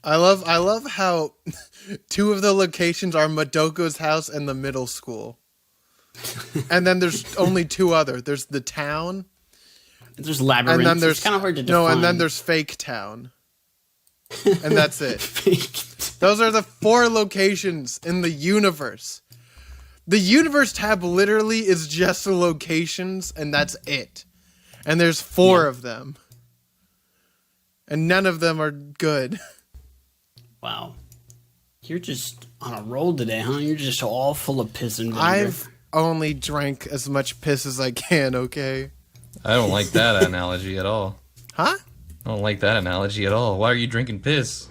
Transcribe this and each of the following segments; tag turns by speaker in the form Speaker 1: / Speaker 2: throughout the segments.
Speaker 1: I love how two of the locations are Madoka's house and the middle school. And then there's only two other. There's the town.
Speaker 2: There's Labyrinth. And then there's, it's kind of hard to define.
Speaker 1: No, and then there's Fake Town. And that's it. Those are the 4 locations in the universe. The universe tab literally is just the locations, and that's it. And there's 4 of them. And none of them are good.
Speaker 2: Wow. You're just on a roll today, huh? You're just all full of piss and vinegar.
Speaker 1: I've only drank as much piss as I can, okay?
Speaker 3: I don't like that analogy at all.
Speaker 1: Huh?
Speaker 3: I don't like that analogy at all. Why are you drinking piss?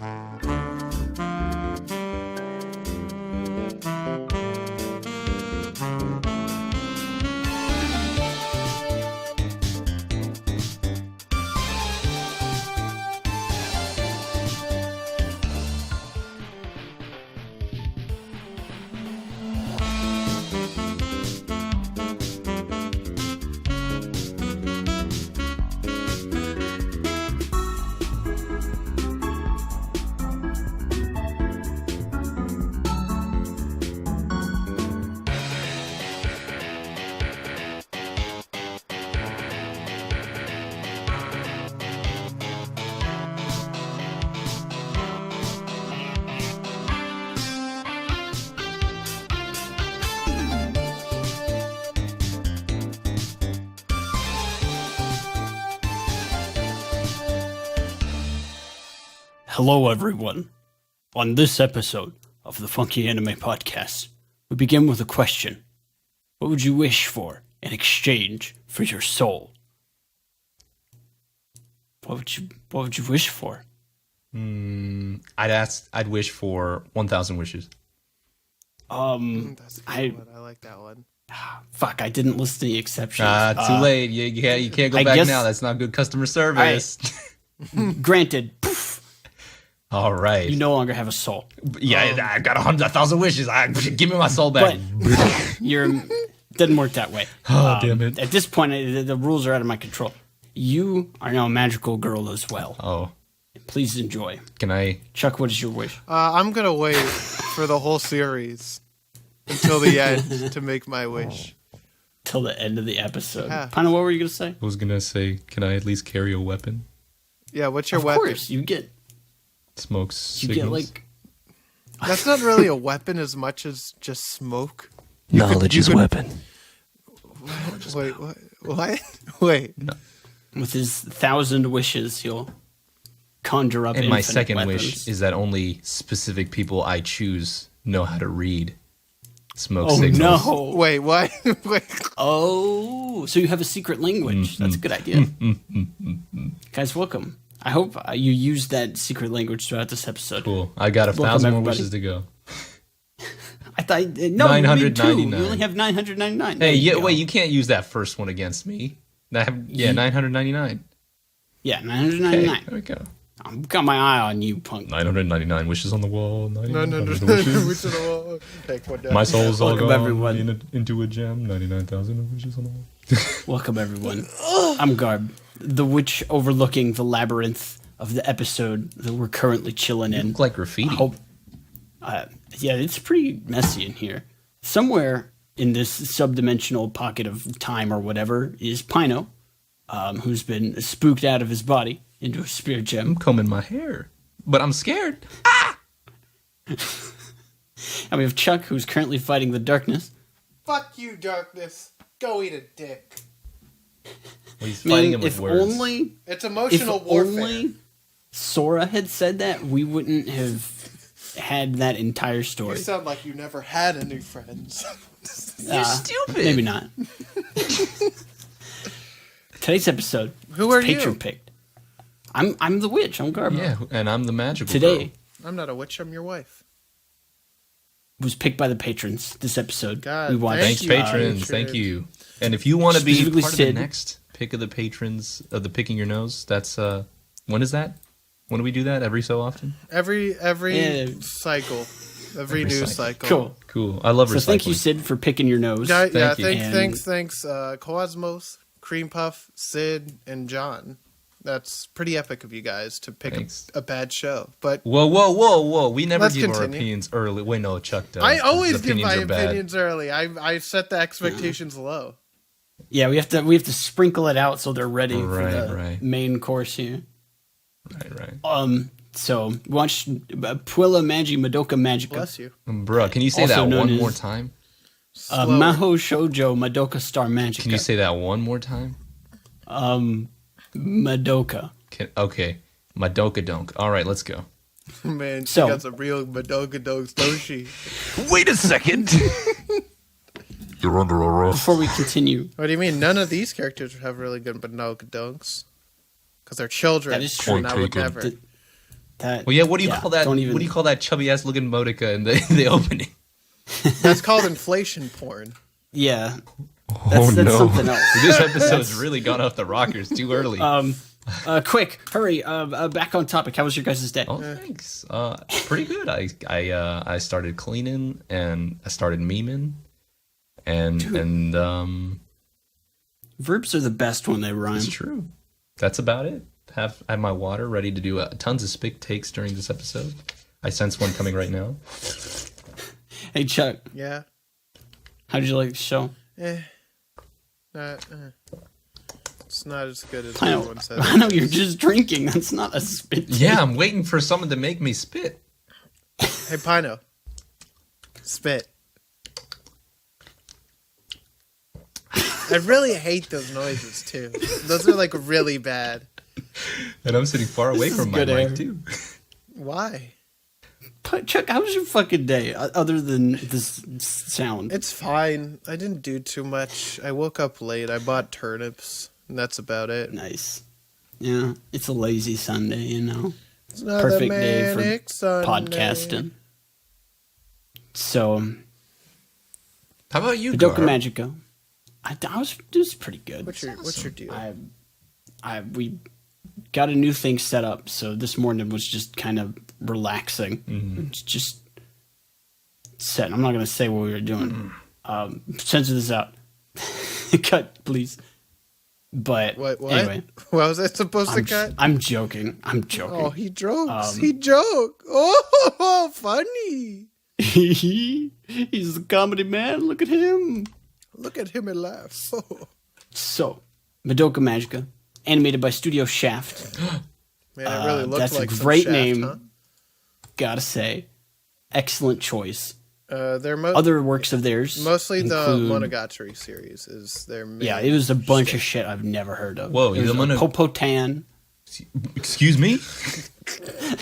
Speaker 2: Hello, everyone. On this episode of the Funky Anime Podcast, we begin with a question. What would you wish for in exchange for your soul? What would you wish for?
Speaker 3: I'd wish for 1,000 wishes.
Speaker 1: That's a good one. I like that one.
Speaker 2: Fuck, I didn't list the exceptions.
Speaker 3: Too late. You can't go back now. That's not good customer service.
Speaker 2: Granted.
Speaker 3: All right.
Speaker 2: You no longer have a soul.
Speaker 3: Yeah, I got 100,000 wishes. Give me my soul back.
Speaker 2: But didn't work that way.
Speaker 3: Oh, damn it.
Speaker 2: At this point, the rules are out of my control. You are now a magical girl as well.
Speaker 3: Oh.
Speaker 2: Please enjoy.
Speaker 3: Can I?
Speaker 2: Chuck, what is your wish?
Speaker 1: I'm going to wait for the whole series until the end to make my wish.
Speaker 2: Till the end of the episode.
Speaker 1: Yeah.
Speaker 2: Pino, what were you going to say?
Speaker 3: I was going to say, can I at least carry a weapon?
Speaker 1: Yeah, what's your weapon?
Speaker 2: Of course, you get...
Speaker 3: Smoke signals.
Speaker 1: That's not really a weapon as much as just smoke.
Speaker 3: Knowledge is weapon.
Speaker 1: Wait, what? Wait.
Speaker 3: No.
Speaker 2: With his 1,000 wishes, he'll conjure up.
Speaker 3: And my second
Speaker 2: weapons.
Speaker 3: wish is that only specific people I choose know how to read smoke signals.
Speaker 2: Oh no!
Speaker 1: Wait, what? Wait.
Speaker 2: Oh, so you have a secret language? That's a good idea. Guys, welcome. I hope you use that secret language throughout this episode.
Speaker 3: Cool. I got 1,000 more wishes to go.
Speaker 2: I thought no,
Speaker 3: 999.
Speaker 2: We only have 999.
Speaker 3: Hey, wait! You can't use that first one against me. 999.
Speaker 2: Yeah, 999.
Speaker 3: Okay, there we go.
Speaker 2: I've got my eye on you, punk.
Speaker 3: 999 wishes on the wall.
Speaker 1: 999 wishes on the wall. Take one down.
Speaker 3: My soul's all
Speaker 2: Welcome,
Speaker 3: gone
Speaker 2: everyone.
Speaker 3: into a gem. 99,000 wishes on the wall.
Speaker 2: Welcome, everyone. I'm Garb, the witch overlooking the labyrinth of the episode that we're currently chilling in.
Speaker 3: Look like graffiti.
Speaker 2: Yeah, it's pretty messy in here. Somewhere in this subdimensional pocket of time or whatever is Pino, who's been spooked out of his body into a spirit gem.
Speaker 3: I'm combing my hair, but I'm scared.
Speaker 2: And we have Chuck, who's currently fighting the darkness.
Speaker 1: Fuck you, darkness. Go eat a dick.
Speaker 3: Well, he's fighting him with words.
Speaker 1: It's emotional warfare.
Speaker 2: If only Sora had said that, we wouldn't have had that entire story.
Speaker 1: You sound like you never had any friends.
Speaker 3: You're stupid.
Speaker 2: Maybe not. Today's episode.
Speaker 1: Who are
Speaker 2: patron
Speaker 1: you?
Speaker 2: Picked. I'm the witch. I'm Garbo.
Speaker 3: Yeah, and I'm the magical
Speaker 2: Today
Speaker 3: girl.
Speaker 1: I'm not a witch. I'm your wife.
Speaker 2: was picked by the patrons. This episode.
Speaker 1: God,
Speaker 2: we watched.
Speaker 3: Thanks, patrons. Thank you. And if you want to be
Speaker 2: Specifically
Speaker 3: part of the
Speaker 2: Sid.
Speaker 3: next pick of the patrons of the picking your nose, that's when is that? When do we do that? Every so often?
Speaker 1: Every
Speaker 2: Yeah.
Speaker 1: cycle. Every news cycle.
Speaker 2: Cool.
Speaker 3: Cool. I love recycling.
Speaker 2: So thank you, Sid, for picking your nose.
Speaker 1: Yeah,
Speaker 3: Thank you.
Speaker 1: thanks, Cosmos, Cream Puff, Sid, and John. That's pretty epic of you guys to pick
Speaker 3: Thanks.
Speaker 1: a bad show. But
Speaker 3: Whoa. We never
Speaker 1: Let's
Speaker 3: give our
Speaker 1: continue.
Speaker 3: opinions early. Wait, no, Chuck does.
Speaker 1: I always
Speaker 3: His
Speaker 1: give my
Speaker 3: are bad.
Speaker 1: opinions early. I set the expectations low.
Speaker 2: Yeah, we have to sprinkle it out so they're ready for the
Speaker 3: Right.
Speaker 2: main course here.
Speaker 3: Right.
Speaker 2: So watch Puella Magi Madoka Magica.
Speaker 1: Bless you.
Speaker 3: Bro, can you say
Speaker 2: Also
Speaker 3: that
Speaker 2: known
Speaker 3: one
Speaker 2: as-
Speaker 3: more time?
Speaker 1: Slower.
Speaker 2: Maho Shoujo Madoka Star Magica.
Speaker 3: Can you say that one more time?
Speaker 2: Madoka.
Speaker 3: Okay. Madoka Donk. All right, let's go.
Speaker 1: Man, she
Speaker 2: So-
Speaker 1: got some real Madoka dogs, don't she?
Speaker 3: Wait a second. You're under arrest.
Speaker 2: Before we continue,
Speaker 1: What do you mean? None of these characters have really good Madoka dogs. Because they're children.
Speaker 2: That is true.
Speaker 1: And I would
Speaker 3: Point
Speaker 1: never.
Speaker 2: taken. that
Speaker 3: Well, yeah. What do you call that?
Speaker 2: Don't even,
Speaker 3: What do you call that chubby ass looking Modica in the opening?
Speaker 1: That's called inflation porn.
Speaker 2: Yeah, that's something else.
Speaker 3: This episode's really gone off the rockers too early.
Speaker 2: Quick, hurry! Back on topic. How was your guys' day?
Speaker 3: Oh, thanks. Pretty good. I started cleaning and I started memeing, and
Speaker 2: Verbs are the best when they rhyme.
Speaker 3: it's true. That's about it. Have my water ready to do tons of spit takes during this episode. I sense one coming right now.
Speaker 2: Hey Chuck,
Speaker 1: Yeah.
Speaker 2: how did you like the show?
Speaker 1: It's not as good as
Speaker 2: I know,
Speaker 1: everyone says.
Speaker 2: I know you're just drinking. That's not a spit. take.
Speaker 3: Yeah, I'm waiting for someone to make me spit.
Speaker 1: Hey, Pino. Spit. I really hate those noises, too. Those are, like, really bad.
Speaker 3: And I'm sitting far away
Speaker 2: is
Speaker 3: from my
Speaker 2: good air.
Speaker 3: mic too.
Speaker 1: Why?
Speaker 2: Chuck, how was your fucking day other than this sound?
Speaker 1: It's fine. I didn't do too much. I woke up late. I bought turnips, and that's about it.
Speaker 2: Nice. Yeah, it's a lazy Sunday, you know.
Speaker 1: It's another
Speaker 2: Perfect day for
Speaker 1: manic Sunday.
Speaker 2: podcasting. So,
Speaker 3: How about you,
Speaker 2: Madoka
Speaker 3: Garb?
Speaker 2: Magica. It was pretty good.
Speaker 1: What's your deal?
Speaker 2: We got a new thing set up, so this morning was just kind of relaxing. It's just set. I'm not going to say what we were doing. Censor this out. Cut, please. But
Speaker 1: What?
Speaker 2: anyway,
Speaker 1: What was that supposed to cut?
Speaker 2: I'm joking.
Speaker 1: Oh, he jokes. He joke. Oh, funny.
Speaker 2: He's a comedy man. Look at him.
Speaker 1: Look at him and laugh.
Speaker 2: So, Madoka Magica, animated by Studio Shaft.
Speaker 1: Man, it really looks
Speaker 2: That's
Speaker 1: like
Speaker 2: a
Speaker 1: some
Speaker 2: great
Speaker 1: Shaft,
Speaker 2: name.
Speaker 1: huh?
Speaker 2: Gotta say, excellent choice.
Speaker 1: They're
Speaker 2: Other works of theirs,
Speaker 1: mostly the
Speaker 2: include-
Speaker 1: Monogatari series is their main.
Speaker 2: Yeah, it was a bunch of shit I've never heard of.
Speaker 3: Whoa,
Speaker 2: there was
Speaker 3: the Mono-
Speaker 2: Popotan.
Speaker 3: Excuse me?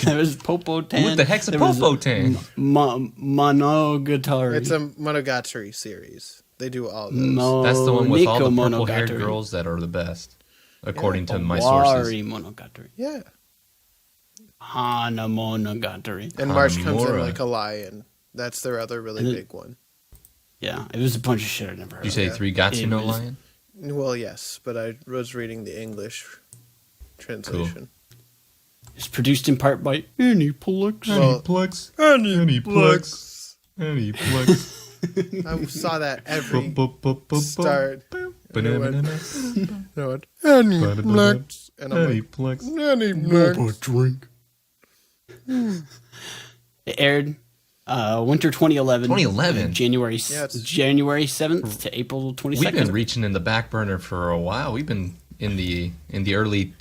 Speaker 2: There was Popotan.
Speaker 3: What the heck's a
Speaker 2: There was
Speaker 3: Popotan?
Speaker 2: Monogatari.
Speaker 1: It's a Monogatari series. They do all those.
Speaker 3: That's the one with all the
Speaker 2: Nico
Speaker 3: purple-haired
Speaker 2: Monogatari.
Speaker 3: girls that are the best, according to my sources.
Speaker 2: Wari Monogatari.
Speaker 1: Yeah.
Speaker 2: Hana Monogatari.
Speaker 1: And March comes in
Speaker 3: Hanamura.
Speaker 1: like a lion. That's their other really
Speaker 2: And
Speaker 1: big one.
Speaker 2: Yeah, it was a bunch of shit I never heard
Speaker 3: You say
Speaker 2: of.
Speaker 3: three Gatsu
Speaker 2: It
Speaker 3: no
Speaker 2: was-
Speaker 3: lion?
Speaker 1: Well, yes, but I was reading the English translation.
Speaker 2: It's produced in part by Aniplex.
Speaker 1: Well,
Speaker 3: Plex.
Speaker 1: Aniplex.
Speaker 3: Aniplex.
Speaker 1: I saw that every start. No, Aniplex. And I'm like, Aniplex.
Speaker 3: drink.
Speaker 2: It aired winter 2011.
Speaker 3: 2011?
Speaker 2: January
Speaker 1: Yeah, it's-
Speaker 2: January 7th to April 22nd.
Speaker 3: We've been reaching in the back burner for a while. We've been in the early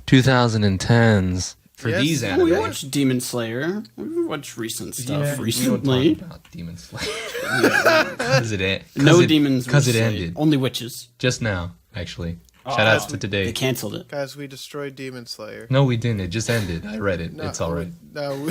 Speaker 3: 2010s for
Speaker 1: Yes.
Speaker 3: these
Speaker 1: Oh,
Speaker 2: Oh, we
Speaker 3: anime.
Speaker 2: watched Demon Slayer. We watched recent stuff
Speaker 3: Yeah, we
Speaker 2: recently.
Speaker 3: don't talk about Demon Slayer. Cause it,
Speaker 2: No demons.
Speaker 3: Because
Speaker 2: were
Speaker 3: it
Speaker 2: slayed.
Speaker 3: ended
Speaker 2: Only witches.
Speaker 3: just now. Actually, shout outs to
Speaker 2: They
Speaker 3: today.
Speaker 2: canceled it.
Speaker 1: Guys, we destroyed Demon Slayer.
Speaker 3: No, we didn't. It just ended. I read it. It's all right.
Speaker 1: No,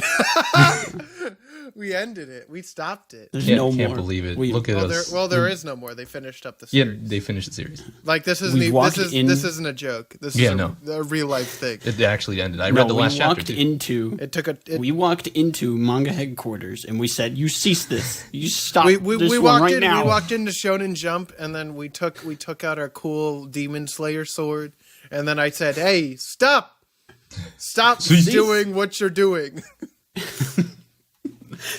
Speaker 1: we ended it. We stopped it.
Speaker 2: There's
Speaker 3: Can't,
Speaker 2: no
Speaker 3: can't
Speaker 2: more.
Speaker 3: belied it.
Speaker 2: We-
Speaker 3: Look at
Speaker 1: Well,
Speaker 3: us.
Speaker 1: there is no more. They finished up the
Speaker 3: Yeah,
Speaker 1: series.
Speaker 3: they finished the series.
Speaker 1: Like this
Speaker 2: We
Speaker 1: isn't
Speaker 2: walked in-
Speaker 1: this isn't a joke. This is
Speaker 3: Yeah, no.
Speaker 1: a real life thing.
Speaker 3: It actually ended. I
Speaker 2: No,
Speaker 3: read the
Speaker 2: we
Speaker 3: last chapter.
Speaker 2: walked
Speaker 3: Too.
Speaker 2: into.
Speaker 1: It took a. It,
Speaker 2: We walked into manga headquarters and we said, "You cease this. You stop
Speaker 1: we
Speaker 2: this one
Speaker 1: walked
Speaker 2: right
Speaker 1: in.
Speaker 2: now."
Speaker 1: We walked into Shonen Jump, and then we took out our cool Demon Slayer sword, and then I said, "Hey, stop
Speaker 3: Cease.
Speaker 1: doing what you're doing.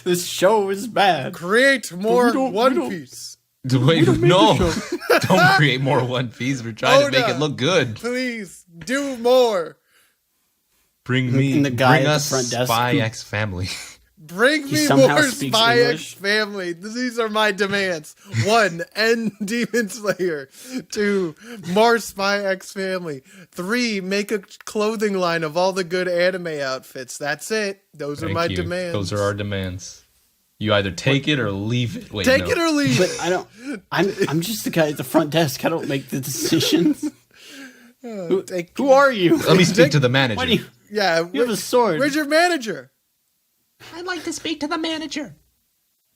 Speaker 2: This show is bad.
Speaker 1: Create more
Speaker 2: we don't-
Speaker 1: One
Speaker 2: we don't-
Speaker 1: Piece,
Speaker 3: Wait,
Speaker 2: don't make
Speaker 3: no!
Speaker 2: the
Speaker 3: Don't create more One Piece. We're trying to make
Speaker 1: Oda.
Speaker 3: it look good.
Speaker 1: please. Do more.
Speaker 3: Bring me,
Speaker 2: And the guy
Speaker 3: bring
Speaker 2: at the
Speaker 3: us
Speaker 2: front desk
Speaker 3: Spy
Speaker 2: who-
Speaker 3: X Family.
Speaker 1: Bring
Speaker 2: He
Speaker 1: me
Speaker 2: somehow
Speaker 1: more
Speaker 2: speaks
Speaker 1: Spy X
Speaker 2: English.
Speaker 1: Family. These are my demands. 1, end Demon Slayer. 2, more Spy X Family. 3, make a clothing line of all the good anime outfits. That's it. Those are
Speaker 3: Thank
Speaker 1: my
Speaker 3: you.
Speaker 1: demands.
Speaker 3: Those are our demands. You either take it or leave it. Wait,
Speaker 1: Take
Speaker 3: no.
Speaker 1: it or leave
Speaker 2: But
Speaker 1: it.
Speaker 2: I don't. I'm just the guy at the front desk. I don't make the decisions. Who are you?
Speaker 3: Let me speak to the manager.
Speaker 2: Why do you?
Speaker 1: Yeah,
Speaker 2: You have a sword.
Speaker 1: Where's your manager?
Speaker 3: I'd like to speak to the manager.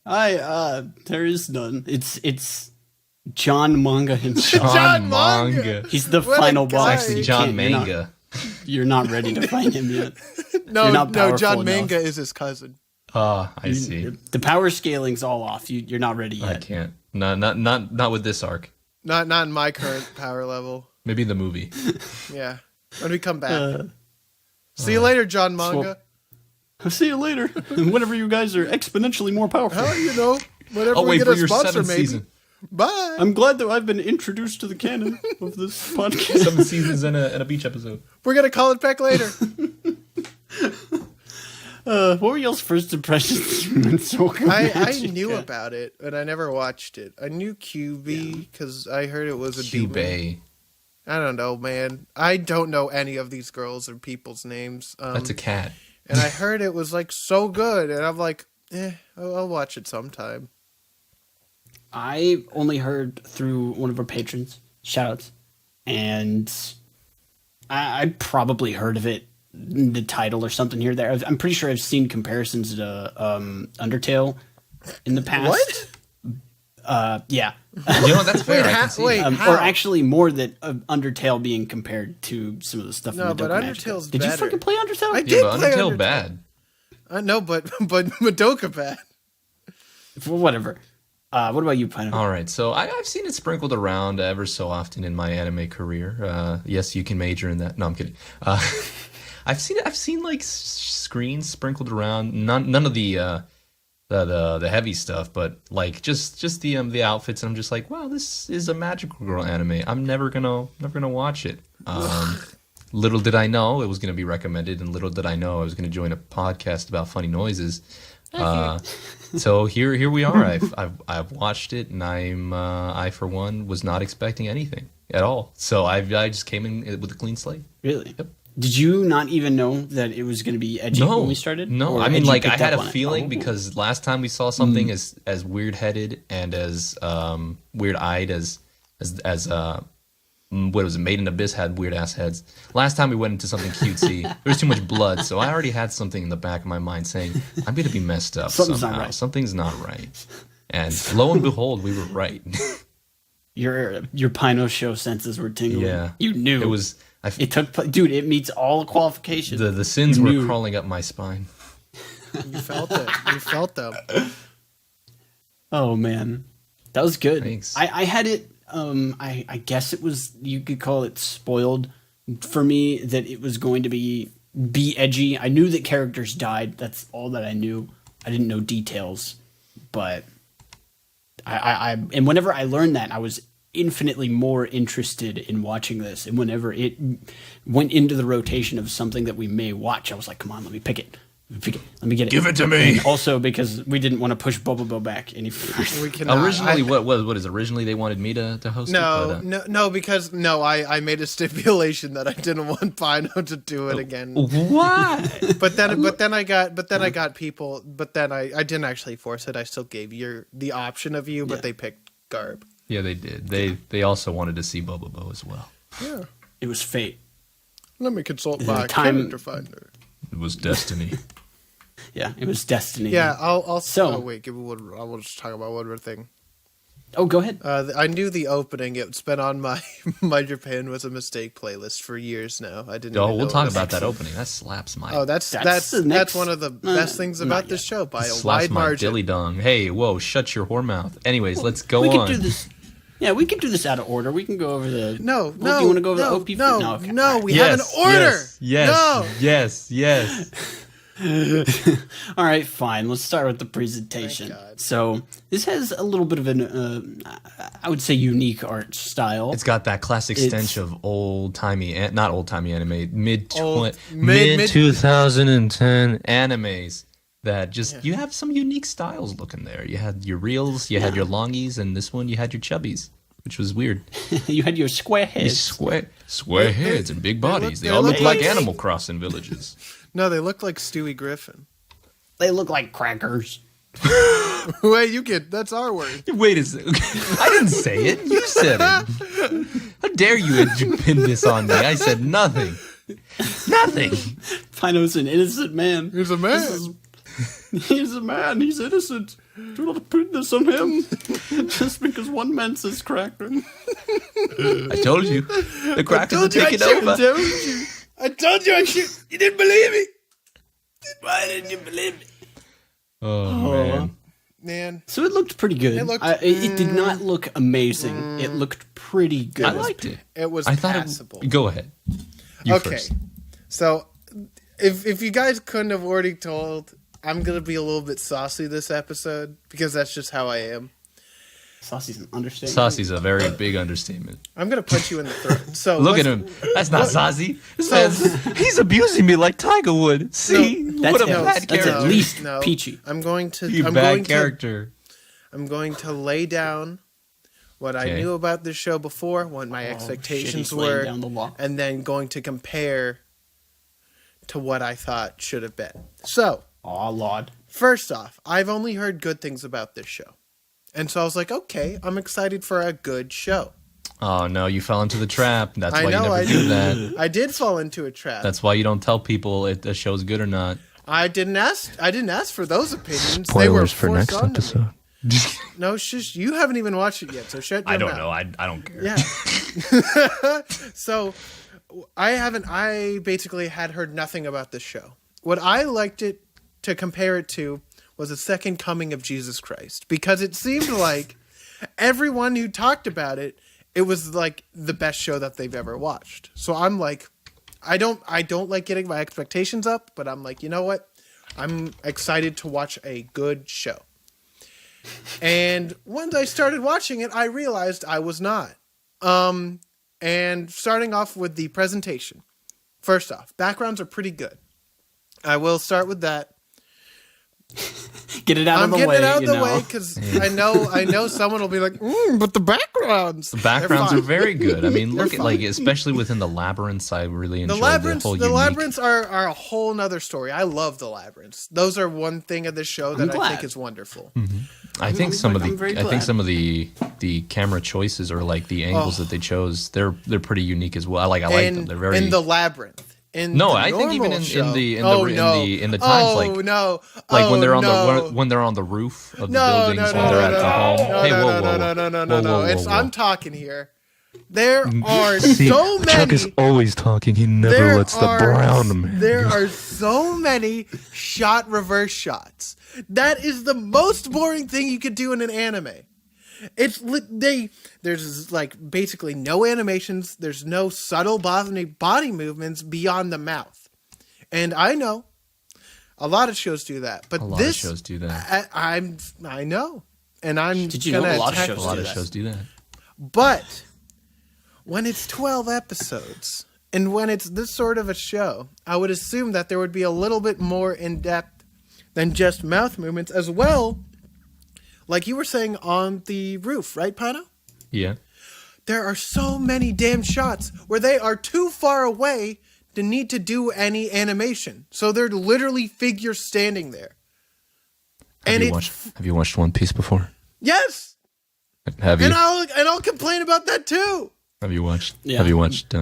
Speaker 2: There is none. It's John Manga himself.
Speaker 1: John Manga.
Speaker 2: He's the
Speaker 1: What a
Speaker 2: final
Speaker 1: guy.
Speaker 2: boss.
Speaker 3: Actually,
Speaker 2: You
Speaker 3: John
Speaker 2: can't-
Speaker 3: Manga.
Speaker 2: You're not ready to find him yet.
Speaker 1: No,
Speaker 2: You're not
Speaker 1: no,
Speaker 2: powerful
Speaker 1: John
Speaker 2: enough.
Speaker 1: Manga is his cousin.
Speaker 3: Ah, I see.
Speaker 2: The power scaling's all off. You're not ready
Speaker 3: I
Speaker 2: yet.
Speaker 3: can't. Not with this arc.
Speaker 1: Not in my current power level.
Speaker 3: Maybe the movie.
Speaker 1: Yeah. When we come back. See you later, John Manga.
Speaker 2: I'll see you later. Whenever you guys are exponentially more powerful.
Speaker 1: Well, you know, whenever
Speaker 3: I'll
Speaker 1: we
Speaker 3: wait
Speaker 1: get
Speaker 3: for
Speaker 1: a
Speaker 3: your
Speaker 1: sponsor,
Speaker 3: 7th
Speaker 1: maybe.
Speaker 3: season.
Speaker 1: Bye.
Speaker 2: I'm glad that I've been introduced to the canon of this podcast.
Speaker 3: 7 seasons and a beach episode.
Speaker 1: We're gonna call it back later.
Speaker 2: What were y'all's first impressions when Madoka
Speaker 1: I
Speaker 2: Magica?
Speaker 1: knew about it, but I never watched it. I knew QB because I heard it was a demon.
Speaker 3: Cubey.
Speaker 1: I don't know, man. I don't know any of these girls or people's names.
Speaker 3: That's a cat.
Speaker 1: And I heard it was like so good, and I'm like, I'll watch it sometime.
Speaker 2: I only heard through one of our patrons, shoutouts, and I probably heard of it, the title or something here or there. I'm pretty sure I've seen comparisons to Undertale in the past.
Speaker 1: What?
Speaker 2: Yeah.
Speaker 3: You know, that's fair. I can see
Speaker 1: wait.
Speaker 3: it.
Speaker 1: How?
Speaker 2: Or actually more that Undertale being compared to some of the stuff
Speaker 1: No,
Speaker 2: in
Speaker 1: but
Speaker 2: Madoka
Speaker 1: Undertale's
Speaker 2: Magica. Did you
Speaker 1: better.
Speaker 2: fucking play Undertale?
Speaker 1: I
Speaker 3: Yeah,
Speaker 1: did
Speaker 3: but
Speaker 1: play
Speaker 3: Undertale
Speaker 1: Undertale.
Speaker 3: bad.
Speaker 1: I know, but Madoka bad.
Speaker 2: Well, whatever. What about you, Pino?
Speaker 3: All right, so I've seen it sprinkled around ever so often in my anime career. Yes, you can major in that. No, I'm kidding. I've seen like screens sprinkled around. None of the heavy stuff, but like just the outfits. And I'm just like, wow, this is a magical girl anime. I'm never gonna watch it. Little did I know it was gonna be recommended, and little did I know I was gonna join a podcast about funny noises. So here we are. I've watched it, and I for one was not expecting anything at all. So I just came in with a clean slate.
Speaker 2: Really?
Speaker 3: Yep.
Speaker 2: Did you not even know that it was going to be edgy when we started?
Speaker 3: No,
Speaker 2: Or
Speaker 3: I mean,
Speaker 2: edgy
Speaker 3: like I
Speaker 2: picked
Speaker 3: had
Speaker 2: up
Speaker 3: a
Speaker 2: on it?
Speaker 3: feeling
Speaker 2: Oh.
Speaker 3: because last time we saw something as weird headed and as weird eyed as what was it? Made in Abyss had weird ass heads. Last time we went into something cutesy, there was too much blood, so I already had something in the back of my mind saying I'm going to be messed up
Speaker 2: Something's not
Speaker 3: somehow.
Speaker 2: right.
Speaker 3: Something's not right. And lo and behold, we were right.
Speaker 2: Your Pino show senses were tingling.
Speaker 3: Yeah,
Speaker 2: You knew.
Speaker 3: it was.
Speaker 2: It took dude, it meets all qualifications.
Speaker 3: The sins
Speaker 2: You
Speaker 3: were
Speaker 2: knew.
Speaker 3: crawling up my spine.
Speaker 1: You felt it. You felt them.
Speaker 2: Oh man. That was good.
Speaker 3: Thanks.
Speaker 2: I had it I guess it was, you could call it spoiled for me that it was going to be edgy. I knew that characters died. That's all that I knew. I didn't know details, but I and whenever I learned that, I was infinitely more interested in watching this. And whenever it went into the rotation of something that we may watch, I was like, come on, let me pick it. Let me get it.
Speaker 3: Give it to me.
Speaker 2: And also because we didn't want to push Bobo back any further.
Speaker 1: We cannot.
Speaker 3: Originally, what is originally they wanted me to host
Speaker 1: No,
Speaker 3: it?
Speaker 1: no, because I made a stipulation that I didn't want Pino to do it again.
Speaker 3: Why?
Speaker 1: But then I got people. But then I didn't actually force it. I still gave you the option of you, but
Speaker 2: Yeah.
Speaker 1: they picked Garb.
Speaker 3: Yeah, they did. They also wanted to see Bobo as well.
Speaker 1: Yeah.
Speaker 2: It was fate.
Speaker 1: Let me consult
Speaker 2: The
Speaker 1: my
Speaker 2: time-
Speaker 1: character finder.
Speaker 3: It was destiny.
Speaker 2: Yeah, it was destiny.
Speaker 1: Yeah, I'll.
Speaker 2: So-
Speaker 1: Oh wait, I will just talk about one more thing.
Speaker 2: Oh, go ahead.
Speaker 1: I knew the opening. It's been on my My Japan Was a Mistake playlist for years now. I didn't.
Speaker 3: Oh,
Speaker 1: even
Speaker 3: we'll
Speaker 1: know
Speaker 3: talk
Speaker 1: it was-
Speaker 3: about that opening. That slaps my.
Speaker 1: Oh, that's
Speaker 2: the next-
Speaker 1: one of the best things
Speaker 2: not
Speaker 1: about this
Speaker 2: yet.
Speaker 1: show by a
Speaker 3: slaps
Speaker 1: wide
Speaker 3: my
Speaker 1: margin.
Speaker 3: dilly dong. Hey, whoa! Shut your whore mouth. Anyways, let's go
Speaker 2: we
Speaker 3: on.
Speaker 2: can do this. Yeah, we can do this out of order. We can go over the.
Speaker 1: No,
Speaker 2: Well,
Speaker 1: no.
Speaker 2: do you want to go over
Speaker 1: no,
Speaker 2: the OP?
Speaker 1: No,
Speaker 2: okay.
Speaker 1: no. We
Speaker 3: Yes,
Speaker 1: have an order.
Speaker 3: Yes.
Speaker 1: No.
Speaker 3: Yes. Yes.
Speaker 2: All right, fine. Let's start with the presentation.
Speaker 1: Thank God.
Speaker 2: So this has a little bit of an, I would say, unique art style.
Speaker 3: It's got that classic stench of old-timey, not old-timey anime, mid
Speaker 1: 2010
Speaker 3: animes that just, you have some unique styles looking there. You had your reals, you had your longies, and this one you had your chubbies, which was weird.
Speaker 2: You had your square heads.
Speaker 3: Square heads and big bodies. They all
Speaker 1: look
Speaker 3: look like
Speaker 1: like-
Speaker 3: Animal Crossing villages.
Speaker 1: No, they look like Stewie Griffin.
Speaker 2: They look like crackers.
Speaker 1: Wait, you kid. That's our word.
Speaker 3: Wait a second. I didn't say it. You said it. How dare you pin this on me? I said nothing. Nothing.
Speaker 2: Pino's an innocent man.
Speaker 1: He's a man.
Speaker 2: He's a man. He's innocent. Do not put this on him. Just because one man says cracker.
Speaker 3: I told you. The crackers are taking over.
Speaker 1: I told you I shoot. You didn't believe me.
Speaker 2: Why didn't you believe me?
Speaker 3: Oh, man.
Speaker 1: Man.
Speaker 2: So it looked pretty good.
Speaker 1: It looked-
Speaker 2: it did not look amazing. It looked pretty good.
Speaker 3: I liked it.
Speaker 1: It was
Speaker 3: I thought
Speaker 1: passable.
Speaker 3: Go ahead. You
Speaker 1: Okay.
Speaker 3: first.
Speaker 1: So if you guys couldn't have already told, I'm going to be a little bit saucy this episode because that's just how I am.
Speaker 2: Saucy's an understatement.
Speaker 3: Saucy's a very big understatement.
Speaker 1: I'm going to punch you in the throat. So
Speaker 3: Look
Speaker 1: let's-
Speaker 3: at him. That's not saucy. He's abusing me like Tiger would. See?
Speaker 2: That's,
Speaker 3: what a bad
Speaker 2: that's
Speaker 3: character.
Speaker 2: at least
Speaker 1: No.
Speaker 2: peachy.
Speaker 1: I'm going to
Speaker 3: You
Speaker 1: I'm
Speaker 3: bad
Speaker 1: going
Speaker 3: character.
Speaker 1: I'm going to lay down what I
Speaker 3: Okay.
Speaker 1: knew about this show before, what my
Speaker 2: Shit,
Speaker 1: expectations
Speaker 2: he's laying
Speaker 1: were,
Speaker 2: down the law.
Speaker 1: and then going to compare to what I thought should have been. So,
Speaker 2: Aw, Lord.
Speaker 1: first off, I've only heard good things about this show. And so I was like, okay, I'm excited for a good show.
Speaker 3: Oh, no, you fell into the trap. That's
Speaker 1: I
Speaker 3: why
Speaker 1: know,
Speaker 3: you never
Speaker 1: I
Speaker 3: do
Speaker 1: did.
Speaker 3: that.
Speaker 1: I did fall into a trap.
Speaker 3: That's why you don't tell people if the show's good or not.
Speaker 1: I didn't ask for those opinions. They were forced onto me. No, shush, you haven't even watched it yet, so shut your
Speaker 3: I don't
Speaker 1: mouth.
Speaker 3: know. I don't care.
Speaker 1: Yeah. So I basically had heard nothing about this show. What I liked it to compare it to was the second coming of Jesus Christ, because it seemed like everyone who talked about it, it was like the best show that they've ever watched. So I'm like, I don't like getting my expectations up, but I'm like, you know what? I'm excited to watch a good show. And once I started watching it, I realized I was not. And starting off with the presentation. First off, backgrounds are pretty good. I will start with that.
Speaker 2: Get it out
Speaker 1: I'm
Speaker 2: of the way.
Speaker 1: getting it out of
Speaker 2: you
Speaker 1: the
Speaker 2: know.
Speaker 1: way because I know someone will be like, but the backgrounds.
Speaker 3: The backgrounds are
Speaker 1: They're fine.
Speaker 3: very good. I mean,
Speaker 1: They're
Speaker 3: look at, like, especially within the labyrinths, I really enjoyed the whole
Speaker 1: The
Speaker 3: unique.
Speaker 1: labyrinths are a whole nother story. I love the labyrinths. Those are one thing of the show that I
Speaker 2: glad.
Speaker 1: think is wonderful.
Speaker 3: I think
Speaker 2: I'm very glad.
Speaker 3: some of the camera choices or like the angles that they chose, they're pretty unique as well. I like them. They're very
Speaker 1: in the labyrinth.
Speaker 3: No,
Speaker 1: the
Speaker 3: I think even
Speaker 1: normal show-
Speaker 3: in the times like
Speaker 1: no.
Speaker 3: like when they're on
Speaker 1: no.
Speaker 3: when they're on the roof of the
Speaker 1: No,
Speaker 3: buildings
Speaker 1: no,
Speaker 3: when they're
Speaker 1: no,
Speaker 3: at
Speaker 1: no,
Speaker 3: the home.
Speaker 1: no,
Speaker 3: Hey,
Speaker 1: no,
Speaker 3: whoa,
Speaker 1: no,
Speaker 3: whoa,
Speaker 1: no, no, no, no,
Speaker 3: whoa,
Speaker 1: no.
Speaker 3: whoa,
Speaker 1: It's
Speaker 3: whoa.
Speaker 1: I'm talking here. There are so
Speaker 4: Chuck is
Speaker 1: many.
Speaker 4: always talking. He never
Speaker 1: There
Speaker 4: lets the
Speaker 1: are
Speaker 4: brown man.
Speaker 1: There are so many shot reverse shots. That is the most boring thing you could do in an anime. There's like basically no animations. There's no subtle body movements beyond the mouth. And I know a lot of shows do that, but
Speaker 3: A lot
Speaker 1: this
Speaker 3: of shows do that.
Speaker 1: I know, and I'm
Speaker 2: Did you know
Speaker 1: gonna
Speaker 2: a lot of
Speaker 1: attack
Speaker 2: shows
Speaker 3: A lot
Speaker 2: do
Speaker 3: of
Speaker 2: that.
Speaker 3: shows do that.
Speaker 1: But when it's 12 episodes and when it's this sort of a show, I would assume that there would be a little bit more in depth than just mouth movements as well. Like you were saying on the roof, right, Pino?
Speaker 3: Yeah.
Speaker 1: There are so many damn shots where they are too far away to need to do any animation. So they're literally figures standing there.
Speaker 3: Have you watched One Piece before?
Speaker 1: Yes,
Speaker 3: Have you?
Speaker 1: and I'll complain about that too.
Speaker 3: Have you watched?
Speaker 2: Yeah.
Speaker 3: Have you watched?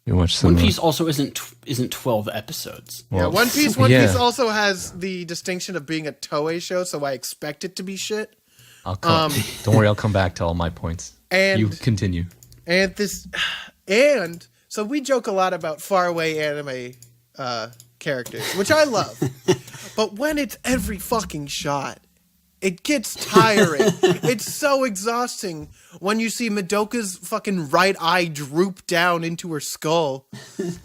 Speaker 3: You watched some.
Speaker 2: One Piece also isn't 12 episodes.
Speaker 1: Yeah,
Speaker 3: well,
Speaker 1: One Piece
Speaker 3: yeah.
Speaker 1: also has the distinction of being a Toei show, so I expect it to be shit.
Speaker 3: I'll come. Don't worry, I'll come back to all my points.
Speaker 1: And-
Speaker 3: you continue.
Speaker 1: And so we joke a lot about faraway anime characters, which I love. But when it's every fucking shot, It gets tiring. It's so exhausting when you see Madoka's fucking right eye droop down into her skull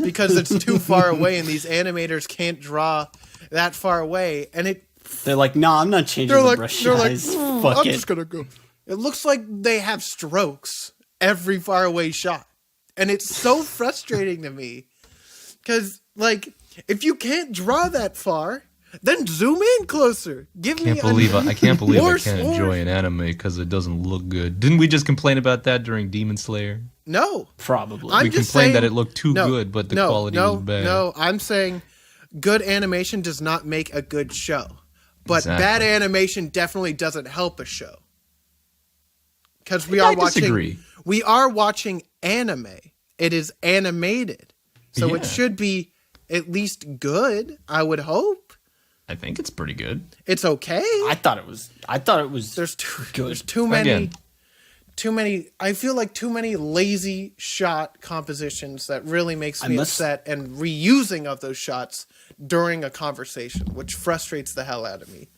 Speaker 1: because it's too far away and these animators can't draw that far away. And
Speaker 2: They're like, no, I'm not changing the brush size. Fuck
Speaker 1: I'm
Speaker 2: it.
Speaker 1: just gonna go. It looks like they have strokes every far away shot. And it's so frustrating to me. Because, like, if you can't draw that far, then zoom in closer.
Speaker 3: I can't believe I can't enjoy an anime because it doesn't look good. Didn't we just complain about that during Demon Slayer?
Speaker 1: No.
Speaker 2: Probably.
Speaker 3: We complained that it looked too good, but the quality was bad.
Speaker 1: No, I'm saying good animation does not make a good show. But
Speaker 3: Exactly.
Speaker 1: bad animation definitely doesn't help a show. Because
Speaker 3: I disagree.
Speaker 1: We are watching anime. It is animated. So it should be at least good, I would hope.
Speaker 3: I think it's pretty good.
Speaker 1: It's okay.
Speaker 2: I thought it was
Speaker 1: There's
Speaker 2: good.
Speaker 1: too many. I feel like too many lazy shot compositions that really makes me upset, and reusing of those shots during a conversation, which frustrates the hell out of me.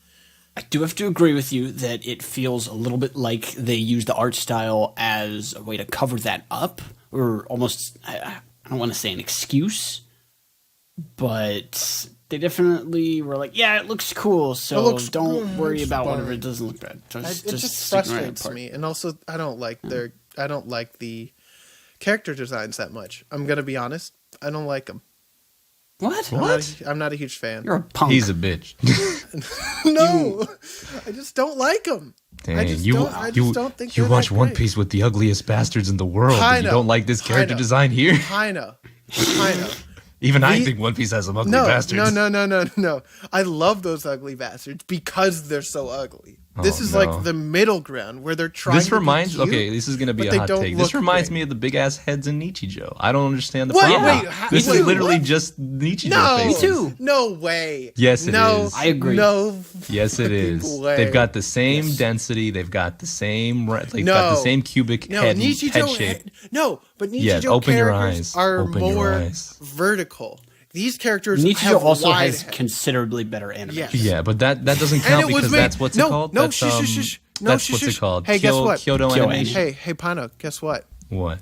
Speaker 2: I do have to agree with you that it feels a little bit like they use the art style as a way to cover that up, or almost, I don't want to say an excuse, but they definitely were like, yeah, it looks cool, so don't worry about whatever, it doesn't look bad.
Speaker 1: It just frustrates me, and also I don't like the character designs that much. I'm gonna be honest, I don't like them.
Speaker 2: What?
Speaker 1: I'm not a huge fan.
Speaker 2: You're a punk.
Speaker 3: He's a bitch.
Speaker 1: No, I just don't like them.
Speaker 3: Dang,
Speaker 1: I just don't think
Speaker 3: you
Speaker 1: they're
Speaker 3: watch
Speaker 1: that
Speaker 3: One
Speaker 1: great.
Speaker 3: Piece with the ugliest bastards in the world,
Speaker 1: I
Speaker 3: and you
Speaker 1: know.
Speaker 3: don't like this character
Speaker 1: I know.
Speaker 3: design here?
Speaker 1: I know.
Speaker 3: Even I think One Piece has some ugly bastards.
Speaker 1: No. I love those ugly bastards because they're so ugly. This is
Speaker 3: no.
Speaker 1: like the middle ground where they're trying
Speaker 3: This
Speaker 1: to
Speaker 3: reminds
Speaker 1: be cute,
Speaker 3: this is gonna be
Speaker 1: but
Speaker 3: a
Speaker 1: they
Speaker 3: hot
Speaker 1: don't
Speaker 3: take. This
Speaker 1: look
Speaker 3: reminds
Speaker 1: great.
Speaker 3: me of the big ass heads in Nichijou. I don't understand the
Speaker 1: What?
Speaker 3: problem.
Speaker 1: Wait,
Speaker 3: This
Speaker 1: wait,
Speaker 3: is literally
Speaker 1: what?
Speaker 3: just Nichijou
Speaker 1: No,
Speaker 3: faces.
Speaker 2: too.
Speaker 1: No way.
Speaker 3: Yes, it
Speaker 1: no,
Speaker 3: is.
Speaker 2: I agree.
Speaker 1: No.
Speaker 3: Yes, it is.
Speaker 1: way.
Speaker 3: They've got the same density. They've got the same. Got the same cubic
Speaker 1: No,
Speaker 3: head
Speaker 1: Nichijou.
Speaker 3: shape.
Speaker 1: But Nichijou
Speaker 3: Yeah, open your
Speaker 1: characters
Speaker 3: eyes.
Speaker 1: are
Speaker 3: Open your
Speaker 1: more
Speaker 3: eyes.
Speaker 1: vertical. These characters
Speaker 2: Nichijou
Speaker 1: have
Speaker 2: also
Speaker 1: wide
Speaker 2: has
Speaker 1: head.
Speaker 2: considerably better animation.
Speaker 1: Yes.
Speaker 3: Yeah, but that doesn't
Speaker 1: And
Speaker 3: count
Speaker 1: it was
Speaker 3: because
Speaker 1: made-
Speaker 3: that's what's it called.
Speaker 1: No,
Speaker 3: That's,
Speaker 1: shush. No,
Speaker 3: that's
Speaker 1: shush,
Speaker 3: what's
Speaker 1: shush.
Speaker 3: it called.
Speaker 1: Hey, guess what?
Speaker 3: Kyoto
Speaker 2: Kyo
Speaker 3: animation.
Speaker 1: Hey, Pino, guess what?
Speaker 3: What?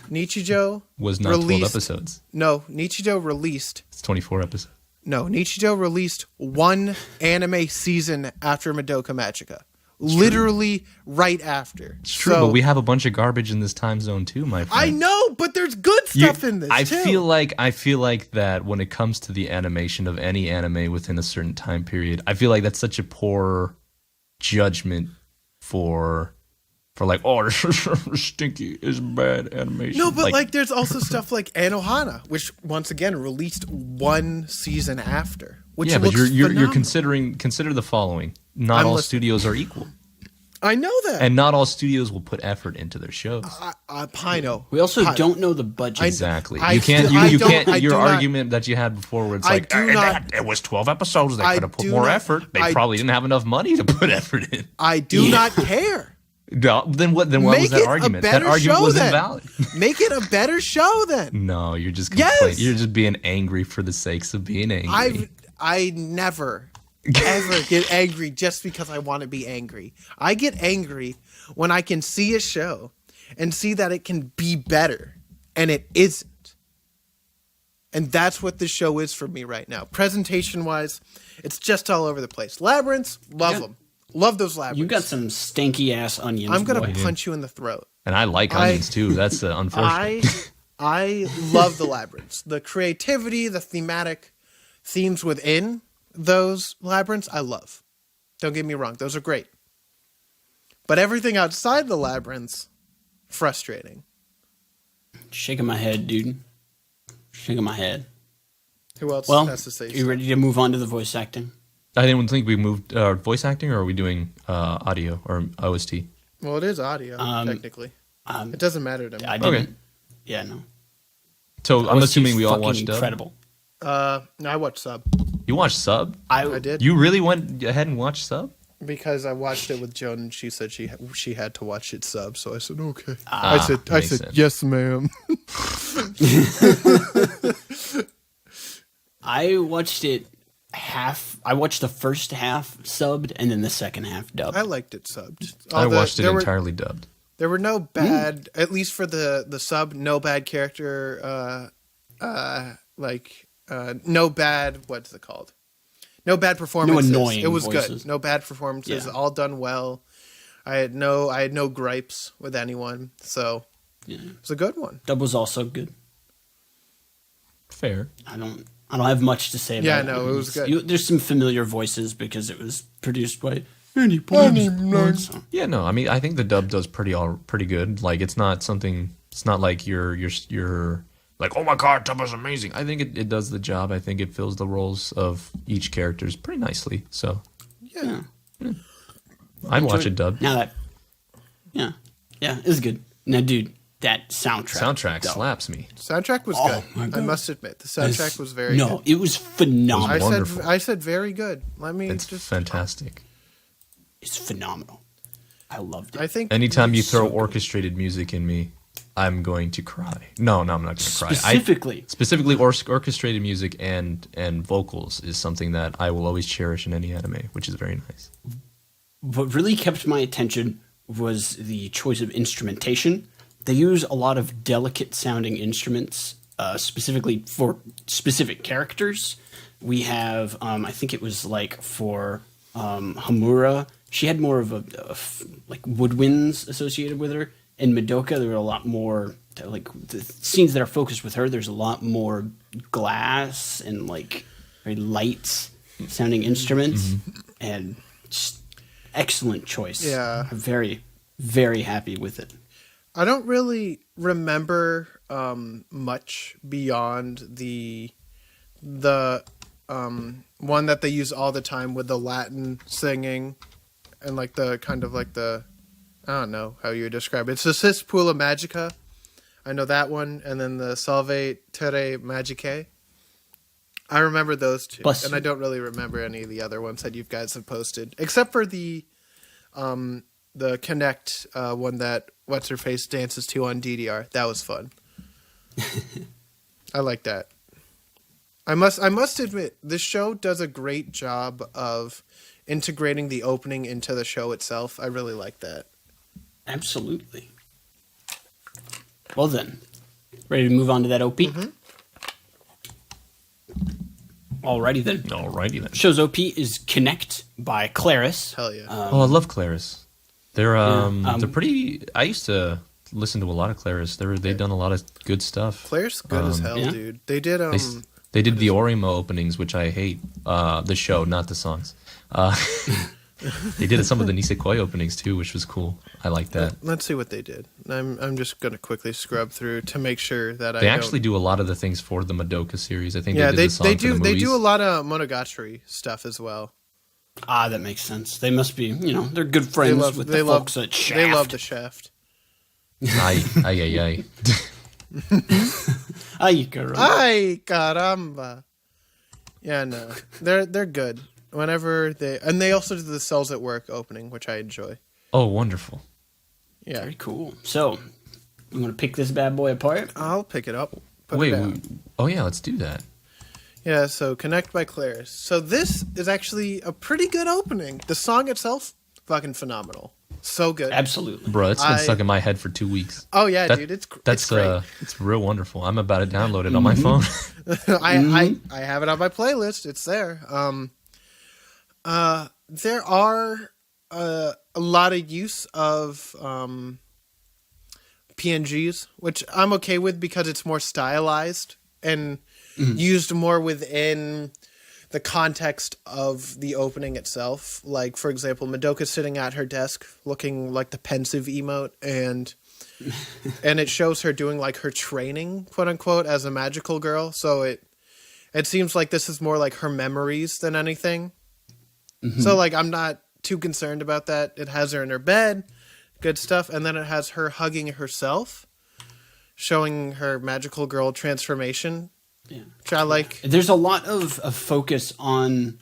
Speaker 1: Nichijou
Speaker 3: Was not 12 episodes.
Speaker 1: No, Nichijou released.
Speaker 3: It's 24 episodes.
Speaker 1: No, Nichijou released one anime season after Madoka Magica. Literally right after.
Speaker 3: It's true, but we have a bunch of garbage in this time zone too, my friend.
Speaker 1: I know, but there's good stuff in this
Speaker 3: I
Speaker 1: too.
Speaker 3: feel like that when it comes to the animation of any anime within a certain time period, I feel like that's such a poor judgment for like, oh, stinky is bad animation.
Speaker 1: No, but like there's also stuff like Anohana, which once again released one season after. Which
Speaker 3: yeah, but
Speaker 1: looks
Speaker 3: you're
Speaker 1: phenomenal.
Speaker 3: consider the following. Not
Speaker 1: I'm
Speaker 3: all
Speaker 1: listening.
Speaker 3: studios are equal.
Speaker 1: I know that.
Speaker 3: And not all studios will put effort into their shows.
Speaker 1: Pino.
Speaker 2: We also
Speaker 1: Pino.
Speaker 2: don't know the budget.
Speaker 3: Exactly.
Speaker 1: I
Speaker 3: You can't.
Speaker 1: still- I
Speaker 3: You
Speaker 1: don't-
Speaker 3: can't.
Speaker 1: I
Speaker 3: Your
Speaker 1: do not-
Speaker 3: argument that you had before, where it's
Speaker 1: I
Speaker 3: like,
Speaker 1: do not-
Speaker 3: it was 12 episodes. They
Speaker 1: I
Speaker 3: could have put
Speaker 1: do
Speaker 3: more
Speaker 1: not-
Speaker 3: effort. They
Speaker 1: I-
Speaker 3: probably didn't have enough money to put effort in.
Speaker 1: I do not care.
Speaker 3: No, then what? Then what was
Speaker 1: Make
Speaker 3: that
Speaker 1: it a
Speaker 3: argument? That
Speaker 1: better
Speaker 3: argument
Speaker 1: show
Speaker 3: was
Speaker 1: then.
Speaker 3: invalid.
Speaker 1: Make it a better show then.
Speaker 3: No, you're just
Speaker 1: Yes!
Speaker 3: complaining. You're just being angry for the sakes of being angry.
Speaker 1: I never ever get angry just because I want to be angry. I get angry when I can see a show and see that it can be better and it isn't. And that's what this show is for me right now. Presentation wise, it's just all over the place. Labyrinths, love them. Love those labyrinths.
Speaker 2: You got some stanky ass onions.
Speaker 1: I'm gonna
Speaker 2: boy.
Speaker 1: punch you in the throat.
Speaker 3: And I like onions too. That's unfortunate.
Speaker 1: I love the labyrinths. The creativity, the thematic themes within those labyrinths, I love. Don't get me wrong, those are great. But everything outside the labyrinths, frustrating.
Speaker 2: Shaking my head, dude. Shaking my head.
Speaker 1: Who else
Speaker 2: Well,
Speaker 1: has to say
Speaker 2: you ready to move on to the voice acting?
Speaker 3: I didn't think we moved voice acting, or are we doing audio or OST?
Speaker 1: Well, it is audio, technically. It doesn't matter to me.
Speaker 2: I didn't.
Speaker 3: Okay.
Speaker 2: Yeah, no.
Speaker 3: So I'm
Speaker 2: OST
Speaker 3: assuming
Speaker 2: is
Speaker 3: we all
Speaker 2: fucking
Speaker 3: watched dub.
Speaker 2: incredible.
Speaker 1: No, I watched sub.
Speaker 3: You watched sub?
Speaker 1: I did.
Speaker 3: You really went ahead and watched sub?
Speaker 1: Because I watched it with Joan and she said she had to watch it sub, so I said okay.
Speaker 3: Ah,
Speaker 1: I
Speaker 3: makes
Speaker 1: said
Speaker 3: sense.
Speaker 1: yes, ma'am.
Speaker 2: I watched it I watched the first half subbed and then the second half dubbed.
Speaker 1: I liked it subbed.
Speaker 3: I watched it entirely dubbed.
Speaker 1: There were no bad, at least for the sub, no bad character, no bad, what's it called? No bad performances.
Speaker 2: No annoying
Speaker 1: It was
Speaker 2: voices.
Speaker 1: good. No bad performances.
Speaker 2: Yeah.
Speaker 1: All done well. I had no gripes with anyone, so
Speaker 2: Yeah.
Speaker 1: it was a good one.
Speaker 2: Dub was also good.
Speaker 3: Fair.
Speaker 2: I don't have much to say about
Speaker 1: Yeah,
Speaker 2: it.
Speaker 1: no, it was good.
Speaker 2: There's some familiar voices because it was produced by Any so.
Speaker 3: Yeah, no, I mean, I think the dub does pretty good. Like, it's not like you're like, oh my god, dub is amazing. I think it does the job. I think it fills the roles of each characters pretty nicely. So,
Speaker 1: Yeah.
Speaker 3: I'd watch it dubbed.
Speaker 2: Now that, yeah, it was good. Now, dude, that soundtrack though.
Speaker 3: Slaps me.
Speaker 1: Soundtrack was
Speaker 2: Oh, my
Speaker 1: good. I
Speaker 2: God.
Speaker 1: must admit, the soundtrack was very
Speaker 2: No,
Speaker 1: good.
Speaker 2: it was phenomenal.
Speaker 3: wonderful.
Speaker 1: I said very good. Let me
Speaker 3: It's
Speaker 1: just.
Speaker 3: fantastic.
Speaker 2: It's phenomenal. I loved it.
Speaker 1: I think
Speaker 3: Anytime you throw
Speaker 2: so good.
Speaker 3: orchestrated music in me, I'm going to cry. No, I'm not going to cry.
Speaker 2: Specifically,
Speaker 3: Orchestrated music and vocals is something that I will always cherish in any anime, which is very nice.
Speaker 2: what really kept my attention was the choice of instrumentation. They use a lot of delicate sounding instruments, specifically for specific characters. We have, I think it was like for Hamura, she had more of like woodwinds associated with her. In Madoka, there were a lot more, like the scenes that are focused with her, there's a lot more glass and like very light sounding instruments. And just excellent choice.
Speaker 1: Yeah.
Speaker 2: I'm very, very happy with it.
Speaker 1: I don't really remember much beyond the one that they use all the time with the Latin singing and like the kind of like the, I don't know how you would describe it. It's the Puella Magica. I know that one, and then the Salve Terre Magicae. I remember those two,
Speaker 2: Bless
Speaker 1: and
Speaker 2: you.
Speaker 1: I don't really remember any of the other ones that you guys have posted, except for the Connect one that what's her face dances to on DDR. That was fun. I like that. I must admit, this show does a great job of integrating the opening into the show itself. I really like that.
Speaker 2: Absolutely. Well then, ready to move on to that OP? Alrighty then. Show's OP is Connect by Claris.
Speaker 1: Hell yeah.
Speaker 3: Oh, I love Claris. They're pretty. I used to listen to a lot of Claris. They've done a lot of good stuff.
Speaker 1: Claire's good as hell,
Speaker 2: yeah.
Speaker 1: dude. They did
Speaker 3: They did the Orimo openings, which I hate. The show, not the songs. They did some of the Nisekoi openings too, which was cool. I like that.
Speaker 1: Let's see what they did. I'm just gonna quickly scrub through to make sure that
Speaker 3: They actually do a lot of the things for the Madoka series. I think
Speaker 1: Yeah,
Speaker 3: they did the song
Speaker 1: they
Speaker 3: for
Speaker 1: do
Speaker 3: the
Speaker 1: they
Speaker 3: movies.
Speaker 1: do a lot of Monogatari stuff as well.
Speaker 2: Ah, that makes sense. They must be, they're good friends with the folks at Shaft.
Speaker 1: They love the Shaft.
Speaker 3: Ay.
Speaker 2: Ay, caramba.
Speaker 1: Ay caramba. Yeah, no, they're good. Whenever they also do the Cells at Work opening, which I enjoy.
Speaker 3: Oh, wonderful.
Speaker 1: Yeah,
Speaker 2: Very cool. So, I'm going to pick this bad boy apart.
Speaker 1: I'll pick it up. Put
Speaker 3: Wait,
Speaker 1: it down.
Speaker 3: oh yeah, let's do that.
Speaker 1: Yeah, so Connect by Claris. So this is actually a pretty good opening. The song itself, fucking phenomenal. So good.
Speaker 2: Absolutely.
Speaker 3: Bro, it's been stuck in my head for 2 weeks.
Speaker 1: Oh yeah, dude, it's great.
Speaker 3: It's real wonderful. I'm about to download it on my phone.
Speaker 1: I have it on my playlist. It's there. There are a lot of use of PNGs, which I'm okay with because it's more stylized and used more within the context of the opening itself. Like, for example, Madoka sitting at her desk looking like the pensive emote, and it shows her doing like her training, quote unquote, as a magical girl. So it seems like this is more like her memories than anything. So like I'm not too concerned about that. It has her in her bed, good stuff, and then it has her hugging herself, showing her magical girl transformation.
Speaker 2: Yeah.
Speaker 1: Which I like.
Speaker 2: There's a lot of focus on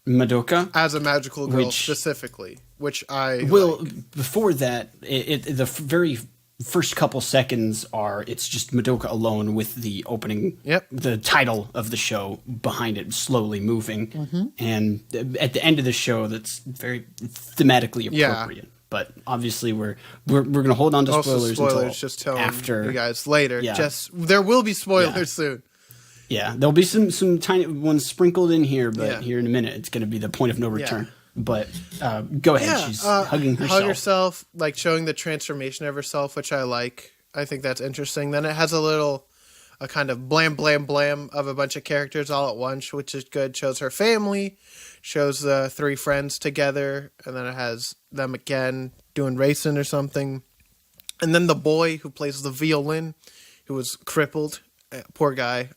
Speaker 2: Madoka.
Speaker 1: As a magical girl
Speaker 2: Which-
Speaker 1: specifically, which I
Speaker 2: Well,
Speaker 1: like.
Speaker 2: before that, the very first couple seconds it's just Madoka alone with the opening, the title of the show behind it slowly moving. And at the end of the show, that's very thematically appropriate. Yeah. But obviously, we're going to hold on to spoilers until
Speaker 1: just telling
Speaker 2: after
Speaker 1: you guys later.
Speaker 2: Yeah.
Speaker 1: Just there will be spoilers soon.
Speaker 2: Yeah, there'll be some tiny ones sprinkled in here, but here in a minute, it's going to be the point of no return. Yeah. But go ahead.
Speaker 1: Yeah,
Speaker 2: she's hugging herself.
Speaker 1: Hug herself, like showing the transformation of herself, which I like. I think that's interesting. Then it has a kind of blam, blam, blam of a bunch of characters all at once, which is good. Shows her family, shows the three friends together, and then it has them again doing racing or something. And then the boy who plays the violin, who was crippled. Poor guy.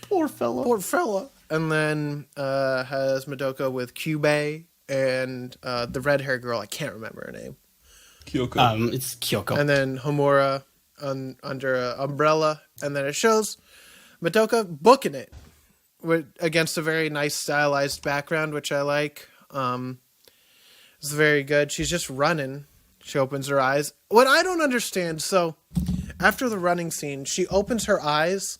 Speaker 2: Poor fella.
Speaker 1: And then has Madoka with Kyubey and the red hair girl. I can't remember her name.
Speaker 3: Kyoko.
Speaker 2: It's Kyoko.
Speaker 1: And then Homura under an umbrella. And then it shows Madoka booking it against a very nice stylized background, which I like. It's very good. She's just running. She opens her eyes. What I don't understand, so after the running scene, she opens her eyes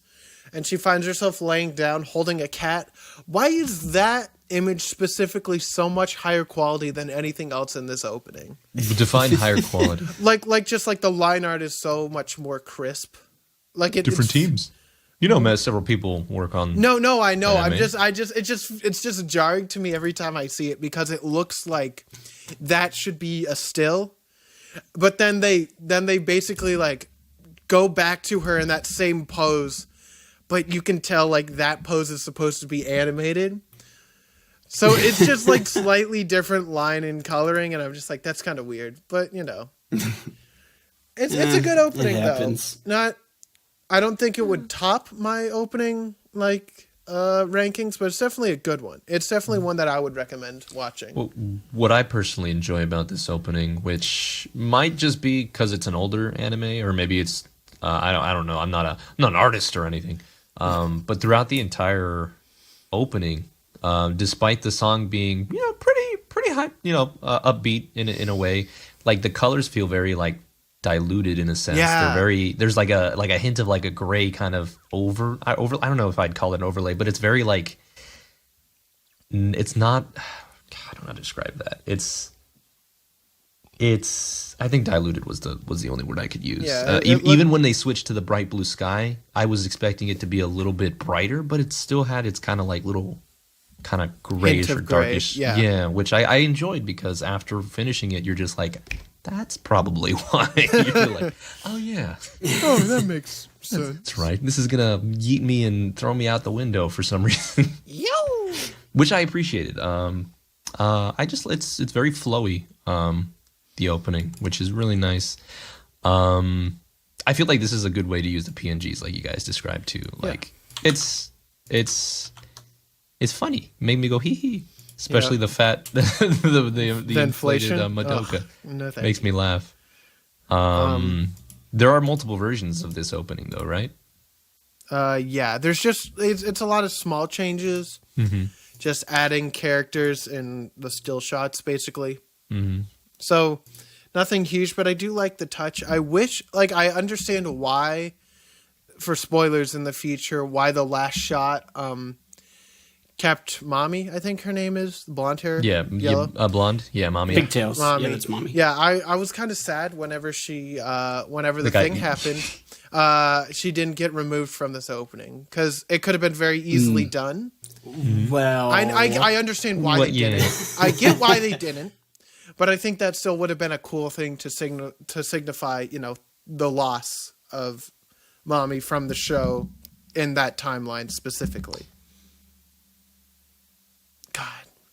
Speaker 1: and she finds herself laying down holding a cat. Why is that image specifically so much higher quality than anything else in this opening?
Speaker 3: Define higher quality.
Speaker 1: Like just like the line art is so much more crisp. Like
Speaker 3: different teams. You know, several people work on.
Speaker 1: No, I know. It's just jarring to me every time I see it because it looks like that should be a still, but then they basically like go back to her in that same pose, but you can tell like that pose is supposed to be animated. So it's just like slightly different line and coloring, and I'm just like, that's kind of weird. But you know, it's a good opening though. I don't think it would top my opening rankings, but it's definitely a good one. It's definitely one that I would recommend watching.
Speaker 3: Well, what I personally enjoy about this opening, which might just be because it's an older anime, or maybe it's I don't know. I'm not an artist or anything. But throughout the entire opening, despite the song being pretty high, upbeat in a way, like the colors feel very like diluted in a sense.
Speaker 1: Yeah.
Speaker 3: There's like a hint of like a gray kind of over I don't know if I'd call it an overlay, but it's very like it's not I don't know how to describe that. It's I think diluted was the only word I could use.
Speaker 1: Yeah,
Speaker 3: even when they switched to the bright blue sky, I was expecting it to be a little bit brighter, but it still had its kind of like little kind of grayish or darkish. Yeah, which I enjoyed because after finishing it, you're just like, that's probably why. You're like, oh yeah.
Speaker 1: Oh, that makes sense.
Speaker 3: That's right. This is gonna yeet me and throw me out the window for some reason.
Speaker 1: Yo!
Speaker 3: Which I appreciated. It's very flowy, the opening, which is really nice. I feel like this is a good way to use the PNGs like you guys described too. Like it's funny. Made me go hee hee. Especially the fat, the inflated Madoka.
Speaker 1: No,
Speaker 3: makes me laugh. There are multiple versions of this opening, though, right?
Speaker 1: There's just it's a lot of small changes, just adding characters and the still shots, basically.
Speaker 3: Mm-hmm.
Speaker 1: So nothing huge, but I do like the touch. I wish, I understand why, for spoilers in the future, why the last shot kept Mommy, I think her name is, blonde hair.
Speaker 3: Yeah,
Speaker 1: yellow.
Speaker 3: Blonde. Yeah, Mommy.
Speaker 2: Pigtails.
Speaker 1: Mommy.
Speaker 2: Yeah, that's Mommy.
Speaker 1: Yeah, I was kind of sad whenever whenever the thing happened, she didn't get removed from this opening because it could have been very easily done.
Speaker 2: Well,
Speaker 1: I understand why they didn't. I get why they didn't, but I think that still would have been a cool thing to signify, the loss of Mommy from the show in that timeline specifically. God.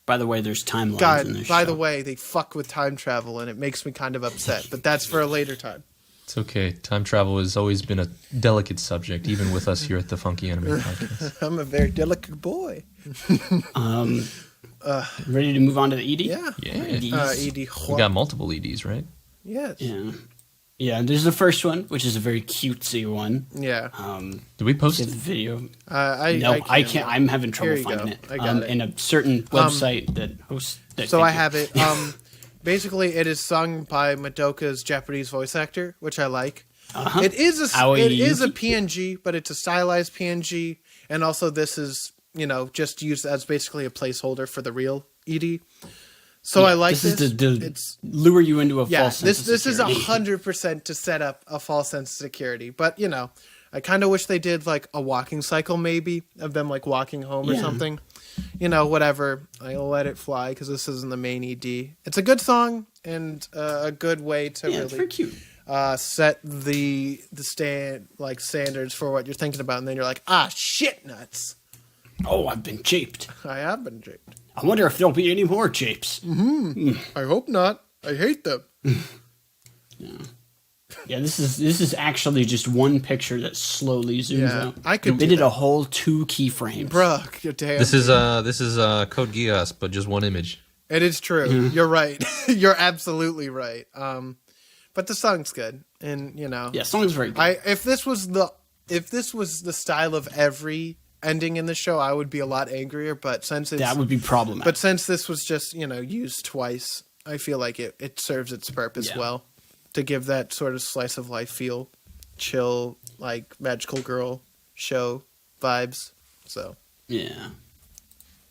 Speaker 2: By the way, there's timelines in this show.
Speaker 1: By the way, they fuck with time travel, and it makes me kind of upset. But that's for a later time.
Speaker 3: It's okay. Time travel has always been a delicate subject, even with us here at the Funky Anime Podcast.
Speaker 1: I'm a very delicate boy.
Speaker 2: Ready to move on to the ED?
Speaker 1: Yeah. ED.
Speaker 3: We got multiple EDs, right?
Speaker 1: Yes.
Speaker 2: Yeah, there's the first one, which is a very cutesy one.
Speaker 1: Yeah.
Speaker 3: Did we post
Speaker 2: the
Speaker 3: it?
Speaker 2: video?
Speaker 1: I
Speaker 2: can't. I'm having trouble finding it.
Speaker 1: I got it.
Speaker 2: In a certain website that hosts that.
Speaker 1: So I have it. basically it is sung by Madoka's Japanese voice actor, which I like.
Speaker 2: Uh-huh.
Speaker 1: It is a
Speaker 2: Aoi
Speaker 1: PNG, but it's a stylized PNG, and also this is just used as basically a placeholder for the real ED. So I like this.
Speaker 2: Is to
Speaker 1: it's
Speaker 2: lure you into a false sense of
Speaker 1: this is
Speaker 2: security.
Speaker 1: 100% to set up a false sense of security. But I kind of wish they did like a walking cycle, maybe of them like walking home or something. Whatever. I'll let it fly because this isn't the main ED. It's a good song and a good way to
Speaker 2: it's very cute.
Speaker 1: set the standards for what you're thinking about, and then you're like, shit nuts.
Speaker 2: Oh, I've been japed.
Speaker 1: I have been japed.
Speaker 2: I wonder if there'll be any more japes.
Speaker 1: I hope not. I hate them.
Speaker 2: Yeah, this is actually just one picture that slowly zooms out. They did a whole 2 keyframes.
Speaker 1: Bruh, you're damn.
Speaker 3: This is Code Geass, but just one image.
Speaker 1: It is true. You're right. You're absolutely right. But the song's good, and
Speaker 2: Yeah, song's very good.
Speaker 1: if this was the style of every ending in the show, I would be a lot angrier. But since
Speaker 2: that would be problematic.
Speaker 1: But since this was just used twice, I feel like it serves its purpose well to give that sort of slice of life feel, chill, like magical girl show vibes. So
Speaker 2: yeah.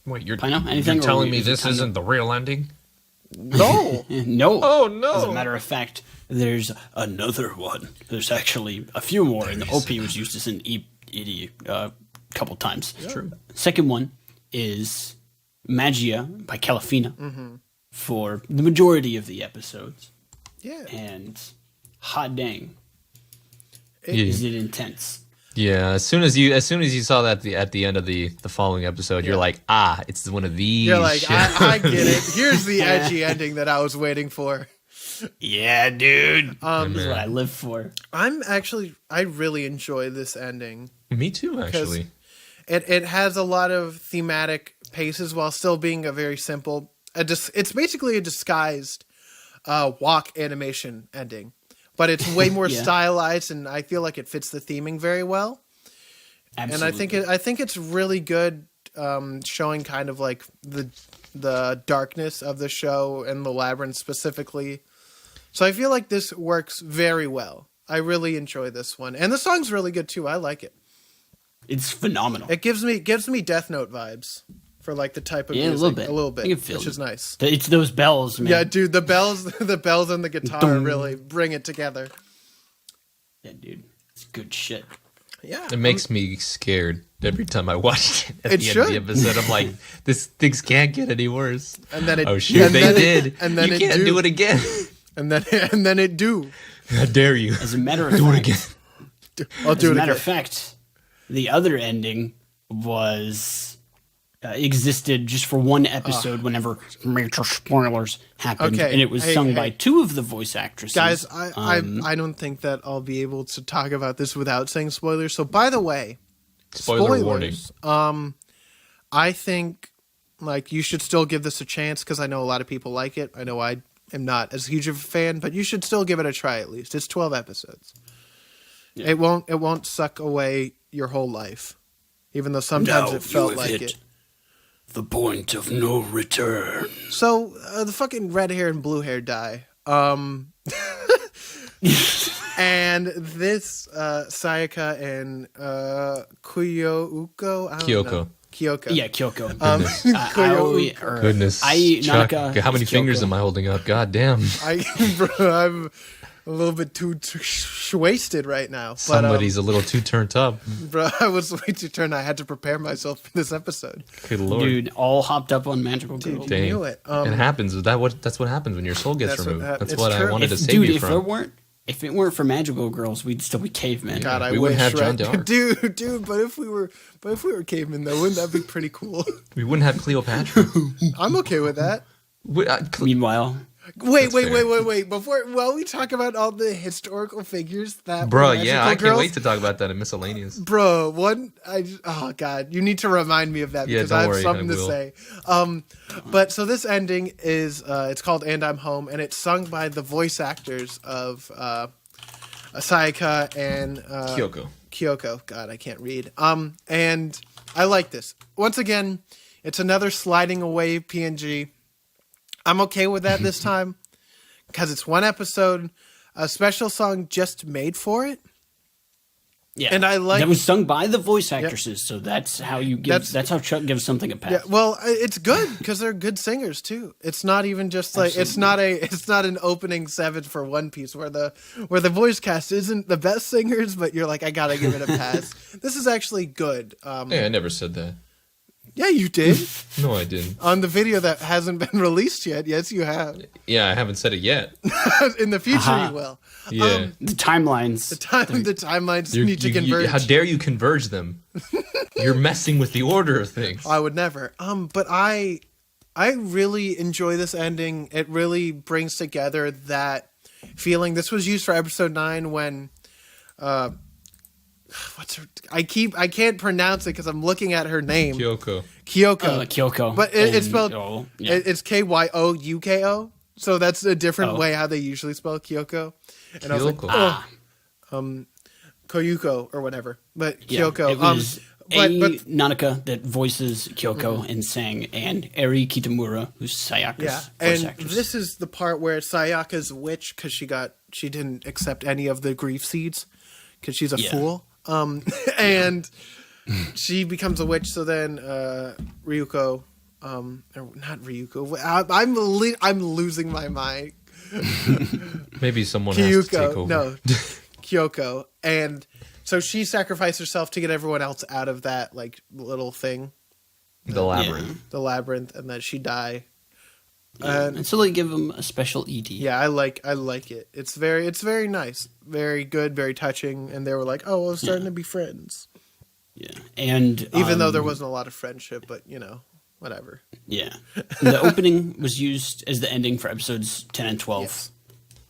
Speaker 3: Wait, you're
Speaker 2: Pino, anything,
Speaker 3: telling me this isn't the real ending?
Speaker 1: no.
Speaker 2: No.
Speaker 3: Oh no!
Speaker 2: As a matter of fact, there's another one. There's actually a few more, and the OP was used as an ED a couple times.
Speaker 1: Yeah.
Speaker 3: True.
Speaker 2: Second one is Magia by Calafina for the majority of the episodes.
Speaker 1: Yeah.
Speaker 2: And hot dang,
Speaker 3: Yeah.
Speaker 2: is it intense?
Speaker 3: Yeah, as soon as you saw that at the end of the following episode, you're like, it's one of these.
Speaker 1: You're like,
Speaker 3: shit.
Speaker 1: I get it. Here's the edgy ending that I was waiting for.
Speaker 2: Yeah, dude.
Speaker 1: Um,
Speaker 2: This is what I live for.
Speaker 1: I really enjoy this ending.
Speaker 3: Me too, actually.
Speaker 1: It has a lot of thematic paces while still being a very simple. It's basically a disguised walk animation ending, but it's way more stylized, and I feel like it fits the theming very well.
Speaker 2: Absolutely.
Speaker 1: And I think it's really good, showing kind of like the darkness of the show and the labyrinth specifically. So I feel like this works very well. I really enjoy this one, and the song's really good too. I like it.
Speaker 2: It's phenomenal.
Speaker 1: It gives me Death Note vibes for like the type of music,
Speaker 2: a little bit,
Speaker 1: which is nice.
Speaker 2: It's those bells, man.
Speaker 1: Yeah, dude, the bells and the guitar really bring it together.
Speaker 2: Yeah, dude, it's good shit.
Speaker 1: Yeah,
Speaker 3: It makes me scared every time I watch it. At
Speaker 1: It
Speaker 3: the end
Speaker 1: should.
Speaker 3: of the episode, I'm like, things can't get any worse.
Speaker 1: and then it
Speaker 3: Oh shoot, they did.
Speaker 1: and then
Speaker 3: you
Speaker 1: it
Speaker 3: can't do it again.
Speaker 1: and then it do.
Speaker 3: How dare you?
Speaker 2: As a matter of
Speaker 3: Do it
Speaker 2: fact,
Speaker 3: again.
Speaker 1: I'll
Speaker 2: as
Speaker 1: do
Speaker 2: a
Speaker 1: it
Speaker 2: matter
Speaker 1: again.
Speaker 2: of fact, the other ending was existed just for one episode whenever major spoilers happened,
Speaker 1: Okay,
Speaker 2: and it was
Speaker 1: hey,
Speaker 2: sung
Speaker 1: hey.
Speaker 2: by 2 of the voice actresses.
Speaker 1: Guys, I don't think that I'll be able to talk about this without saying spoilers. So, by the way,
Speaker 3: Spoiler warning.
Speaker 1: I think like you should still give this a chance because I know a lot of people like it. I know I am not as huge of a fan, but you should still give it a try at least. It's 12 episodes.
Speaker 2: Yeah.
Speaker 1: It won't suck away your whole life, even though sometimes
Speaker 2: Now
Speaker 1: it felt
Speaker 2: you have
Speaker 1: like
Speaker 2: hit
Speaker 1: it.
Speaker 2: the point of no return.
Speaker 1: So the fucking red hair and blue hair die. And this Sayaka and Kyoko, I don't
Speaker 3: Kyoko.
Speaker 1: know. Kyoko.
Speaker 2: Yeah, Kyoko.
Speaker 1: Kyoko.
Speaker 3: Goodness.
Speaker 2: Chuck,
Speaker 3: Chuck, how many fingers am I holding up? God damn.
Speaker 1: I'm a little bit too wasted right now. But,
Speaker 3: Somebody's a little too turned up.
Speaker 1: bro, I was way too turned. I had to prepare myself for this episode.
Speaker 3: Good lord.
Speaker 2: Dude, all hopped up on magical girl.
Speaker 1: Dude,
Speaker 3: Dang.
Speaker 1: knew it.
Speaker 3: It happens. That's what happens when your soul gets
Speaker 1: That's what
Speaker 3: removed.
Speaker 1: happens.
Speaker 3: That's
Speaker 1: It's
Speaker 3: what
Speaker 1: true.
Speaker 3: I wanted to save
Speaker 2: Dude,
Speaker 3: you
Speaker 2: if
Speaker 3: from.
Speaker 2: it weren't for magical girls, we'd still be cavemen.
Speaker 1: God, I
Speaker 3: We
Speaker 1: wish.
Speaker 3: wouldn't have John
Speaker 1: right?
Speaker 3: Dark.
Speaker 1: Dude, but if we were cavemen though, wouldn't that be pretty cool?
Speaker 3: We wouldn't have Cleopatra.
Speaker 1: I'm okay with that.
Speaker 2: Meanwhile,
Speaker 1: Wait.
Speaker 3: fair.
Speaker 1: While we talk about all the historical figures that
Speaker 3: Bro,
Speaker 1: were
Speaker 3: yeah,
Speaker 1: magical
Speaker 3: I can't
Speaker 1: girls,
Speaker 3: wait to talk about that in miscellaneous.
Speaker 1: Bro, oh god, you need to remind me of that
Speaker 3: Yeah,
Speaker 1: because
Speaker 3: don't
Speaker 1: I have
Speaker 3: worry,
Speaker 1: something
Speaker 3: I
Speaker 1: to
Speaker 3: will.
Speaker 1: say. But so this ending is it's called "And I'm Home" and it's sung by the voice actors of Sayaka and Kyoko. God, I can't read. And I like this. Once again, it's another sliding away PNG. I'm okay with that this time. because it's one episode, a special song just made for it.
Speaker 2: Yeah,
Speaker 1: and I like
Speaker 2: that was sung by the voice actresses, so that's how you give. That's how Chuck gives something a pass.
Speaker 1: Yeah, well, it's good because they're good singers too. It's not even just like it's not an opening 7 for One Piece where the voice cast isn't the best singers, but you're like, I gotta give it a pass. This is actually good.
Speaker 3: Hey, I never said that.
Speaker 1: Yeah, you did.
Speaker 3: No, I didn't.
Speaker 1: On the video that hasn't been released yet. Yes, you have.
Speaker 3: Yeah, I haven't said it yet.
Speaker 1: In the future, you will.
Speaker 3: Yeah.
Speaker 2: The timelines.
Speaker 1: The timelines need to converge.
Speaker 3: How dare you converge them? You're messing with the order of things.
Speaker 1: I would never. But I really enjoy this ending. It really brings together that feeling. This was used for episode 9 when I can't pronounce it because I'm looking at her name.
Speaker 3: Kyoko.
Speaker 2: Kyoko.
Speaker 1: But it's spelled it's Kyouko. So that's a different way how they usually spell Kyoko. And I was like, Koyuko or whatever. But Kyoko.
Speaker 2: It was Nanaka that voices Kyoko and sang, and Eri Kitamura, who's Sayaka's voice actress.
Speaker 1: This is the part where Sayaka's a witch because she didn't accept any of the grief seeds because she's a fool. And she becomes a witch. So then Ryuko, or not Ryuko. I'm losing my mind.
Speaker 3: Maybe someone has to take over.
Speaker 1: No, Kyoko, and so she sacrificed herself to get everyone else out of that like little thing,
Speaker 3: the labyrinth,
Speaker 1: and then she die.
Speaker 2: And so they give them a special ED.
Speaker 1: Yeah, I like it. It's very nice, very good, very touching. And they were like, "Oh, we're starting to be friends."
Speaker 2: Yeah, and
Speaker 1: even though there wasn't a lot of friendship, but whatever.
Speaker 2: Yeah, the opening was used as the ending for episodes 10 and 12. Yes.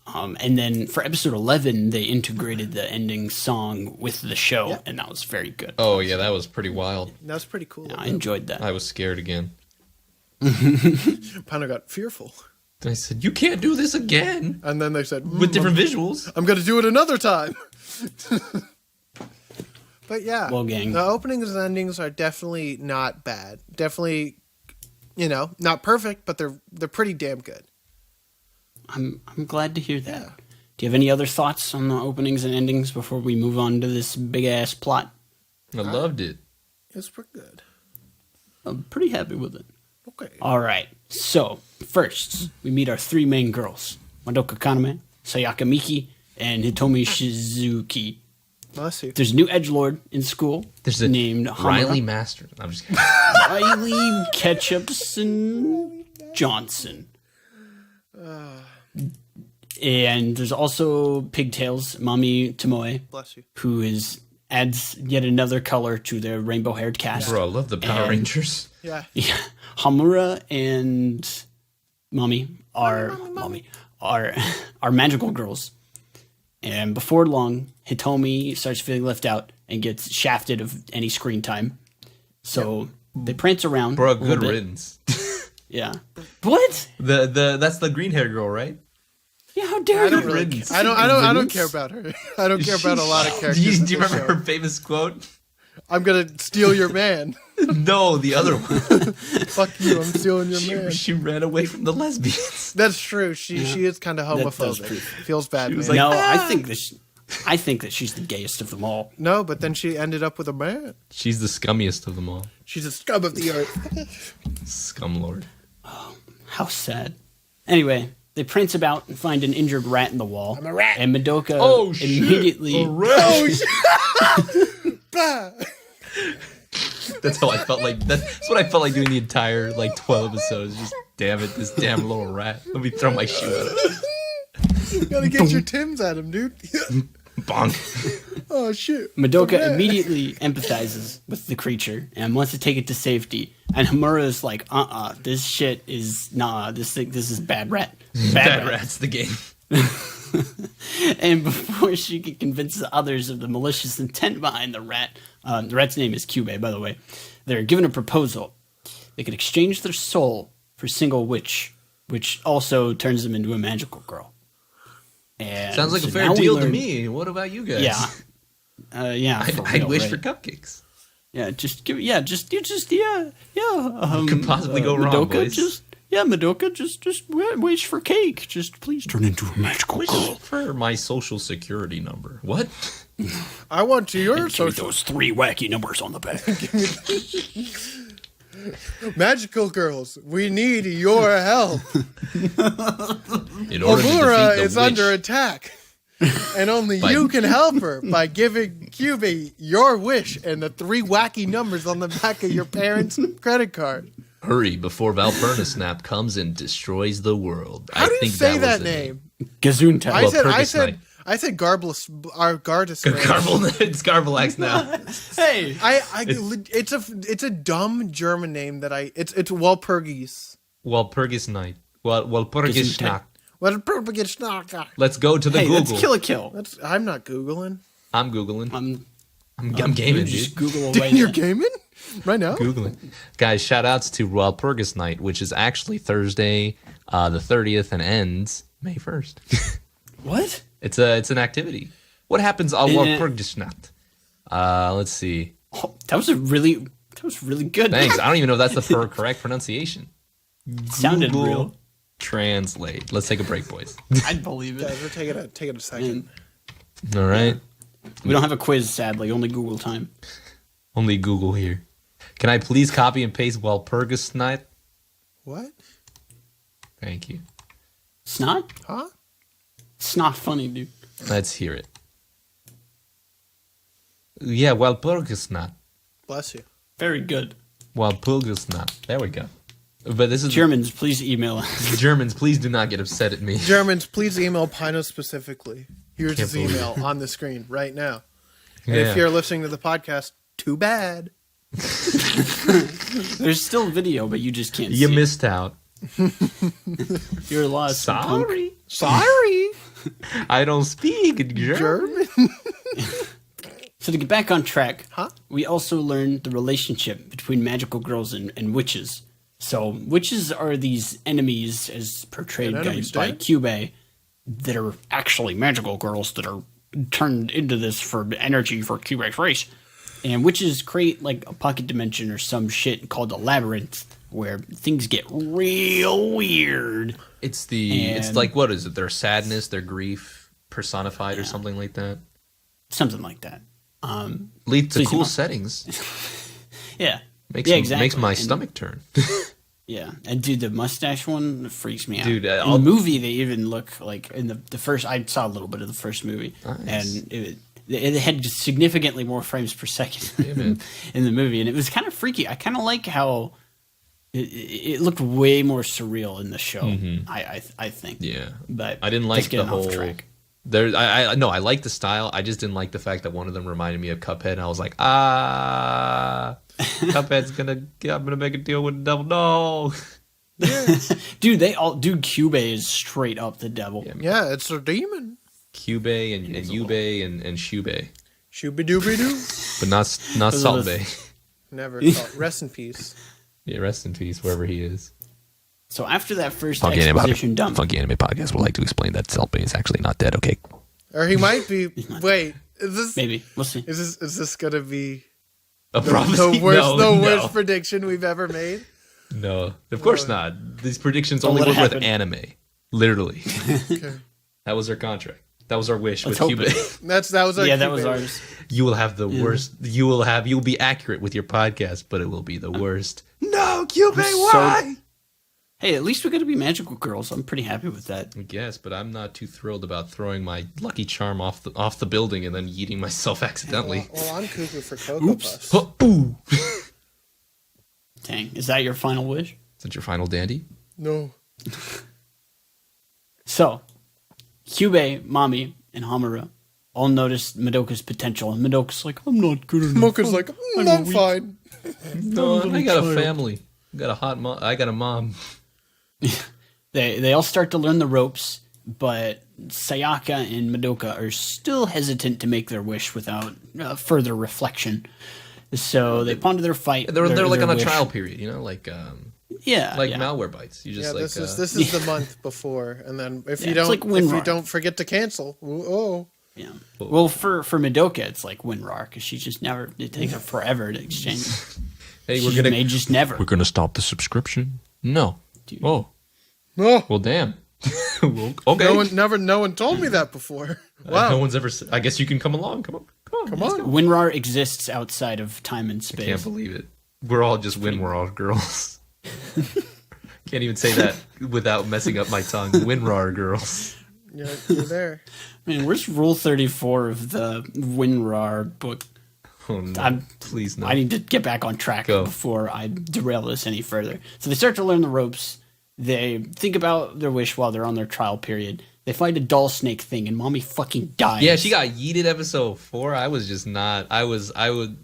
Speaker 2: And then for episode 11, they integrated the ending song with the show, and that was very good.
Speaker 3: Oh yeah, that was pretty wild.
Speaker 1: That was pretty cool.
Speaker 2: Yeah, I enjoyed that.
Speaker 3: I was scared again.
Speaker 1: Pino got fearful.
Speaker 3: I said, "You can't do this again."
Speaker 1: And then they said,
Speaker 3: with different visuals.
Speaker 1: I'm going to do it another time. But yeah,
Speaker 2: well, gang,
Speaker 1: the openings and endings are definitely not bad. Definitely, not perfect, but they're pretty damn good.
Speaker 2: I'm glad to hear that. Yeah. Do you have any other thoughts on the openings and endings before we move on to this big ass plot?
Speaker 3: I loved it.
Speaker 1: It's pretty good.
Speaker 2: I'm pretty happy with it.
Speaker 1: Okay.
Speaker 2: All right. So first, we meet our 3 main girls: Madoka Kaname, Sayaka Miki, and Hitomi Shizuki.
Speaker 1: Bless you.
Speaker 2: There's a new edgelord in school.
Speaker 3: There's a
Speaker 2: named
Speaker 3: Riley Master. I'm just kidding.
Speaker 2: Riley Ketchupson Johnson. And there's also Pigtails, Mami Tomoe.
Speaker 1: Bless you.
Speaker 2: Who adds yet another color to their rainbow-haired cast.
Speaker 3: Bro, I love the Power Rangers.
Speaker 1: Yeah.
Speaker 2: Hamura and Mami are magical girls. And before long, Hitomi starts feeling left out and gets shafted of any screen time. So they prance around.
Speaker 3: Bro, good riddance.
Speaker 2: Yeah. What?
Speaker 3: That's the green haired girl, right?
Speaker 2: Yeah, how dare you?
Speaker 1: I don't care about her. I don't care about a lot of characters.
Speaker 3: Do you remember her famous quote?
Speaker 1: I'm gonna steal your man.
Speaker 3: No, the other one.
Speaker 1: Fuck you, I'm stealing your man.
Speaker 3: She ran away from the lesbians.
Speaker 1: That's true. She is kind of homophobic. Feels bad.
Speaker 2: She was like, no, I think that she's the gayest of them all.
Speaker 1: No, but then she ended up with a man.
Speaker 3: She's the scummiest of them all.
Speaker 1: She's a scum of the earth.
Speaker 3: Scumlord.
Speaker 2: Oh, how sad. Anyway, they prance about and find an injured rat in the wall.
Speaker 1: I'm a rat.
Speaker 2: And Madoka immediately.
Speaker 3: A rat. That's how I felt like. That's what I felt like doing the entire 12 episodes. Just damn it, this damn little rat. Let me throw my shoe at him.
Speaker 1: You gotta get your Tims at him, dude.
Speaker 3: Bonk.
Speaker 1: Oh shit.
Speaker 2: Madoka immediately empathizes with the creature and wants to take it to safety. And Hamura is like, this shit is this is bad rat.
Speaker 3: Bad rat's the game.
Speaker 2: And before she can convince the others of the malicious intent behind the rat's name is Cube, by the way, they're given a proposal. They could exchange their soul for a single witch, which also turns them into a magical girl. And
Speaker 3: sounds like a fair deal to me. What about you guys?
Speaker 2: Yeah. Yeah.
Speaker 3: I wish for cupcakes.
Speaker 2: Yeah, just give.
Speaker 3: What could possibly go wrong,
Speaker 2: Madoka,
Speaker 3: boys?
Speaker 2: Yeah, Madoka, just wish for cake. Just please turn into a magical
Speaker 3: Wish
Speaker 2: girl.
Speaker 3: for my social security number. What?
Speaker 1: I want your
Speaker 2: Give me
Speaker 1: social
Speaker 2: those 3 wacky numbers on the back.
Speaker 1: magical girls. We need your help.
Speaker 3: In order to
Speaker 1: Omura
Speaker 3: defeat
Speaker 1: is
Speaker 3: the witch,
Speaker 1: under attack. And only you can help her by giving Cubie your wish and the 3 wacky numbers on the back of your parents' credit card.
Speaker 3: hurry before Valpurnisnap comes and destroys the world.
Speaker 1: How do you say that
Speaker 3: was the
Speaker 1: name?
Speaker 2: Gazoon
Speaker 1: I
Speaker 3: Well,
Speaker 1: said Garbless, our Gardus.
Speaker 3: It's Garbalax now.
Speaker 2: Hey,
Speaker 1: It's a dumb German name that it's Walpurgis.
Speaker 3: Walpurgis Night. Walpurgis Nacht.
Speaker 1: Walpurgisnacht.
Speaker 3: Let's go to the
Speaker 2: hey,
Speaker 3: Google.
Speaker 2: that's kill.
Speaker 1: I'm not Googling.
Speaker 3: I'm Googling. I'm
Speaker 2: You
Speaker 3: gaming,
Speaker 2: just
Speaker 3: dude.
Speaker 2: Google away.
Speaker 1: You're
Speaker 2: then.
Speaker 1: gaming? Right now?
Speaker 3: Googling. Guys, shout outs to Walpurgis Night, which is actually Thursday, the 30th, and ends May 1st.
Speaker 2: What?
Speaker 3: It's an activity. What happens on
Speaker 2: Yeah.
Speaker 3: Walpurgis Nacht? Let's see.
Speaker 2: Oh, that was really good.
Speaker 3: Thanks. I don't even know if that's the correct pronunciation.
Speaker 2: Sounded
Speaker 3: Google
Speaker 2: real.
Speaker 3: Translate. Let's take a break, boys.
Speaker 2: I'd believe it.
Speaker 1: Guys, we're taking a second.
Speaker 3: All right.
Speaker 2: We don't have a quiz, sadly. Only Google time.
Speaker 3: Only Google here. Can I please copy and paste Walpurgis Night?
Speaker 1: What?
Speaker 3: Thank you.
Speaker 2: Snot?
Speaker 1: Huh?
Speaker 2: It's not funny, dude.
Speaker 3: Let's hear it. Yeah, Walpurgis Night.
Speaker 1: Bless you.
Speaker 2: Very good.
Speaker 3: Walpurgis Night. There we go. But this is
Speaker 2: Germans, please email us.
Speaker 3: Germans, please do not get upset at me.
Speaker 1: Germans, please email Pino specifically. Here's
Speaker 3: Can't
Speaker 1: his
Speaker 3: believe
Speaker 1: email on the screen right now. And
Speaker 3: Yeah.
Speaker 1: if you're listening to the podcast, too bad.
Speaker 2: There's still video, but you just can't
Speaker 3: You
Speaker 2: see it.
Speaker 3: missed out.
Speaker 2: You're lost. punk.
Speaker 1: Sorry.
Speaker 3: I don't speak German.
Speaker 1: German.
Speaker 2: So to get back on track,
Speaker 1: Huh?
Speaker 2: we also learned the relationship between magical girls and witches. So witches are these enemies, as portrayed
Speaker 1: An enemy's
Speaker 2: by
Speaker 1: dead?
Speaker 2: Cube, that are actually magical girls that are turned into this for energy for Cube's race. And witches create like a pocket dimension or some shit called a labyrinth where things get real weird.
Speaker 3: It's
Speaker 2: And-
Speaker 3: like, what is it? Their sadness, their grief personified or something like that.
Speaker 2: Something like that.
Speaker 3: Lead to
Speaker 2: Please
Speaker 3: cool
Speaker 2: email.
Speaker 3: settings.
Speaker 2: Yeah.
Speaker 3: Makes
Speaker 2: exactly.
Speaker 3: makes my
Speaker 2: And-
Speaker 3: stomach turn.
Speaker 2: Yeah, and dude, the mustache one freaks me out.
Speaker 3: Dude,
Speaker 2: in the movie, they even look like in the first. I saw a little bit of the first movie,
Speaker 3: Nice.
Speaker 2: and it had significantly more frames per second
Speaker 3: man.
Speaker 2: in the movie, and it was kind of freaky. I kind of like how it looked way more surreal in the show. I think.
Speaker 3: Yeah.
Speaker 2: But
Speaker 3: I didn't like
Speaker 2: just getting
Speaker 3: the
Speaker 2: off
Speaker 3: whole
Speaker 2: track.
Speaker 3: There, I like the style. I just didn't like the fact that one of them reminded me of Cuphead, and I was like, Cuphead's I'm gonna make a deal with the devil. No,
Speaker 2: Dude, Cube is straight up the devil.
Speaker 1: Yeah, it's a demon.
Speaker 3: Cube and Yube and Shube,
Speaker 1: Shooby-dooby-doo.
Speaker 3: but not
Speaker 2: Those are
Speaker 3: Salt
Speaker 2: the-
Speaker 3: Bay.
Speaker 1: Never thought. Rest in peace.
Speaker 3: Yeah, rest in peace wherever he is.
Speaker 2: So after that first
Speaker 4: Funky
Speaker 2: exposition dump,
Speaker 4: Anime Podcast would like to explain that Salt Bay is actually not dead, okay?
Speaker 1: Or he might be. Wait, is this
Speaker 2: maybe we'll see.
Speaker 1: is this gonna be
Speaker 3: A
Speaker 1: the
Speaker 3: prophecy?
Speaker 1: worst prediction we've ever made?
Speaker 3: No, of course not. These predictions
Speaker 2: Don't
Speaker 3: only
Speaker 2: let it
Speaker 3: work with
Speaker 2: happen.
Speaker 3: anime. Literally,
Speaker 1: Okay.
Speaker 3: that was our contract. That was our wish
Speaker 2: Let's
Speaker 3: with
Speaker 2: hope
Speaker 3: Cube.
Speaker 2: it.
Speaker 1: That was our
Speaker 2: Yeah, that
Speaker 1: Cube
Speaker 2: was
Speaker 1: baby.
Speaker 2: ours.
Speaker 3: You will have the worst. You'll be accurate with your podcast, but it will be the worst. No, Cube, why?
Speaker 2: Hey, at least we got to be magical girls. I'm pretty happy with that.
Speaker 3: I guess, but I'm not too thrilled about throwing my lucky charm off the building and then yeeting myself accidentally.
Speaker 1: Well, I'm cuckoo for Cocoa Puffs.
Speaker 3: Huh, ooh.
Speaker 2: Dang, is that your final wish?
Speaker 3: Is that your final dandy?
Speaker 1: No.
Speaker 2: So, Kyubey, Mami, and Hamura all noticed Madoka's potential, and Madoka's like, I'm not good enough.
Speaker 1: Mocha's like,
Speaker 2: I'm
Speaker 1: I'm
Speaker 2: weak."
Speaker 1: fine.
Speaker 3: No, I got
Speaker 2: child.
Speaker 3: a family. I got a hot mom. I got a mom.
Speaker 2: They all start to learn the ropes, but Sayaka and Madoka are still hesitant to make their wish without further reflection. So they ponder their fight.
Speaker 3: They're like
Speaker 2: their
Speaker 3: on a
Speaker 2: wish.
Speaker 3: trial period, like
Speaker 2: yeah,
Speaker 3: malware bites. You
Speaker 1: Yeah,
Speaker 3: just
Speaker 1: this is the month before, and then if
Speaker 2: Yeah,
Speaker 1: you
Speaker 2: it's
Speaker 1: don't
Speaker 2: like WinRAR.
Speaker 1: forget to cancel, oh,
Speaker 2: Yeah. Well, for Madoka, it's like WinRAR because she just never. It takes her forever to exchange.
Speaker 3: hey,
Speaker 2: She may just never.
Speaker 4: We're gonna stop the subscription?
Speaker 3: no.
Speaker 2: dude.
Speaker 3: Oh,
Speaker 1: Oh,
Speaker 3: well, damn. Well, okay.
Speaker 1: no one told me that before. Wow.
Speaker 3: No one's ever. I guess you can come along. Come on.
Speaker 1: Come on.
Speaker 2: WinRAR exists outside of time and space.
Speaker 3: I can't believe it. We're all just WinRAR girls. Can't even say that without messing up my tongue. WinRAR girls.
Speaker 1: You're there.
Speaker 2: Man, where's Rule 34 of the WinRAR book?
Speaker 3: Oh no! Please no.
Speaker 2: I need to get back on track before I derail this any further. So they start to learn the ropes. They think about their wish while they're on their trial period. They fight a doll snake thing, and Mommy fucking dies.
Speaker 3: Yeah, she got yeeted episode 4. I was just not. I would.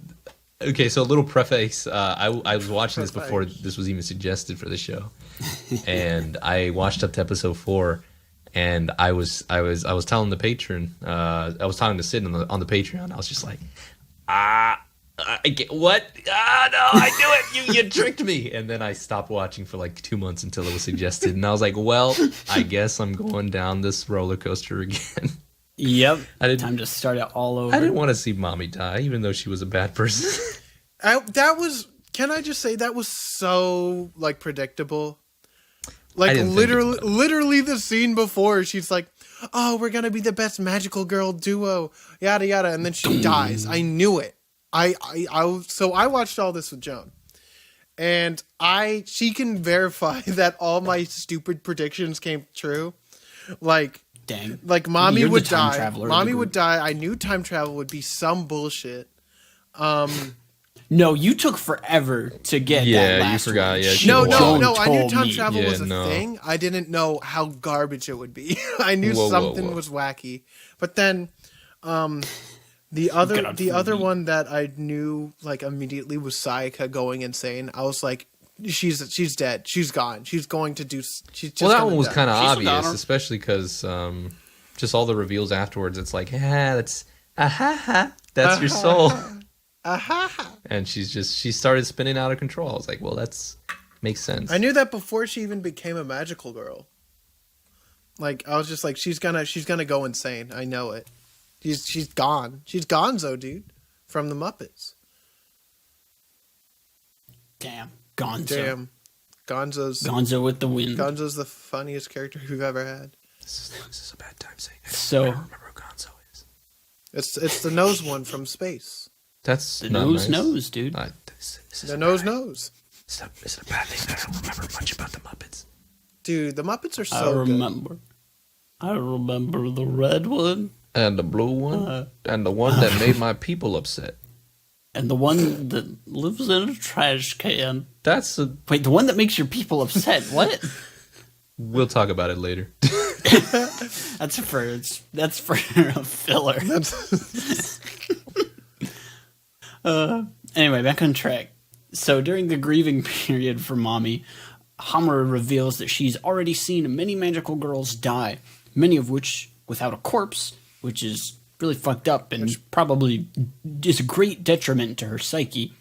Speaker 3: Okay, so a little preface. I was watching this before this was even suggested for the show, and I watched up to episode 4, and I was telling the patron. I was talking to Sid on the Patreon. I was just like, I get what? No, I knew it. You tricked me. And then I stopped watching for like 2 months until it was suggested, and I was like, well, I guess I'm going down this roller coaster again.
Speaker 2: Yep. Time to start it all over.
Speaker 3: I didn't want to see Mommy die, even though she was a bad person.
Speaker 1: Can I just say that was so like predictable? Like
Speaker 3: I didn't think
Speaker 1: literally the scene before, she's like, "Oh, we're gonna be the best magical girl duo," yada yada, and then she dies. I knew it. So I watched all this with Joan, and she can verify that all my stupid predictions came true. Like,
Speaker 2: dang,
Speaker 1: like Mommy would die. Mommy
Speaker 2: would
Speaker 1: die. I knew time travel would be some bullshit.
Speaker 2: No, you took forever to get that last
Speaker 3: you forgot.
Speaker 2: one.
Speaker 3: Yeah,
Speaker 1: No. I knew
Speaker 2: told
Speaker 1: time
Speaker 2: me.
Speaker 1: travel was a
Speaker 3: no.
Speaker 1: thing. I didn't know how garbage it would be. I knew
Speaker 3: Whoa.
Speaker 1: was wacky. But then, the other one that I knew like immediately was Sayaka going insane. I was like, she's dead. She's gone. She's going to do. She's just.
Speaker 3: Well, that one was
Speaker 1: die.
Speaker 3: kind of
Speaker 2: She's a
Speaker 3: obvious,
Speaker 2: goner.
Speaker 3: especially because just all the reveals afterwards. It's like, that's that's your soul. And she started spinning out of control. I was like, well, makes sense.
Speaker 1: I knew that before she even became a magical girl. Like, I was just like, she's gonna go insane. I know it. She's gone. She's Gonzo, dude, from the Muppets.
Speaker 2: Damn, Gonzo.
Speaker 1: Damn,
Speaker 2: Gonzo with the wind.
Speaker 1: Gonzo's the funniest character we've ever had.
Speaker 3: This is a bad time saying.
Speaker 2: So
Speaker 3: I don't remember who Gonzo is.
Speaker 1: It's the nose one from space.
Speaker 3: That's
Speaker 2: the
Speaker 3: not
Speaker 2: nose
Speaker 3: nice.
Speaker 2: knows, dude.
Speaker 3: This is
Speaker 1: The
Speaker 3: a
Speaker 1: nose
Speaker 3: bad-
Speaker 1: knows.
Speaker 3: Is it a bad thing that I don't remember much about the Muppets?
Speaker 1: Dude, the Muppets are
Speaker 2: I
Speaker 1: so
Speaker 2: remember. I remember the red one
Speaker 3: And the blue one, and the one that made my people upset.
Speaker 2: and the one that lives in a trash can.
Speaker 3: That's a.
Speaker 2: Wait, the one that makes your people upset. What?
Speaker 3: We'll talk about it later.
Speaker 2: That's for a filler. Anyway, back on track. So during the grieving period for Mommy, Hamura reveals that she's already seen many magical girls die, many of which without a corpse, which is really fucked up and probably is a great detriment to her psyche.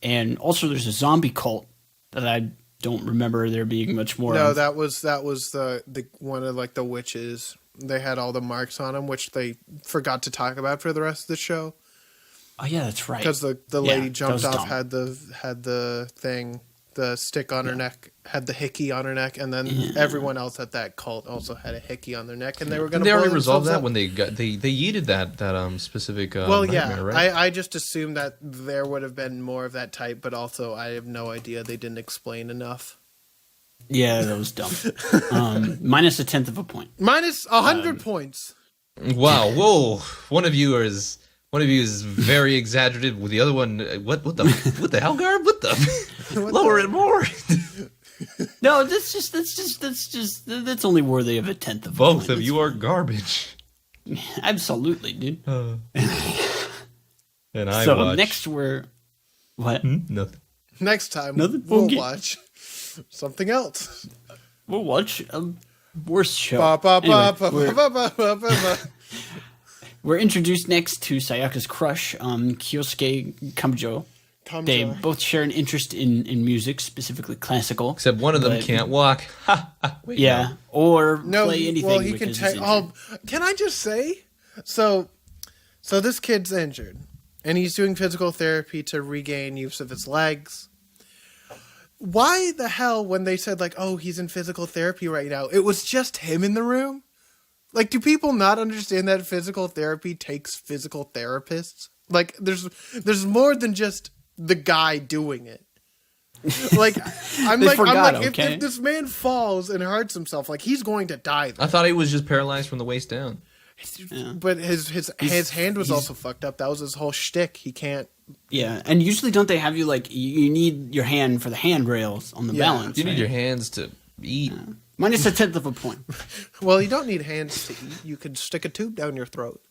Speaker 2: And also there's a zombie cult that I don't remember there being much more
Speaker 1: No,
Speaker 2: of.
Speaker 1: that was the one of like the witches. They had all the marks on them, which they forgot to talk about for the rest of the show.
Speaker 2: Oh yeah, that's right.
Speaker 1: Because the
Speaker 2: Yeah,
Speaker 1: lady
Speaker 2: that
Speaker 1: jumped
Speaker 2: was
Speaker 1: off,
Speaker 2: dumb.
Speaker 1: had the thing, the stick on her neck, had the hickey on her neck, and then everyone else at that cult also had a hickey on their neck, and they were going to.
Speaker 3: They already resolved that when they yeeted that specific.
Speaker 1: Well,
Speaker 3: nightmare,
Speaker 1: yeah,
Speaker 3: right?
Speaker 1: I just assumed that there would have been more of that type, but also I have no idea. They didn't explain enough.
Speaker 2: Yeah, that was dumb. Minus 1/10 of a point.
Speaker 1: Minus 100 points.
Speaker 3: Wow! Whoa! One of you is very exaggerated. With the other one, what the hell, Garb? What the lower it more?
Speaker 2: No, that's only worthy of 1/10 of a point.
Speaker 3: Both of you are garbage.
Speaker 2: Absolutely, dude.
Speaker 3: And I
Speaker 2: So
Speaker 3: watch
Speaker 2: next we're what?
Speaker 3: nothing.
Speaker 1: Next time
Speaker 2: Nothing
Speaker 1: we'll
Speaker 2: funky.
Speaker 1: watch something else.
Speaker 2: We'll watch a worse show.
Speaker 1: Ba, ba, ba,
Speaker 2: Anyway,
Speaker 1: ba, ba, ba, ba, ba.
Speaker 2: we're introduced next to Sayaka's crush, Kyosuke Kamjo. They
Speaker 1: Kamjo.
Speaker 2: both share an interest in music, specifically classical.
Speaker 3: Except one of them
Speaker 2: But-
Speaker 3: can't walk. Wait,
Speaker 2: Yeah, or
Speaker 1: No,
Speaker 2: play anything.
Speaker 1: well, he can
Speaker 2: because he's
Speaker 1: take.
Speaker 2: injured.
Speaker 1: Can I just say, so this kid's injured, and he's doing physical therapy to regain use of his legs. why the hell when they said like, oh, he's in physical therapy right now, it was just him in the room? Like, do people not understand that physical therapy takes physical therapists? Like, there's more than just the guy doing it. Like, I'm like,
Speaker 2: okay?
Speaker 1: if this man falls and hurts himself, like, he's going to die.
Speaker 3: I thought he was just paralyzed from the waist down.
Speaker 1: Yeah. But his hand was also fucked up. That was his whole shtick. He can't.
Speaker 2: Yeah, and usually don't they have you like you need your hand for the handrails on the balance?
Speaker 3: You need
Speaker 2: right?
Speaker 3: your hands to eat.
Speaker 2: Yeah. Minus a tenth of a point.
Speaker 1: Well, you don't need hands to eat. You can stick a tube down your throat.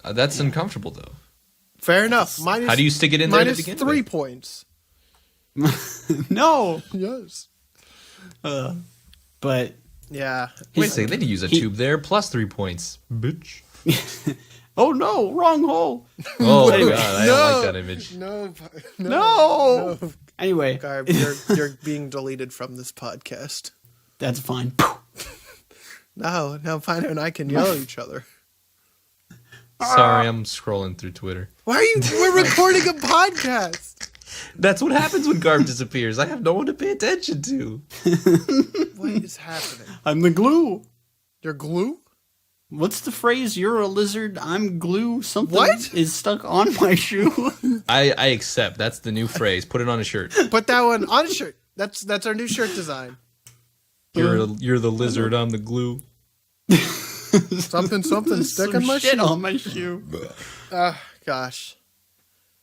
Speaker 3: That's uncomfortable though.
Speaker 1: Fair enough.
Speaker 3: How do you stick it in there to
Speaker 1: minus
Speaker 3: begin
Speaker 1: 3
Speaker 3: with?
Speaker 1: points.
Speaker 2: No.
Speaker 1: Yes.
Speaker 2: But
Speaker 1: yeah.
Speaker 3: Wait a second, they could use a tube there plus 3 points, bitch.
Speaker 2: Oh no, wrong hole.
Speaker 3: Oh my god, I don't like that image.
Speaker 2: No. Anyway,
Speaker 1: Garb, you're being deleted from this podcast.
Speaker 2: that's fine.
Speaker 1: No, now Pino and I can yell at each other.
Speaker 3: Sorry, I'm scrolling through Twitter.
Speaker 1: Why are you? We're recording a podcast.
Speaker 3: That's what happens when Garb disappears. I have no one to pay attention to.
Speaker 1: What is happening?
Speaker 2: I'm the glue.
Speaker 1: You're glue?
Speaker 2: What's the phrase? You're a lizard. I'm glue. Something
Speaker 1: What?
Speaker 2: is stuck on my shoe.
Speaker 3: I accept. That's the new phrase. Put it on a shirt.
Speaker 1: Put that one on a shirt. That's our new shirt design.
Speaker 3: You're the lizard. I'm the glue.
Speaker 1: Something stuck
Speaker 2: Some
Speaker 1: on my
Speaker 2: shit
Speaker 1: shoe.
Speaker 2: on my shoe.
Speaker 1: Gosh.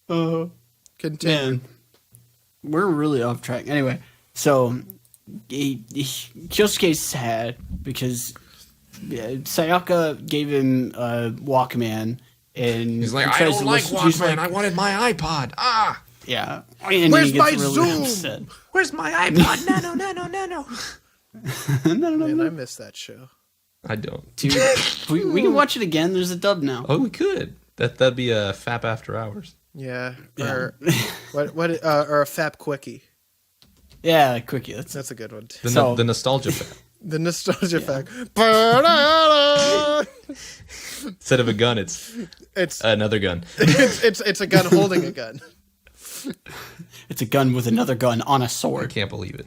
Speaker 2: Man,
Speaker 1: Continue.
Speaker 2: we're really off track. Anyway, so Kyosuke's sad because Sayaka gave him a Walkman, and
Speaker 3: He's like,
Speaker 2: he
Speaker 3: I
Speaker 2: tries
Speaker 3: don't
Speaker 2: to
Speaker 3: like
Speaker 2: listen-
Speaker 3: Walkman.
Speaker 2: he's like,
Speaker 3: I wanted my iPod. Ah,
Speaker 2: yeah. And
Speaker 1: Where's
Speaker 2: he gets
Speaker 1: my
Speaker 2: really
Speaker 1: Zoom?
Speaker 2: upset.
Speaker 3: where's my iPod? Nano.
Speaker 1: Man, I miss that show.
Speaker 3: I don't.
Speaker 2: Dude, we can watch it again. There's a dub now.
Speaker 3: Oh, we could. That'd be a FAP after hours.
Speaker 1: Yeah.
Speaker 2: Yeah.
Speaker 1: Or or a Fap Quickie.
Speaker 2: Yeah, quickie.
Speaker 1: That's a good one too.
Speaker 3: The nostalgia FAP.
Speaker 1: The nostalgia fact.
Speaker 3: Instead of a gun, it's another gun.
Speaker 1: it's a gun holding a gun.
Speaker 2: It's a gun with another gun on a
Speaker 3: I
Speaker 2: sword
Speaker 3: can't believe it.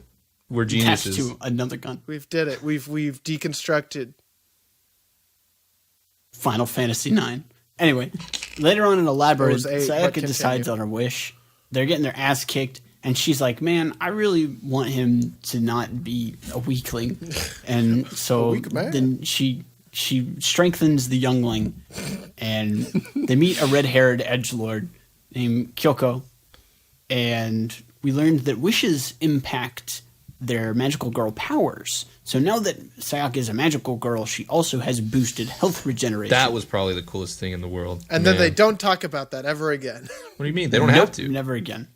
Speaker 3: We're
Speaker 2: attached
Speaker 3: geniuses.
Speaker 2: to another gun.
Speaker 1: We've did it. We've deconstructed.
Speaker 2: Final Fantasy IX. Anyway, later on in the labyrinth,
Speaker 1: What was 8? But
Speaker 2: Sayaka
Speaker 1: continue.
Speaker 2: decides on her wish. They're getting their ass kicked, and she's like, "Man, I really want him to not be a weakling." And so
Speaker 1: weak man.
Speaker 2: then she strengthens the youngling, and they meet a red-haired edgelord named Kyoko, and we learned that wishes impact their magical girl powers. So now that Sayaka is a magical girl, she also has boosted health regeneration.
Speaker 3: That was probably the coolest thing in the world.
Speaker 1: And then
Speaker 3: Man.
Speaker 1: they don't talk about that ever again.
Speaker 3: What do you mean? They don't have
Speaker 2: Nope,
Speaker 3: to.
Speaker 2: Never again.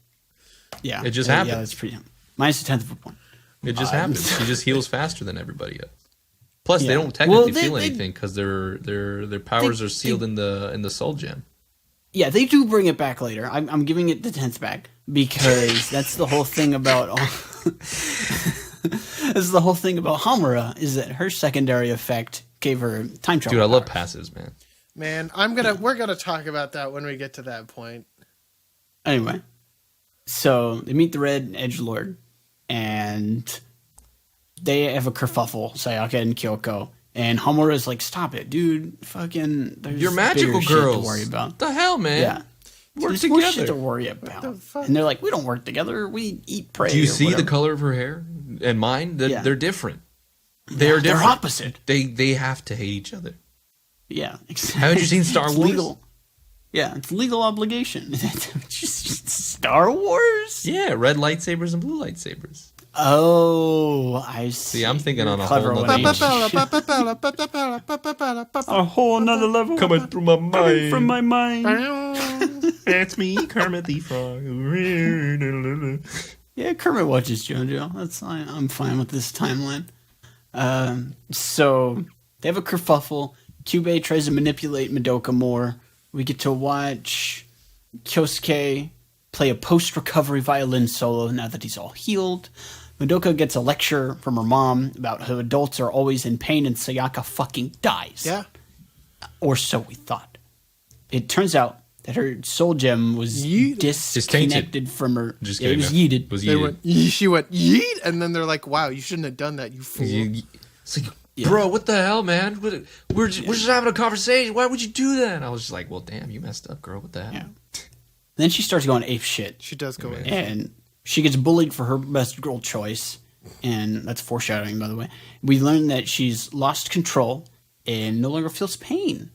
Speaker 2: Yeah.
Speaker 3: It just
Speaker 2: Yeah,
Speaker 3: happens.
Speaker 2: that's pretty. Minus a tenth of a point.
Speaker 3: It just happens. She just heals faster than everybody else. Plus,
Speaker 2: Yeah.
Speaker 3: they don't technically
Speaker 2: Well,
Speaker 3: feel
Speaker 2: they-
Speaker 3: anything because their powers are sealed in the soul gem.
Speaker 2: Yeah, they do bring it back later. I'm giving it the 10th back because that's the whole thing about. That's the whole thing about Hamura is that her secondary effect gave her time travel.
Speaker 3: Dude, I love
Speaker 2: powers.
Speaker 3: passives, man.
Speaker 1: Man, we're gonna talk about that when we get to that point.
Speaker 2: Anyway, so they meet the Red Edgelord, and they have a kerfuffle, Sayaka and Kyoko. And Hamura's like, "Stop it, dude! Fucking, there's
Speaker 3: You're magical
Speaker 2: bigger shit
Speaker 3: girls.
Speaker 2: to worry about."
Speaker 3: The hell, man?
Speaker 2: Yeah,
Speaker 3: Work
Speaker 2: there's more shit to
Speaker 3: together.
Speaker 2: worry about.
Speaker 1: the fuck?
Speaker 2: And they're like, "We don't work together. We eat prey."
Speaker 3: Do you
Speaker 2: or
Speaker 3: see
Speaker 2: whatever."
Speaker 3: the color of her hair and mine?
Speaker 2: Yeah.
Speaker 3: They're different. They're
Speaker 2: They're
Speaker 3: different.
Speaker 2: opposite.
Speaker 3: They have to hate each other.
Speaker 2: Yeah, exactly.
Speaker 3: Haven't you seen Star
Speaker 2: It's
Speaker 3: Wars?
Speaker 2: Legal. Yeah, it's legal obligation. Just Star Wars?
Speaker 3: Yeah, red lightsabers and blue lightsabers.
Speaker 2: Oh, I see.
Speaker 3: See, I'm thinking on a
Speaker 2: Clever
Speaker 3: whole
Speaker 2: one,
Speaker 3: nother
Speaker 2: ain't
Speaker 1: That's
Speaker 2: you? A whole nother level
Speaker 3: Coming through my mind.
Speaker 2: from my mind.
Speaker 3: It's me, Kermit the Frog.
Speaker 2: Yeah, Kermit watches JoJo. I'm fine with this timeline. So they have a kerfuffle. Kyubey tries to manipulate Madoka more. We get to watch Kyosuke play a post-recovery violin solo now that he's all healed. Madoka gets a lecture from her mom about how adults are always in pain and Sayaka fucking dies.
Speaker 1: Yeah.
Speaker 2: Or so we thought. It turns out that her soul gem was disconnected from her.
Speaker 3: Just
Speaker 2: It
Speaker 3: kidding.
Speaker 2: was yeeted.
Speaker 3: Was
Speaker 1: They
Speaker 3: yeeted.
Speaker 1: went, she went, yeet, and then they're like, wow, you shouldn't have done that, you fool.
Speaker 3: It's like, bro, what the hell, man? We're just having a conversation. Why would you do that? And I was just like, well, damn, you messed up, girl. What the hell?
Speaker 2: Yeah. Then she starts going ape shit.
Speaker 1: She does go in.
Speaker 2: And she gets bullied for her best girl choice. And that's foreshadowing, by the way. We learn that she's lost control and no longer feels pain.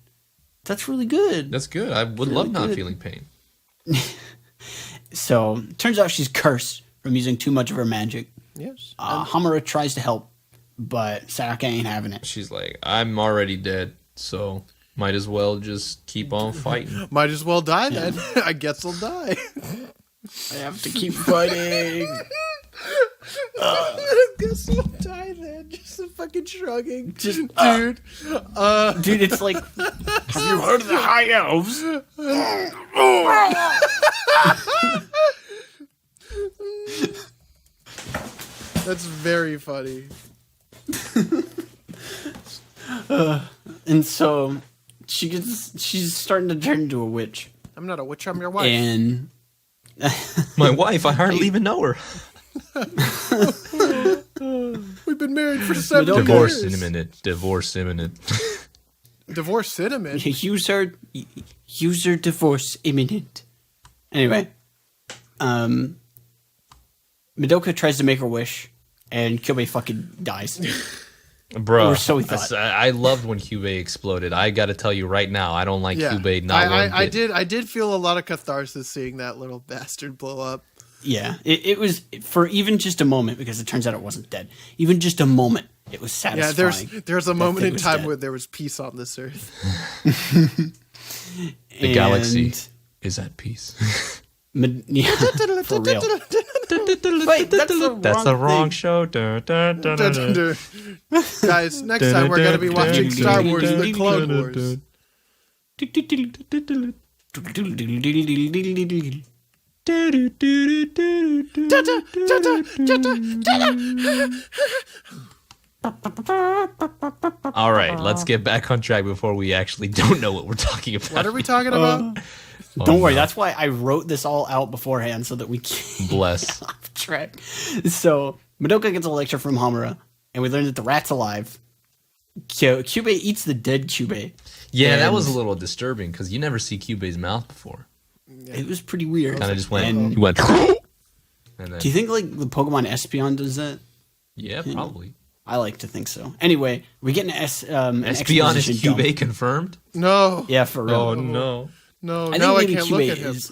Speaker 2: That's really good.
Speaker 3: That's good. I would love not feeling pain.
Speaker 2: So, turns out she's cursed from using too much of her magic.
Speaker 1: Yes.
Speaker 2: Hamura tries to help, but Sayaka ain't having it.
Speaker 3: She's like, I'm already dead, so might as well just keep on fighting.
Speaker 1: Might as well die then. I guess I'll die.
Speaker 2: I have to keep fighting.
Speaker 1: I guess I'll die then. Just a fucking shrugging.
Speaker 2: Just,
Speaker 1: dude.
Speaker 2: Dude, it's like, have you heard of the High Elves?
Speaker 1: That's very funny.
Speaker 2: And so she's starting to turn into a witch.
Speaker 1: I'm not a witch, I'm your wife.
Speaker 2: And
Speaker 3: My wife, I hardly even know her.
Speaker 1: We've been married for 7
Speaker 2: Madoka-
Speaker 3: Divorce
Speaker 1: years.
Speaker 3: imminent. Divorce imminent.
Speaker 1: Divorce cinnamon.
Speaker 2: user divorce imminent. Anyway, Madoka tries to make her wish, and Kyubey fucking dies.
Speaker 3: Bro,
Speaker 2: Or so we thought.
Speaker 3: I loved when Kyubey exploded. I got to tell you right now, I don't like Kyubey. Not one bit.
Speaker 1: I did feel a lot of catharsis seeing that little bastard blow up.
Speaker 2: Yeah, it was for even just a moment, because it turns out it wasn't dead. Even just a moment, it was
Speaker 1: Yeah,
Speaker 2: satisfying.
Speaker 1: there's a moment
Speaker 2: thing
Speaker 1: in
Speaker 2: was
Speaker 1: time
Speaker 2: dead.
Speaker 1: where there was peace on this earth.
Speaker 3: The galaxy
Speaker 2: And
Speaker 3: is at peace.
Speaker 2: Yeah, for real. Wait,
Speaker 3: That's the wrong show. Dun, dun, dun, dun, dun.
Speaker 1: Guys, next time we're gonna be watching Star Wars: The Clone Wars.
Speaker 3: All right, let's get back on track before we actually don't know what we're talking about.
Speaker 1: What are we talking about?
Speaker 2: Don't worry,
Speaker 3: no.
Speaker 2: that's why I wrote this all out beforehand so that we can't
Speaker 3: Bless.
Speaker 2: get off track. So Madoka gets a lecture from Hamura, and we learn that the rat's alive. Kyubey eats the dead Kyubey.
Speaker 3: Yeah, that
Speaker 2: And
Speaker 3: was a little disturbing because you never see Kyubey's mouth before.
Speaker 2: It was pretty weird.
Speaker 3: Kind of just went.
Speaker 2: And
Speaker 3: He went. And then,
Speaker 2: do you think like the Pokemon Espeon does that?
Speaker 3: yeah, probably.
Speaker 2: I like to think so. Anyway, we get an
Speaker 3: Espeon is
Speaker 2: exposition dump.
Speaker 3: Kyubey confirmed?
Speaker 1: No,
Speaker 2: Yeah, for real.
Speaker 3: Oh, no.
Speaker 1: no,
Speaker 2: I
Speaker 1: now I
Speaker 2: think maybe
Speaker 1: can't look
Speaker 2: Kyubey
Speaker 1: at him.
Speaker 2: is.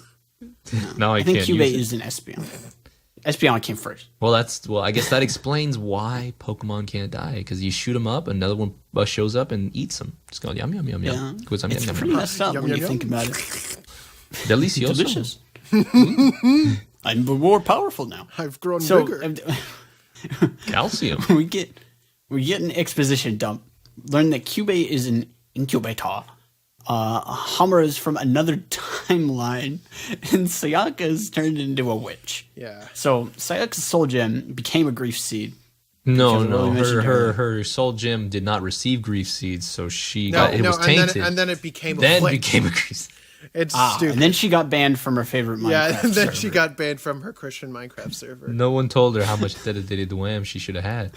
Speaker 3: No, I
Speaker 2: I think
Speaker 3: can't
Speaker 2: Kyubey
Speaker 3: use it.
Speaker 2: is an Espeon. Espeon came first.
Speaker 3: Well, I guess that explains why Pokemon can't die. Because you shoot them up, another one shows up and eats them. Just going yum yum yum
Speaker 2: Yeah,
Speaker 3: yum. Goes, yum,
Speaker 2: it's
Speaker 3: yum,
Speaker 2: pretty
Speaker 3: yum,
Speaker 2: messed up
Speaker 1: Yum,
Speaker 2: when
Speaker 1: yum,
Speaker 2: you
Speaker 1: yum.
Speaker 2: think about it.
Speaker 3: Delicioso.
Speaker 2: Delicious. I'm more powerful now.
Speaker 1: I've grown
Speaker 2: So
Speaker 1: bigger.
Speaker 3: Calcium.
Speaker 2: we get an exposition dump. Learn that Kyubey is an incubator. Hamura is from another timeline, and Sayaka is turned into a witch.
Speaker 1: Yeah.
Speaker 2: So Sayaka's soul gem became a grief seed.
Speaker 3: No,
Speaker 2: Because
Speaker 3: no.
Speaker 2: we mentioned
Speaker 3: Her soul gem did not receive grief seeds, so she got it was
Speaker 1: and
Speaker 3: tainted.
Speaker 1: then it became a
Speaker 3: Then
Speaker 1: flame.
Speaker 3: became a grief.
Speaker 1: It's
Speaker 2: Ah,
Speaker 1: stupid.
Speaker 2: and then she got banned from her favorite Minecraft
Speaker 1: yeah, and then
Speaker 2: server.
Speaker 1: she got banned from her Christian Minecraft server.
Speaker 3: No one told her how much dedicated wham she should have had,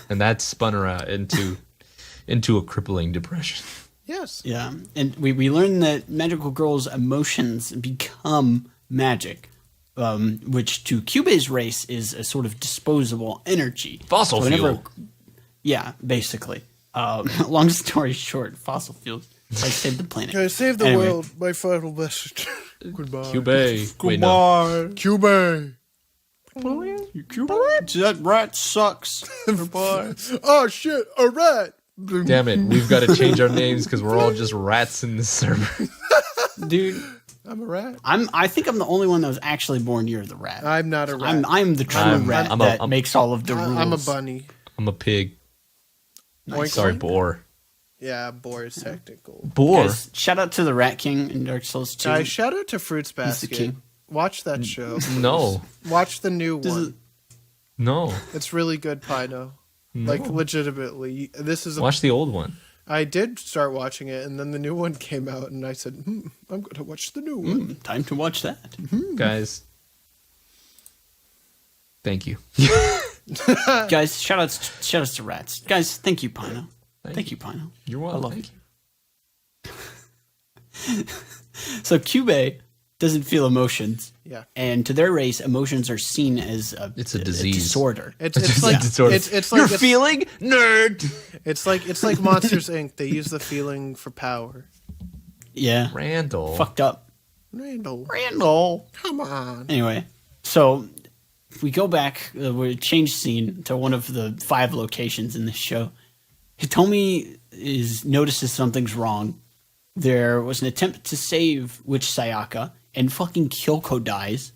Speaker 3: and that spun her out into a crippling depression.
Speaker 1: Yes.
Speaker 2: Yeah, and we learn that magical girls' emotions become magic, which to Kyubey's race is a sort of disposable energy.
Speaker 3: Fossil fuel.
Speaker 2: Yeah, basically. Long story short, fossil fuels. I saved the planet.
Speaker 1: Can I save the
Speaker 2: Anyway.
Speaker 1: world? My final message. Goodbye.
Speaker 3: Kyubey. Wait, no.
Speaker 1: Goodbye.
Speaker 2: That rat sucks.
Speaker 1: Goodbye. Oh shit! A rat.
Speaker 3: Damn it, we've got to change our names because we're all just rats in this server.
Speaker 2: Dude,
Speaker 1: I'm a rat.
Speaker 2: I think I'm the only one that was actually born near the rat.
Speaker 1: I'm not a rat.
Speaker 2: I'm the true
Speaker 3: I'm-
Speaker 2: rat
Speaker 3: I'm
Speaker 2: that
Speaker 3: a-
Speaker 2: makes all of the rules.
Speaker 1: I'm a bunny.
Speaker 3: I'm a pig.
Speaker 1: Oink,
Speaker 3: Sorry,
Speaker 1: oink.
Speaker 3: boar.
Speaker 1: Yeah, boar is technical.
Speaker 3: Boar?
Speaker 2: Guys, shout out to the Rat King in Dark Souls 2.
Speaker 1: Guys, shout out to Fruits
Speaker 2: the
Speaker 1: Basket.
Speaker 2: king.
Speaker 1: Watch that show.
Speaker 3: No.
Speaker 1: Watch the new
Speaker 2: This is-
Speaker 1: one.
Speaker 3: No.
Speaker 1: It's really good, Pino. Like legitimately, this is a
Speaker 3: Watch the old one.
Speaker 1: I did start watching it, and then the new one came out, and I said, I'm going to watch the new one.
Speaker 2: Time to watch that.
Speaker 3: Guys, thank you.
Speaker 2: Guys, shout outs to rats. Guys, thank you, Pino. Thank you, Pino.
Speaker 3: You're welcome.
Speaker 2: I love you. So Cube doesn't feel emotions.
Speaker 1: Yeah.
Speaker 2: And to their race, emotions are seen as a
Speaker 3: disease.
Speaker 2: disorder.
Speaker 1: It's like
Speaker 3: disorder.
Speaker 1: it's like
Speaker 2: You're feeling nerd.
Speaker 1: It's like Monsters Inc. They use the feeling for power.
Speaker 2: Yeah.
Speaker 3: Randall.
Speaker 2: Fucked up.
Speaker 1: Randall, come on.
Speaker 2: Anyway, so if we go back, we change scene to one of the 5 locations in this show. Hitomi notices something's wrong. There was an attempt to save Witch Sayaka, and fucking Kyoko dies.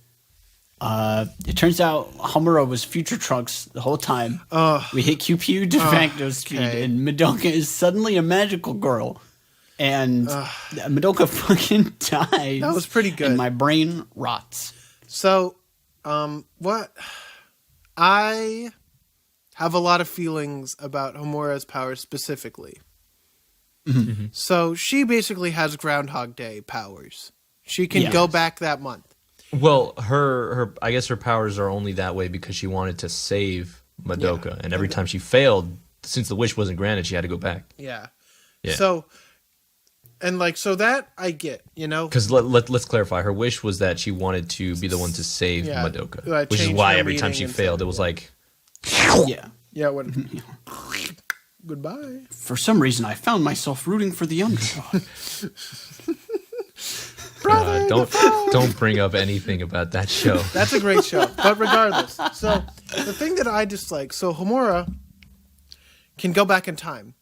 Speaker 2: It turns out Homura was Future Trunks the whole time. We hit QPU de facto speed, and Madoka is suddenly a magical girl. And Madoka fucking dies.
Speaker 1: That was pretty good.
Speaker 2: And my brain rots.
Speaker 1: So, what? I have a lot of feelings about Homura's powers specifically.
Speaker 3: Mm-hmm.
Speaker 1: So she basically has Groundhog Day powers. She can go back that month.
Speaker 3: Well, her I guess her powers are only that way because she wanted to save Madoka, and every time she failed, since the wish wasn't granted, she had to go back.
Speaker 1: Yeah.
Speaker 3: Yeah.
Speaker 1: So, and so that I get,
Speaker 3: Because let's clarify, her wish was that she wanted to be the one to save Madoka, which is
Speaker 1: change
Speaker 3: why
Speaker 1: her
Speaker 3: every time
Speaker 1: meaning
Speaker 3: she
Speaker 1: and
Speaker 3: failed,
Speaker 1: stuff,
Speaker 3: it was like,
Speaker 2: Yeah.
Speaker 1: Yeah. What? Goodbye.
Speaker 2: For some reason, I found myself rooting for the underdog.
Speaker 3: don't bring up anything about that show.
Speaker 1: That's a great show. But regardless, so the thing that I dislike, so Homura can go back in time.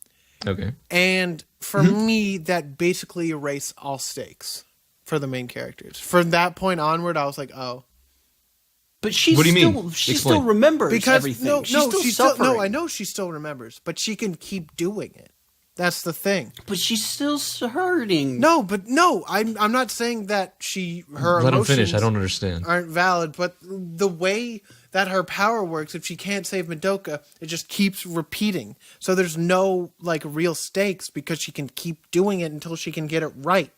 Speaker 3: Okay.
Speaker 1: And for me, that basically erased all stakes for the main characters. From that point onward, I was like, oh.
Speaker 2: But she
Speaker 3: What do you
Speaker 2: still,
Speaker 3: mean?
Speaker 2: she
Speaker 3: Explain.
Speaker 2: still remembers
Speaker 1: Because
Speaker 2: everything. She's still suffering.
Speaker 1: no, I know she still remembers, but she can keep doing it. That's the thing.
Speaker 2: But she's still hurting.
Speaker 1: I'm not saying that her
Speaker 3: Let him
Speaker 1: emotions
Speaker 3: finish. I don't understand.
Speaker 1: aren't valid, but the way that her power works, if she can't save Madoka, it just keeps repeating. So there's no real stakes because she can keep doing it until she can get it right,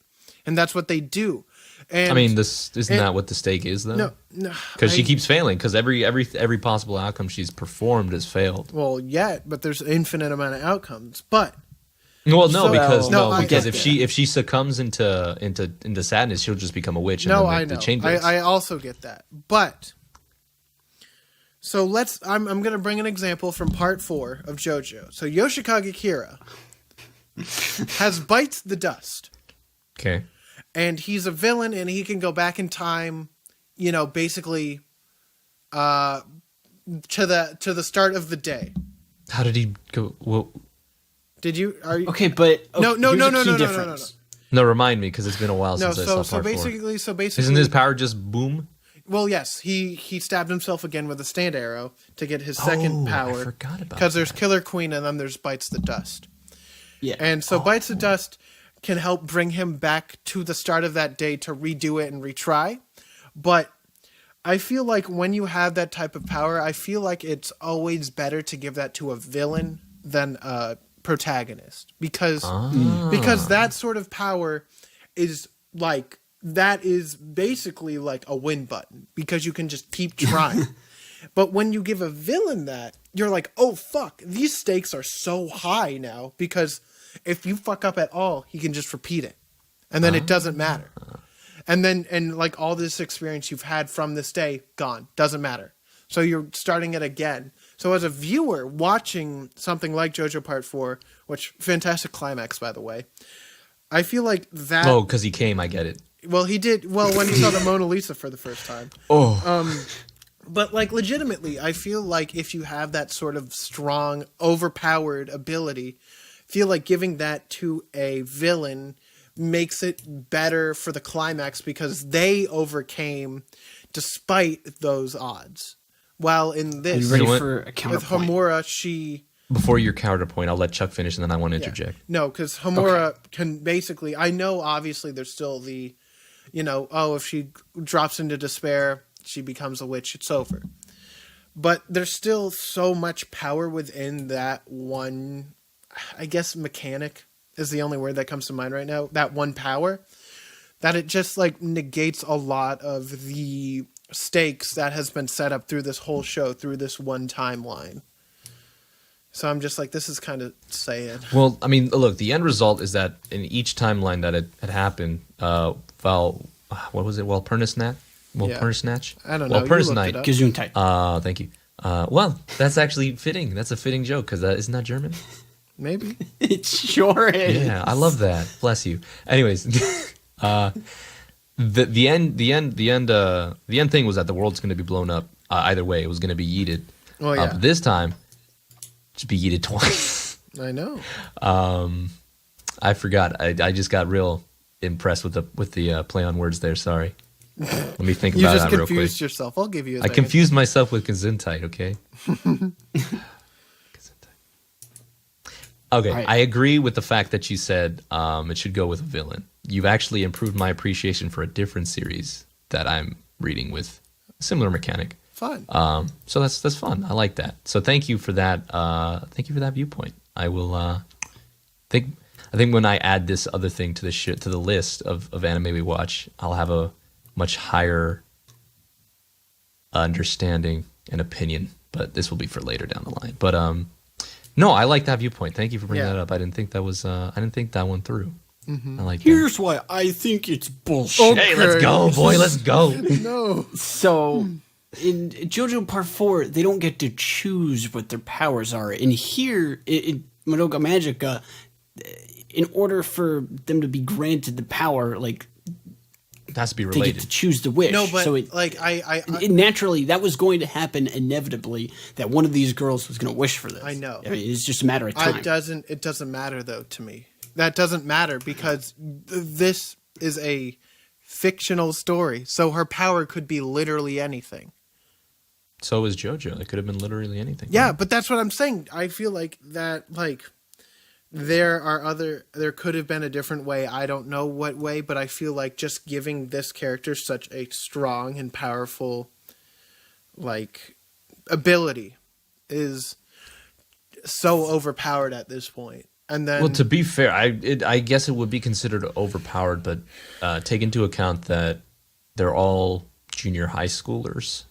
Speaker 1: and that's what they do. And
Speaker 3: I mean, this isn't that what the stake is, though?
Speaker 1: no,
Speaker 3: Because she keeps failing. Because every possible outcome she's performed has failed.
Speaker 1: Well, but there's an infinite amount of outcomes, but.
Speaker 3: Well, no,
Speaker 1: I
Speaker 3: because
Speaker 1: get
Speaker 3: if she succumbs into sadness, she'll just become a witch. And
Speaker 1: No,
Speaker 3: then
Speaker 1: I know.
Speaker 3: Change
Speaker 1: I also get that, but so I'm going to bring an example from part 4 of JoJo. So Yoshikage Kira has bites the dust.
Speaker 3: Okay.
Speaker 1: And he's a villain, and he can go back in time, basically, to the start of the day.
Speaker 3: How did he go? Well,
Speaker 1: Did you? Are you?
Speaker 2: Okay, but
Speaker 1: No.
Speaker 2: difference.
Speaker 3: no, remind me because it's been a while
Speaker 1: No.
Speaker 3: since I saw part 4.
Speaker 1: So basically,
Speaker 3: Isn't his power just boom?
Speaker 1: Well, yes. He stabbed himself again with a stand arrow to get his second power.
Speaker 3: I forgot about
Speaker 1: because there's
Speaker 3: that.
Speaker 1: Killer Queen, and then there's Bites the Dust.
Speaker 2: Yeah.
Speaker 1: And so Bites the Dust can help bring him back to the start of that day to redo it and retry. But I feel like when you have that type of power, I feel like it's always better to give that to a villain than a protagonist. Because that sort of power is basically like a win button. Because you can just keep trying. But when you give a villain that, you're like, oh fuck, these stakes are so high now because if you fuck up at all, he can just repeat it. And then it doesn't matter. And all this experience you've had from this day, gone. Doesn't matter. So you're starting it again. So as a viewer watching something like JoJo Part 4, which fantastic climax, by the way, I feel like that...
Speaker 3: Oh, because he came, I get it.
Speaker 1: Well, he did... Well, when he saw the Mona Lisa for the first time. But legitimately, I feel like if you have that sort of strong, overpowered ability... feel like giving that to a villain makes it better for the climax because they overcame despite those odds. While in this,
Speaker 2: Are you ready for a counterpoint?
Speaker 1: with Homura, she...
Speaker 3: Before your counterpoint, I'll let Chuck finish and then I want to interject.
Speaker 1: No, because Homura can basically... I know, obviously, there's still the... if she drops into despair, she becomes a witch, it's over. But there's still so much power within that one... I guess mechanic is the only word that comes to mind right now. That one power, that it just like negates a lot of the stakes that has been set up through this whole show, through this one timeline. So I'm just like, this is kind of sad.
Speaker 3: Well, I mean, look, the end result is that in each timeline that it had happened, what was it? Walpurgisnacht? Walpurgisnacht?
Speaker 1: I don't know.
Speaker 3: Walpurgisnacht.
Speaker 2: Gesundheit.
Speaker 3: Thank you. Well, that's actually fitting. That's a fitting joke because isn't that German?
Speaker 1: Maybe.
Speaker 2: It sure is.
Speaker 3: Yeah, I love that. Bless you. Anyways, the end thing was that the world's going to be blown up. Either way, it was going to be yeeted.
Speaker 1: Oh yeah.
Speaker 3: But this time, to be yeeted twice.
Speaker 1: I know.
Speaker 3: I forgot. I just got real impressed with the play on words there. Sorry. Let me think
Speaker 1: You
Speaker 3: about
Speaker 1: just
Speaker 3: that real quick.
Speaker 1: confused yourself. I'll give you a
Speaker 3: I
Speaker 1: second.
Speaker 3: confused myself with Gesundheit, okay? Okay,
Speaker 2: Right.
Speaker 3: I agree with the fact that you said it should go with a villain. You've actually improved my appreciation for a different series that I'm reading with a similar mechanic.
Speaker 1: Fun.
Speaker 3: So that's fun. I like that. So thank you for that. Thank you for that viewpoint. I will think when I add this other thing to the list of anime we watch, I'll have a much higher understanding and opinion. But this will be for later down the line. But no, I like that viewpoint. Thank you for bringing that up. I didn't think that one through. I like that.
Speaker 2: Here's why I think it's bullshit.
Speaker 3: Hey, let's go, boy. Let's go.
Speaker 1: No.
Speaker 2: So, in JoJo Part 4, they don't get to choose what their powers are. And here, in Madoka Magica, in order for them to be granted the power, like,
Speaker 3: It has to be
Speaker 2: they
Speaker 3: related.
Speaker 2: get to choose the wish.
Speaker 1: No, but
Speaker 2: so naturally, that was going to happen inevitably, that one of these girls was going to wish for this.
Speaker 1: I know.
Speaker 2: I mean, it's just a matter of time.
Speaker 1: It doesn't matter though to me. That doesn't matter because this is a fictional story. So her power could be literally anything.
Speaker 3: So is JoJo. It could have been literally anything.
Speaker 1: Yeah, but that's what I'm saying. I feel like that, like, there could have been a different way. I don't know what way, but I feel like just giving this character such a strong and powerful, like, ability is so overpowered at this point. And then,
Speaker 3: Well, to be fair, I guess it would be considered overpowered, but take into account that they're all junior high schoolers.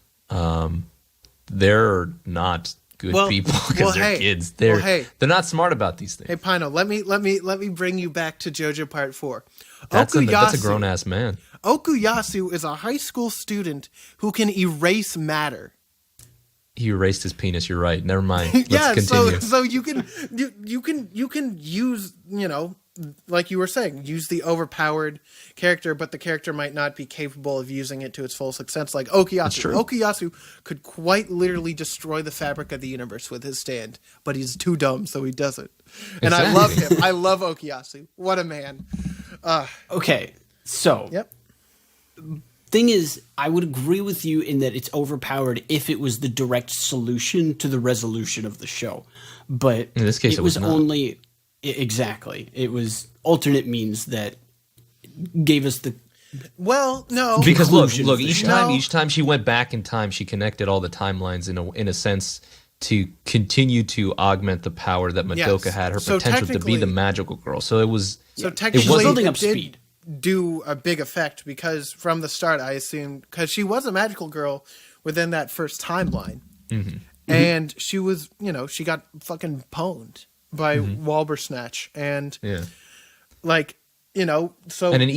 Speaker 3: They're not good people because they're kids. They're not smart about these things.
Speaker 1: hey Pino, let me bring you back to JoJo Part 4.
Speaker 3: That's a grown ass man.
Speaker 1: Okuyasu is a high school student who can erase matter.
Speaker 3: He erased his penis. You're right. Never mind. Let's continue.
Speaker 1: so you can use, like you were saying, use the overpowered character, but the character might not be capable of using it to its full extent. Like Okuyasu.
Speaker 3: true.
Speaker 1: Okuyasu could quite literally destroy the fabric of the universe with his stand, but he's too dumb, so he doesn't. And I love him. I love Okuyasu. What a man.
Speaker 2: Okay, so
Speaker 1: Yep.
Speaker 2: thing is, I would agree with you in that it's overpowered if it was the direct solution to the resolution of the show. But
Speaker 3: In this case, it was not.
Speaker 2: only exactly. It was alternate means that gave us the
Speaker 1: Well, no.
Speaker 3: Because look,
Speaker 2: conclusion of the show.
Speaker 3: each time she went back in time, she connected all the timelines in a sense to continue to augment the power that Madoka
Speaker 1: Yes.
Speaker 3: had, her
Speaker 1: So
Speaker 3: potential to be
Speaker 1: technically-
Speaker 3: the magical girl. So it was.
Speaker 1: So
Speaker 3: it
Speaker 1: technically,
Speaker 3: wasn't
Speaker 2: building up
Speaker 1: it did
Speaker 2: speed.
Speaker 1: do a big effect because from the start, I assumed because she was a magical girl within that first timeline, and she was, she got fucking pwned by Walbersnatch, and
Speaker 3: Yeah.
Speaker 1: so
Speaker 3: And in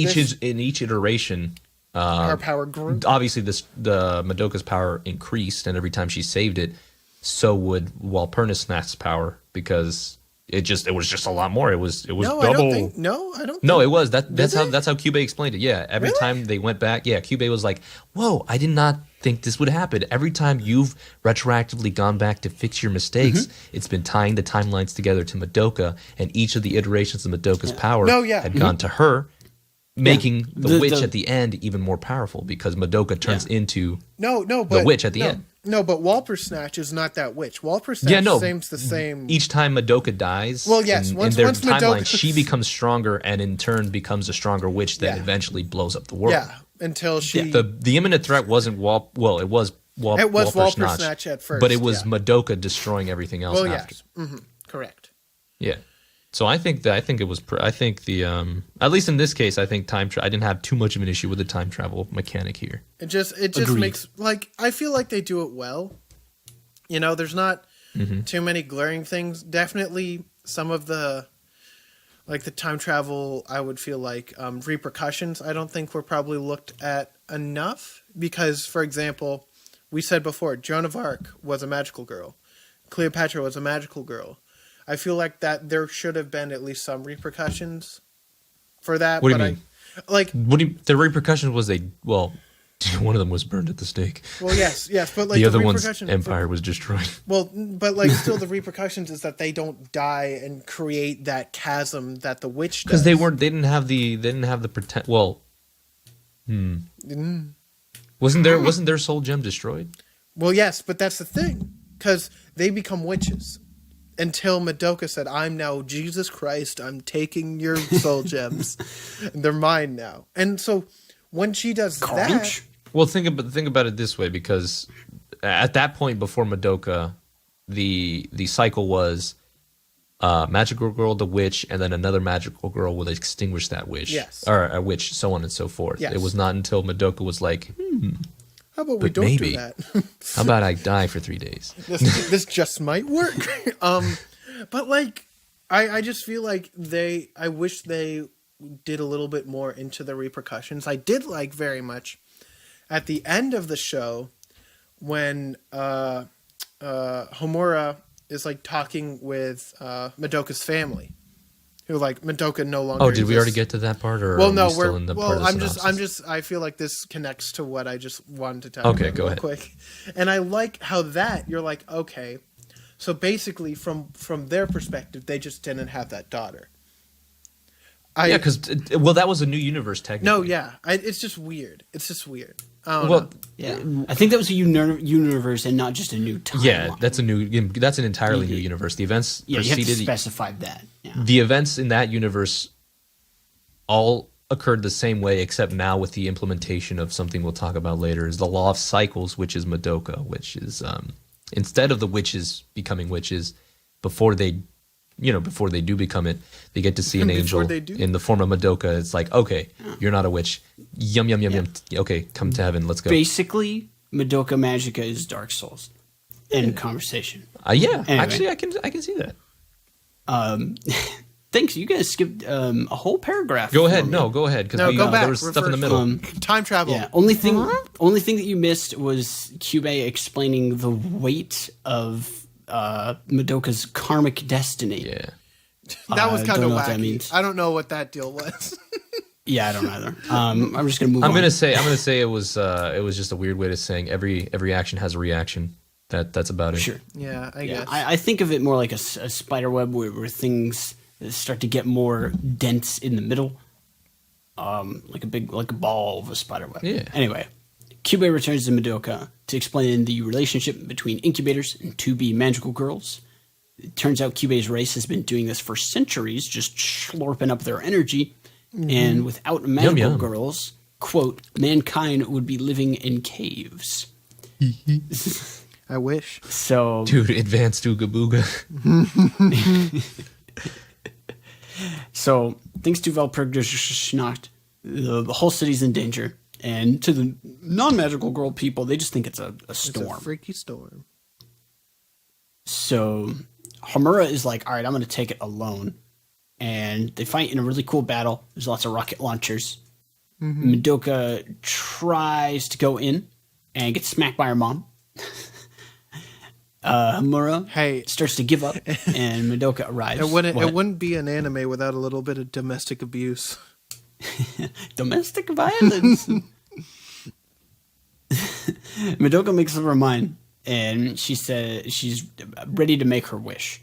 Speaker 3: each iteration,
Speaker 1: our power grew.
Speaker 3: obviously the Madoka's power increased, and every time she saved it, so would Walpurgisnacht's power because it was just a lot more. It was
Speaker 1: No,
Speaker 3: double.
Speaker 1: I don't think. No, I don't.
Speaker 3: No,
Speaker 1: think,
Speaker 3: it was that's how
Speaker 1: it?
Speaker 3: Cube explained it. Yeah, every
Speaker 1: Really?
Speaker 3: time they went back, Cube was like, "Whoa, I did not think this would happen." Every time you've retroactively gone back to fix your mistakes, it's been tying the timelines together to Madoka, and each of the iterations of Madoka's power
Speaker 1: No, yeah.
Speaker 3: had gone to her, making the witch
Speaker 2: the-
Speaker 3: at the end even more powerful because Madoka turns into
Speaker 1: No, but
Speaker 3: witch at the end.
Speaker 1: No, but Walpersnatch is not that witch. Walpersnatch seems the same.
Speaker 3: each time Madoka dies.
Speaker 1: Well, yes,
Speaker 3: in
Speaker 1: once
Speaker 3: their
Speaker 1: Madoka-
Speaker 3: timeline, she becomes stronger, and in turn becomes a stronger witch that
Speaker 1: Yeah.
Speaker 3: eventually blows up the world.
Speaker 1: Yeah, until she.
Speaker 3: The imminent threat wasn't it was
Speaker 1: It was Walpersnatch at first,
Speaker 3: but it was
Speaker 1: yeah.
Speaker 3: Madoka destroying everything else
Speaker 1: Well,
Speaker 3: after.
Speaker 1: yes, correct.
Speaker 3: Yeah. So I think it was. I think the at least in this case, I think I didn't have too much of an issue with the time travel mechanic here.
Speaker 1: It just
Speaker 2: Agreed.
Speaker 1: makes I feel like they do it well. There's not too many glaring things. Definitely some of the the time travel, I would feel like repercussions, I don't think were probably looked at enough because, for example, we said before, Joan of Arc was a magical girl. Cleopatra was a magical girl. I feel like that there should have been at least some repercussions for that.
Speaker 3: What do you mean? The repercussions was one of them was burned at the stake.
Speaker 1: Well, yes, but
Speaker 3: the other one's empire was destroyed.
Speaker 1: Well, but still, the repercussions is that they don't die and create that chasm that the witch does.
Speaker 3: Because they didn't have the pretend. Well, wasn't their soul gem destroyed?
Speaker 1: Well, yes, but that's the thing, because they become witches. Until Madoka said, "I'm now Jesus Christ. I'm taking your soul gems. They're mine now." And so when she does that,
Speaker 3: well, think about it this way, because at that point before Madoka, the cycle was magical girl, the witch, and then another magical girl will extinguish that witch,
Speaker 1: yes,
Speaker 3: or a witch, so on and so forth.
Speaker 1: Yes.
Speaker 3: It was not until Madoka was like,
Speaker 1: how about we don't do that?
Speaker 3: How about I die for 3 days?
Speaker 1: This just might work. But I just feel like I wish they did a little bit more into the repercussions. I did like very much at the end of the show when Homura is talking with Madoka's family, who Madoka no longer.
Speaker 3: Oh, did we already get to that part, or
Speaker 1: well, no,
Speaker 3: still in the part of the synopsis?
Speaker 1: I feel like this connects to what I just wanted to tell.
Speaker 3: Okay,
Speaker 1: you
Speaker 3: go ahead.
Speaker 1: Quick, and I like how that you're like, okay, so basically from their perspective, they just didn't have that daughter.
Speaker 3: Because that was a new universe technically.
Speaker 1: No, yeah, it's just weird. It's just weird. I don't know.
Speaker 2: Yeah, I think that was a universe and not just a new timeline.
Speaker 3: Yeah, that's an entirely new universe. The events
Speaker 2: you
Speaker 3: preceded.
Speaker 2: have to specify that. Yeah.
Speaker 3: The events in that universe all occurred the same way, except now with the implementation of something we'll talk about later, is the law of cycles, which is Madoka, which is instead of the witches becoming witches before they do become it, they get to see an angel in the form of Madoka. It's like, okay, you're not a witch. Yum, yum, yum, yum. Okay, come to heaven. Let's go.
Speaker 2: Basically, Madoka Magica is Dark Souls. End conversation.
Speaker 3: Yeah,
Speaker 2: anyway.
Speaker 3: Actually, I can see that.
Speaker 2: Thanks. You guys skipped a whole paragraph.
Speaker 3: Go ahead. No, go ahead.
Speaker 1: No, go back.
Speaker 3: There was stuff in the middle.
Speaker 1: Time travel.
Speaker 2: Yeah. Only thing that you missed was Kyubey explaining the weight of Madoka's karmic destiny.
Speaker 3: Yeah.
Speaker 1: That was kind of wacky.
Speaker 2: That means.
Speaker 1: I don't know what that deal was.
Speaker 2: Yeah, I don't either. I'm just gonna move on.
Speaker 3: I'm gonna say it was just a weird way of saying every action has a reaction. That's about it.
Speaker 2: Sure.
Speaker 1: Yeah, I guess.
Speaker 2: I think of it more like a spider web where things start to get more dense in the middle, like a ball of a spider web.
Speaker 3: Yeah.
Speaker 2: Anyway, Kyubey returns to Madoka to explain the relationship between incubators and 2B magical girls. It turns out Kyubey's race has been doing this for centuries, just slurping up their energy. And without magical girls, quote, mankind would be living in caves.
Speaker 1: I wish.
Speaker 2: So,
Speaker 3: dude, advanced Ooga Booga.
Speaker 2: So, thanks to Valpurgisnacht, the whole city's in danger. And to the non-magical girl people, they just think it's a storm.
Speaker 1: It's a freaky storm.
Speaker 2: So, Homura is like, all right, I'm going to take it alone. And they fight in a really cool battle. There's lots of rocket launchers. Madoka tries to go in and gets smacked by her mom. Homura starts to give up, and Madoka arrives.
Speaker 1: It wouldn't be an anime without a little bit of domestic abuse.
Speaker 2: Domestic violence. Madoka makes up her mind, and she says she's ready to make her wish.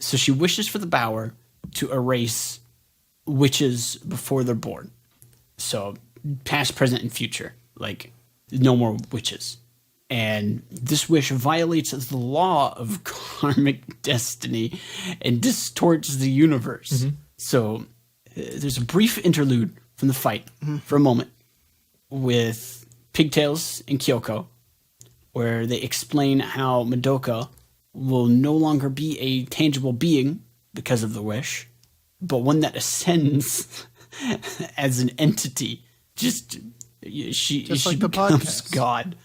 Speaker 2: So she wishes for the power to erase witches before they're born. So past, present, and future. Like, no more witches. And this wish violates the law of karmic destiny and distorts the universe. So there's a brief interlude from the fight for a moment with Pigtails and Kyoko, where they explain how Madoka will no longer be a tangible being because of the wish, but one that ascends as an entity. She
Speaker 1: like the
Speaker 2: becomes
Speaker 1: podcast.
Speaker 2: God.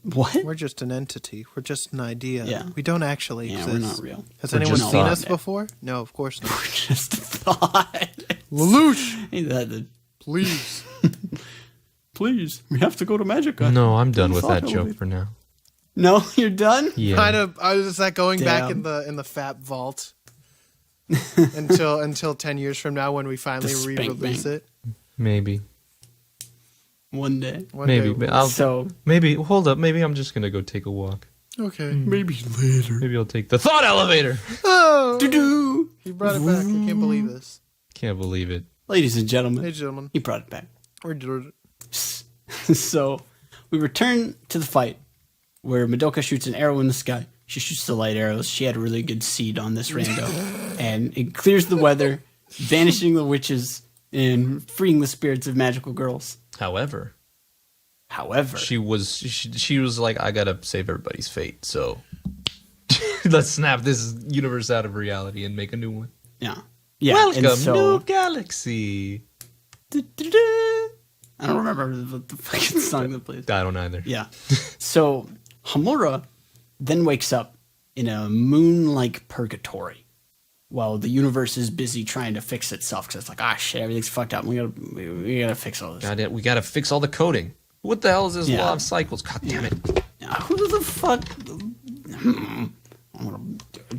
Speaker 2: What?
Speaker 1: We're just an entity. We're just an idea.
Speaker 2: Yeah.
Speaker 1: We don't actually exist.
Speaker 2: We're not real.
Speaker 1: Has
Speaker 3: We're
Speaker 1: anyone
Speaker 3: just
Speaker 1: seen
Speaker 3: thought.
Speaker 1: us before? No, of course not.
Speaker 2: Just a thought.
Speaker 1: Lelouch,
Speaker 2: Ain't that the-
Speaker 1: please.
Speaker 2: Please, we have to go to Magica.
Speaker 3: No, I'm done with
Speaker 2: Thought
Speaker 3: that joke
Speaker 2: elevator.
Speaker 3: for now.
Speaker 2: No, you're done?
Speaker 3: Yeah.
Speaker 1: I was that going back
Speaker 2: Damn.
Speaker 1: in the Fap vault until 10 years from now when we finally
Speaker 2: The spank
Speaker 1: re-release
Speaker 2: bank.
Speaker 1: it.
Speaker 3: Maybe.
Speaker 2: One day.
Speaker 1: One
Speaker 3: Maybe.
Speaker 1: day
Speaker 3: But
Speaker 2: So,
Speaker 3: hold up. Maybe I'm just gonna go take a walk.
Speaker 1: okay.
Speaker 2: maybe later.
Speaker 3: Maybe I'll take the thought elevator.
Speaker 1: Oh,
Speaker 2: Doo-doo.
Speaker 1: he brought it back. I can't believe this.
Speaker 3: Can't believe it.
Speaker 2: Ladies and gentlemen,
Speaker 1: Hey, gentlemen,
Speaker 2: he brought it back.
Speaker 1: we're doing it.
Speaker 2: So, we return to the fight where Madoka shoots an arrow in the sky. She shoots the light arrows. She had a really good seed on this rando. And it clears the weather, banishing the witches and freeing the spirits of magical girls.
Speaker 3: However,
Speaker 2: However,
Speaker 3: she was like, I gotta save everybody's fate. So let's snap this universe out of reality and make a new one.
Speaker 2: yeah. Yeah.
Speaker 3: Welcome,
Speaker 2: and so,
Speaker 3: new galaxy.
Speaker 2: I don't remember the fucking song that plays.
Speaker 3: I don't either.
Speaker 2: Yeah. So Hamura then wakes up in a moon-like purgatory while the universe is busy trying to fix itself because it's like, shit, everything's fucked up. We gotta fix all this.
Speaker 3: We gotta fix all the coding. What the hell is this
Speaker 2: Yeah.
Speaker 3: law of cycles? God damn it.
Speaker 2: Who the fuck?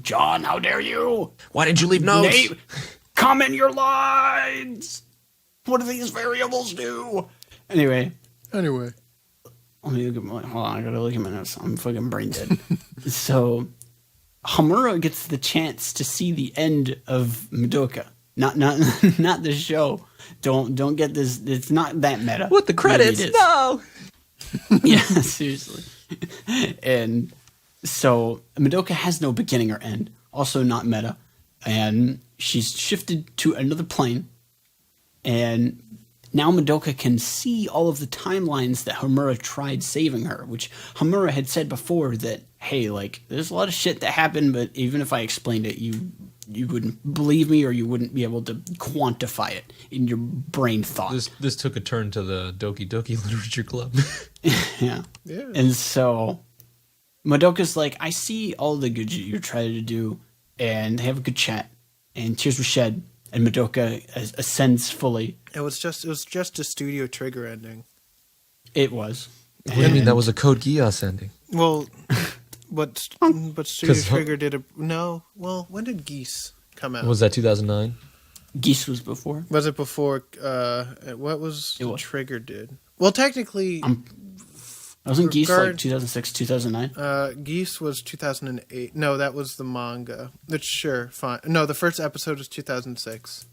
Speaker 2: John, how dare you?
Speaker 3: Why didn't you leave notes?
Speaker 2: Name, comment your lines. What do these variables do? Anyway,
Speaker 1: Anyway,
Speaker 2: let me look at my. Hold on, I gotta look at my notes. I'm fucking brain dead. So, Hamura gets the chance to see the end of Madoka. Not the show. Don't get this. It's not that meta.
Speaker 3: What the
Speaker 2: Maybe
Speaker 3: credits?
Speaker 2: it is.
Speaker 3: No.
Speaker 2: Yeah, seriously. And so Madoka has no beginning or end. Also not meta. And she's shifted to another plane. And now Madoka can see all of the timelines that Hamura tried saving her, which Hamura had said before that, hey, like, there's a lot of shit that happened, but even if I explained it, you wouldn't believe me or you wouldn't be able to quantify it in your brain thought.
Speaker 3: This took a turn to the Doki Doki Literature Club.
Speaker 2: Yeah.
Speaker 1: Yeah.
Speaker 2: And so Madoka's like, I see all the good you're trying to do, and they have a good chat, and tears were shed, and Madoka ascends fully.
Speaker 1: It was just a studio trigger ending.
Speaker 2: It was.
Speaker 3: What do you mean that was a Code Geass ending?
Speaker 1: Well, but Studio Trigger did a no. Well, when did Geese come out?
Speaker 3: Was that 2009?
Speaker 2: Geese was before.
Speaker 1: Was it before? What was
Speaker 2: It was.
Speaker 1: Trigger did? Well, technically,
Speaker 2: Wasn't Geese like
Speaker 1: Regard-
Speaker 2: 2006, 2009?
Speaker 1: Geese was 2008. No, that was the manga. That's sure, fine. No, the first episode was 2006.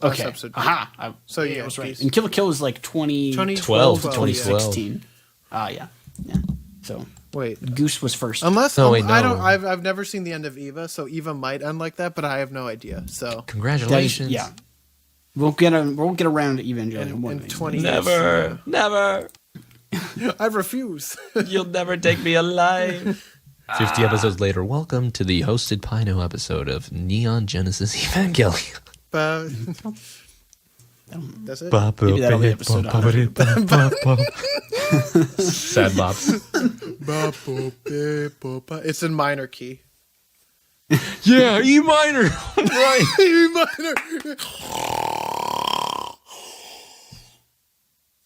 Speaker 1: Last
Speaker 2: Okay.
Speaker 1: episode.
Speaker 2: Aha.
Speaker 1: So, yeah,
Speaker 2: I was right.
Speaker 1: Geese.
Speaker 2: And Kill la Kill was like
Speaker 3: 2012 to
Speaker 1: 2012,
Speaker 2: 2016. Yeah. So
Speaker 1: Wait.
Speaker 2: Goose was first.
Speaker 1: Unless
Speaker 3: No, wait,
Speaker 1: I
Speaker 3: no.
Speaker 1: don't. I've never seen the end of Eva, so Eva might end like that, but I have no idea. So
Speaker 2: That is-
Speaker 3: Congratulations.
Speaker 2: yeah. We'll get around to Evangelion one
Speaker 1: in
Speaker 2: of these
Speaker 1: 20
Speaker 2: days.
Speaker 3: Never. Never.
Speaker 1: I refuse.
Speaker 3: You'll never take me alive. 50 episodes later, welcome to the hosted Pino episode of Neon Genesis Evangelion.
Speaker 1: But that's it.
Speaker 2: Maybe that'll be episode 100.
Speaker 3: Sad bops.
Speaker 1: It's in minor key.
Speaker 3: Yeah, E minor. Right.
Speaker 1: E minor.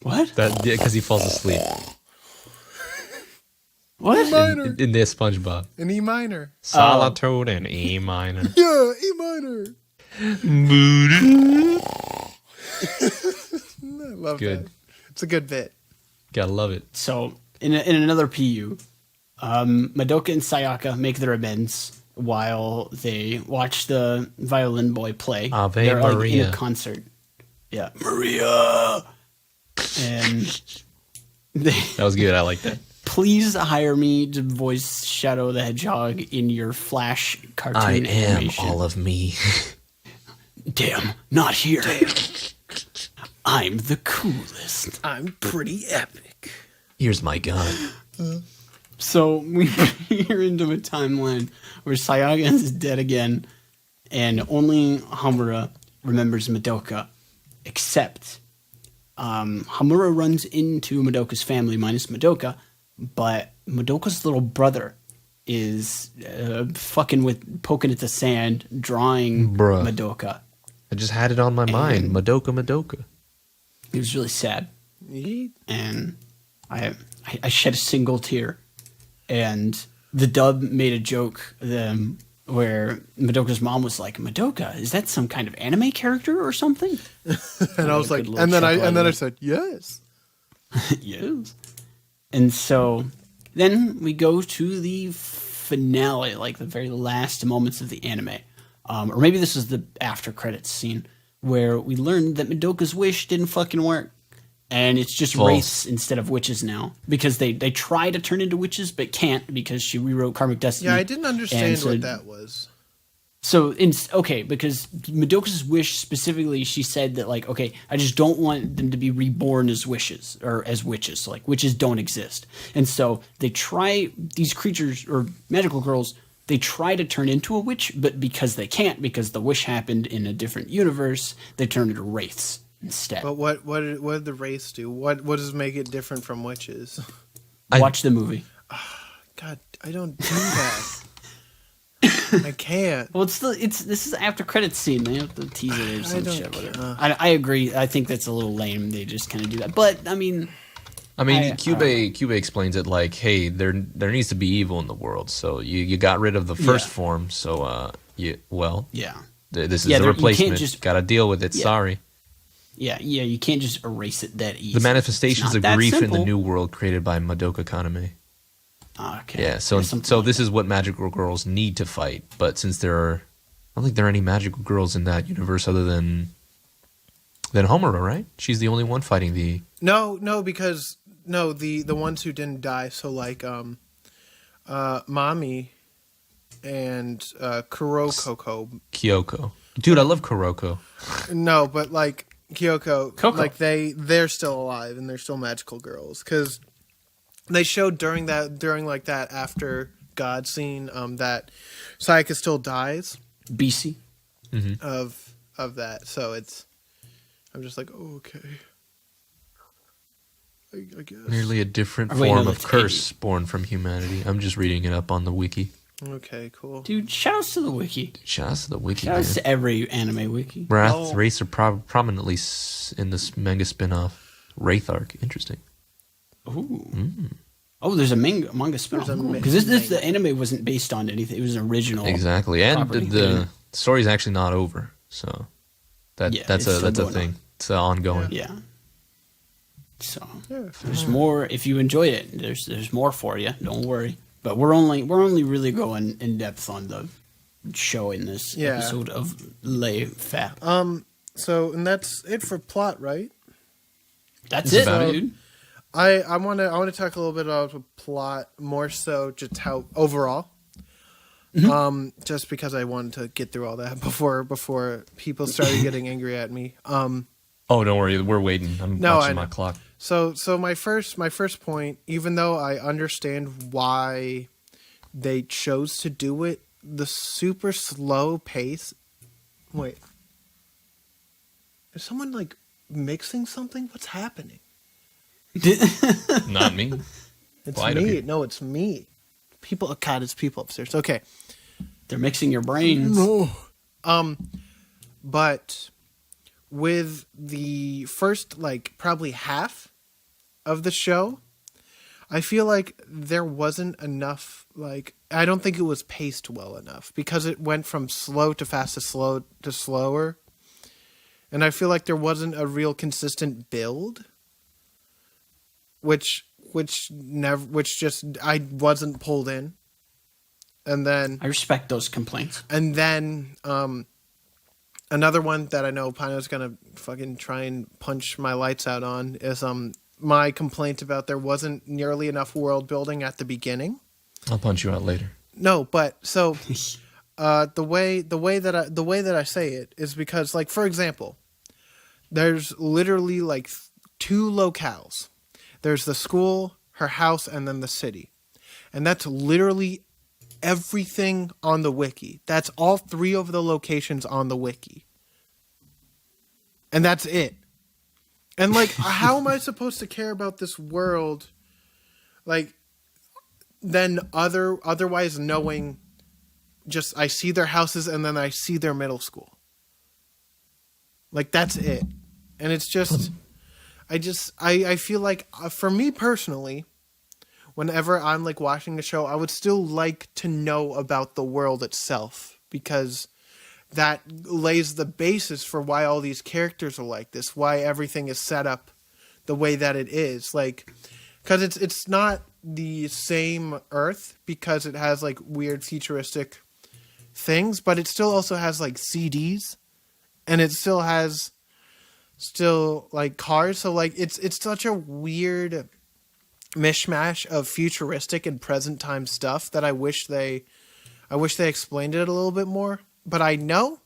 Speaker 2: What?
Speaker 3: Because he falls asleep
Speaker 2: What?
Speaker 1: Minor.
Speaker 3: in the SpongeBob.
Speaker 1: In E minor.
Speaker 3: Solitude and E minor.
Speaker 1: Yeah, E minor. I love
Speaker 3: Good.
Speaker 1: that. It's a good bit.
Speaker 3: Gotta love it.
Speaker 2: So, in another PU, Madoka and Sayaka make their amends while they watch the violin boy play.
Speaker 3: Ave
Speaker 2: They're like in
Speaker 3: Maria.
Speaker 2: a concert. Yeah, Maria. And they
Speaker 3: That was good. I like that.
Speaker 2: please hire me to voice Shadow the Hedgehog in your Flash cartoon
Speaker 3: I am
Speaker 2: animation.
Speaker 3: all of me.
Speaker 2: Damn, not here. I'm the coolest.
Speaker 1: I'm pretty epic.
Speaker 3: Here's my gun.
Speaker 2: So we are into a timeline where Sayaga is dead again, and only Hamura remembers Madoka, except Hamura runs into Madoka's family minus Madoka, but Madoka's little brother is poking at the sand, drawing
Speaker 4: Bruh.
Speaker 2: Madoka.
Speaker 4: I just had it on my mind. Madoka.
Speaker 2: It was really sad,
Speaker 1: Yeet.
Speaker 2: and I shed a single tear. And the dub made a joke where Madoka's mom was like, "Madoka, is that some kind of anime character or something?"
Speaker 1: And I was like,
Speaker 2: good
Speaker 1: and then
Speaker 2: little
Speaker 1: I said, yes.
Speaker 2: Yes. And so then we go to the finale, like the very last moments of the anime. Or maybe this is the after credits scene where we learned that Madoka's wish didn't fucking work. And it's just
Speaker 3: False.
Speaker 2: wraiths instead of witches now. Because they try to turn into witches, but can't because she rewrote Karmic Destiny.
Speaker 1: Yeah, I didn't understand
Speaker 2: And so-
Speaker 1: what that was.
Speaker 2: So, because Madoka's wish specifically, she said that, like, okay, I just don't want them to be reborn as wishes, or as witches. So, like, witches don't exist. And so they try, these creatures, or magical girls, they try to turn into a witch, but because they can't, because the wish happened in a different universe, they turn into wraiths instead.
Speaker 1: But what did the race do? What does make it different from witches?
Speaker 2: Watch the movie.
Speaker 1: God, I don't do that. I can't.
Speaker 2: Well, this is after credits scene. They have to tease it or some
Speaker 1: don't
Speaker 2: shit.
Speaker 1: care.
Speaker 2: Whatever. I agree. I think that's a little lame. They just kind of do that. But I mean,
Speaker 3: Cube explains it like, hey, there needs to be evil in the world, so you got rid of the first form, so this is a replacement. Got to deal with it.
Speaker 2: Yeah.
Speaker 3: Sorry.
Speaker 2: Yeah, you can't just erase it that easy.
Speaker 3: The manifestations
Speaker 2: It's
Speaker 3: of
Speaker 2: not that
Speaker 3: grief in the
Speaker 2: simple.
Speaker 3: new world created by Madoka Kaname.
Speaker 2: Okay.
Speaker 3: Yeah, so this is what magical girls need to fight, but since I don't think there are any magical girls in that universe other than Homura, right? She's the only one fighting the.
Speaker 1: Because the ones who didn't die. So like Mami and Kuroko.
Speaker 3: Kyoko. Dude, I love Kuroko.
Speaker 1: No, but like Kyoko,
Speaker 2: Coco.
Speaker 1: like they're still alive and they're still magical girls because they showed during that after God scene that Sayaka still dies
Speaker 2: BC.
Speaker 1: of that. So I'm just like, oh, okay. I guess.
Speaker 3: Nearly a different
Speaker 2: Or wait, no,
Speaker 3: form of
Speaker 2: that's
Speaker 3: curse born from humanity. I'm just reading it up on the wiki.
Speaker 1: Okay, cool.
Speaker 2: Dude, shoutouts to the wiki.
Speaker 3: Shout out to the wiki, man.
Speaker 2: Shoutouts to every anime wiki.
Speaker 3: Wrath Wraiths are prominently in this manga spin-off. Wraith arc. Interesting.
Speaker 2: Ooh. Oh, there's a manga spinoff.
Speaker 1: There's a
Speaker 2: Because the anime wasn't based on anything. It was an original.
Speaker 3: Exactly. And
Speaker 2: property.
Speaker 3: the story's actually not over. So that's
Speaker 2: it's
Speaker 3: a
Speaker 2: still
Speaker 3: thing.
Speaker 2: going on.
Speaker 3: It's ongoing.
Speaker 2: Yeah. So
Speaker 1: Yeah,
Speaker 2: there's more. If you enjoy it, there's more for you. Don't worry. But we're only really going in depth on the show in this episode of Le Fap.
Speaker 1: and that's it for plot, right?
Speaker 2: That's
Speaker 3: That's
Speaker 2: it,
Speaker 3: about it.
Speaker 2: dude.
Speaker 1: I want to talk a little bit about the plot, more so just how overall. Just because I wanted to get through all that before people started getting angry at me.
Speaker 3: Oh, don't worry. We're waiting. I'm watching my clock.
Speaker 1: So my first point, even though I understand why they chose to do it, the super slow pace. Wait, is someone like mixing something? What's happening?
Speaker 3: Not me.
Speaker 1: It's
Speaker 3: Well, I don't
Speaker 1: me.
Speaker 3: hear-
Speaker 1: No, it's me. People. Oh God, it's people upstairs. Okay.
Speaker 2: They're mixing your brains.
Speaker 1: No. But with the first, like, probably half of the show, I feel like there wasn't enough, like, I don't think it was paced well enough because it went from slow to fast to slow to slower. And I feel like there wasn't a real consistent build, which just, I wasn't pulled in. And then
Speaker 2: I respect those complaints.
Speaker 1: And then another one that I know Pino's gonna fucking try and punch my lights out on is my complaint about there wasn't nearly enough world building at the beginning.
Speaker 3: I'll punch you out later.
Speaker 1: No, but so the way that I say it is because, like, for example, there's literally like 2 locales. There's the school, her house, and then the city. And that's literally everything on the wiki. That's all 3 of the locations on the wiki. And that's it. And like, how am I supposed to care about this world? Like, then otherwise knowing just I see their houses and then I see their middle school. Like, that's it. And it's just, I feel like for me personally, whenever I'm like watching a show, I would still like to know about the world itself, because that lays the basis for why all these characters are like this, why everything is set up the way that it is. Like, because it's not the same Earth, because it has like weird futuristic things, but it still also has like CDs, and it still has like cars. So like it's such a weird mishmash of futuristic and present time stuff that I wish they explained it a little bit more. But I know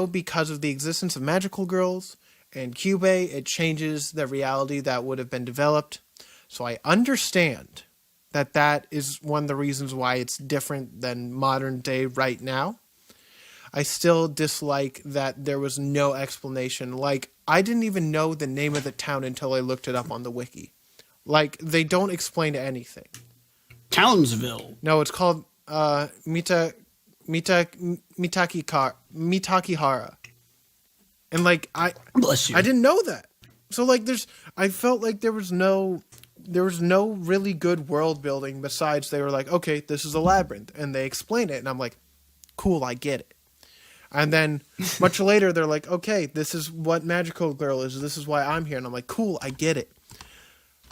Speaker 1: because of the existence of magical girls and Kyubey, it changes the reality that would have been developed. So I understand that is one of the reasons why it's different than modern day right now. I still dislike that there was no explanation. Like, I didn't even know the name of the town until I looked it up on the wiki. Like, they don't explain anything.
Speaker 2: Townsville.
Speaker 1: No, it's called Mitakihara. And like,
Speaker 2: Bless you.
Speaker 1: I didn't know that. So like, I felt like there was no really good world building besides they were like, okay, this is a labyrinth, and they explain it, and I'm like, cool, I get it. And then much later they're like, okay, this is what Magical Girl is, this is why I'm here, and I'm like, cool, I get it.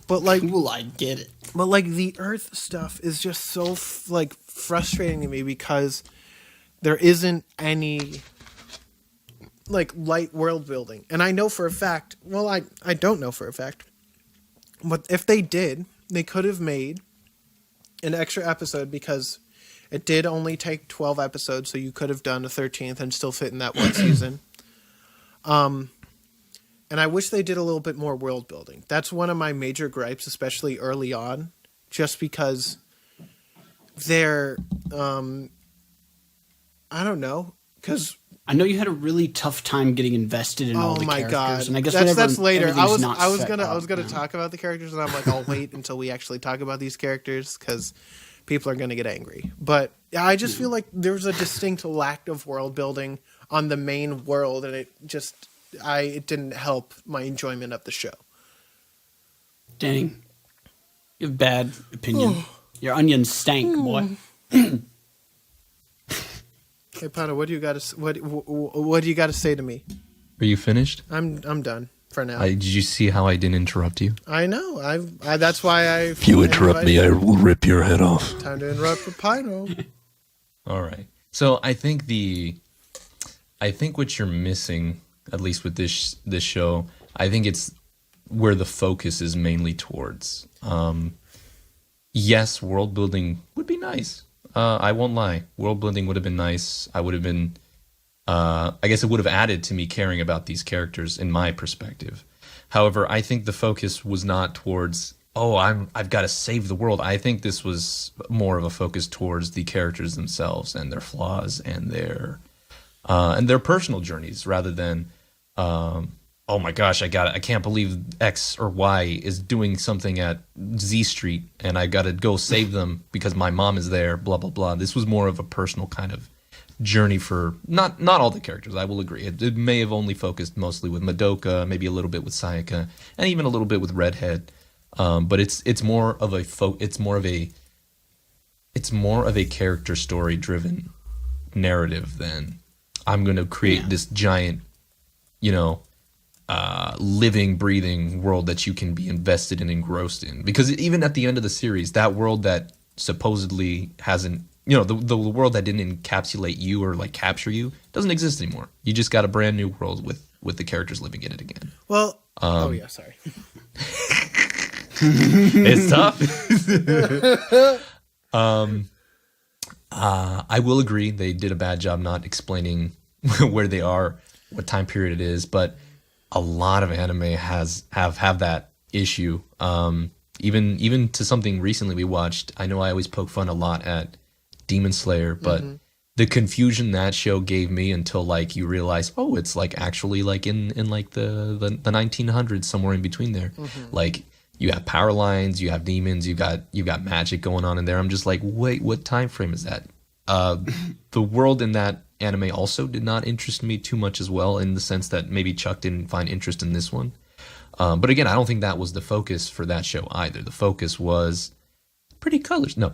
Speaker 1: But like,
Speaker 2: cool, I get it.
Speaker 1: But like, the Earth stuff is just so like frustrating to me, because there isn't any like light world building. And I know for a fact, well, I don't know for a fact, but if they did, they could have made an extra episode, because it did only take 12 episodes, so you could have done a 13th and still fit in that one season. And I wish they did a little bit more world building. That's one of my major gripes, especially early on, just because they're, I don't know, because
Speaker 2: I know you had a really tough time getting invested in all the characters.
Speaker 1: God.
Speaker 2: And I guess
Speaker 1: that's later. I was
Speaker 2: gonna
Speaker 1: talk about the characters, and I'm like, I'll wait until we actually talk about these characters, because people are gonna get angry. But I just feel like there's a distinct lack of world building on the main world, and it didn't help my enjoyment of the show.
Speaker 2: Dang, you have bad opinion. Your onions stank, boy.
Speaker 1: Hey, Pano, what do you got to say to me?
Speaker 3: Are you finished?
Speaker 1: I'm done for now.
Speaker 3: Did you see how I didn't interrupt you?
Speaker 1: I know. I that's why I.
Speaker 4: If you interrupt me, I will rip your head off.
Speaker 1: Time to interrupt for Pino.
Speaker 3: All right. So I think what you're missing, at least with this show, I think it's where the focus is mainly towards. Yes, world building would be nice. I won't lie. World building would have been nice. I guess it would have added to me caring about these characters in my perspective. However, I think the focus was not towards, I've got to save the world. I think this was more of a focus towards the characters themselves and their flaws and their personal journeys, rather than, oh my gosh, I can't believe X or Y is doing something at Z Street, and I got to go save them because my mom is there, blah, blah, blah. This was more of a personal kind of journey for, not all the characters, I will agree. It may have only focused mostly with Madoka, maybe a little bit with Sayaka, and even a little bit with Redhead. But it's more of a character story driven narrative than I'm going to create this giant, living, breathing world that you can be invested and engrossed in. Because even at the end of the series, that world that supposedly hasn't, the world that didn't encapsulate you or like capture you doesn't exist anymore. You just got a brand new world with the characters living in it again.
Speaker 1: Well, sorry.
Speaker 3: It's tough. I will agree they did a bad job not explaining where they are, what time period it is, but a lot of anime have that issue. even to something recently we watched. I know I always poke fun a lot at Demon Slayer, but the confusion that show gave me until like you realize, oh, it's like actually like in like the 1900s, somewhere in between there. Like you have power lines, you have demons, you got magic going on in there. I'm just like, wait, what time frame is that? The world in that anime also did not interest me too much as well, in the sense that maybe Chuck didn't find interest in this one. But again, I don't think that was the focus for that show either. The focus was pretty colors. No,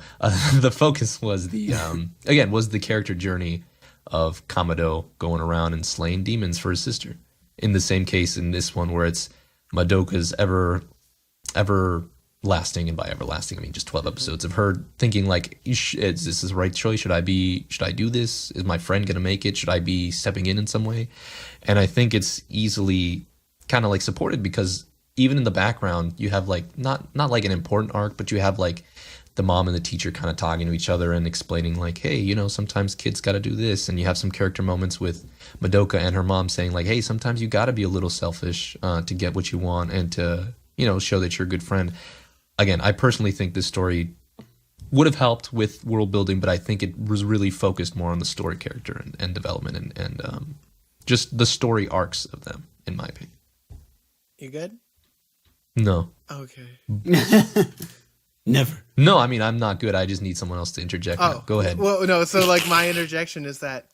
Speaker 3: the focus was was the character journey of Kamado going around and slaying demons for his sister. In the same case in this one, where it's Madoka's everlasting, and by everlasting I mean just 12 episodes of her thinking like, is this the right choice? Should I do this? Is my friend gonna make it? Should I be stepping in some way? And I think it's easily kind of like supported, because even in the background you have like not like an important arc, but you have like the mom and the teacher kind of talking to each other and explaining like, hey, you know, sometimes kids got to do this. And you have some character moments with Madoka and her mom saying like, hey, sometimes you got to be a little selfish to get what you want, and to, you know, show that you're a good friend. Again, I personally think this story would have helped with world building, but I think it was really focused more on the story character and development and just the story arcs of them, in my opinion.
Speaker 1: You good?
Speaker 3: No.
Speaker 1: Okay.
Speaker 2: Never.
Speaker 3: No, I mean, I'm not good. I just need someone else to interject.
Speaker 1: Oh,
Speaker 3: Go ahead.
Speaker 1: Well, no. So, like, my interjection is that,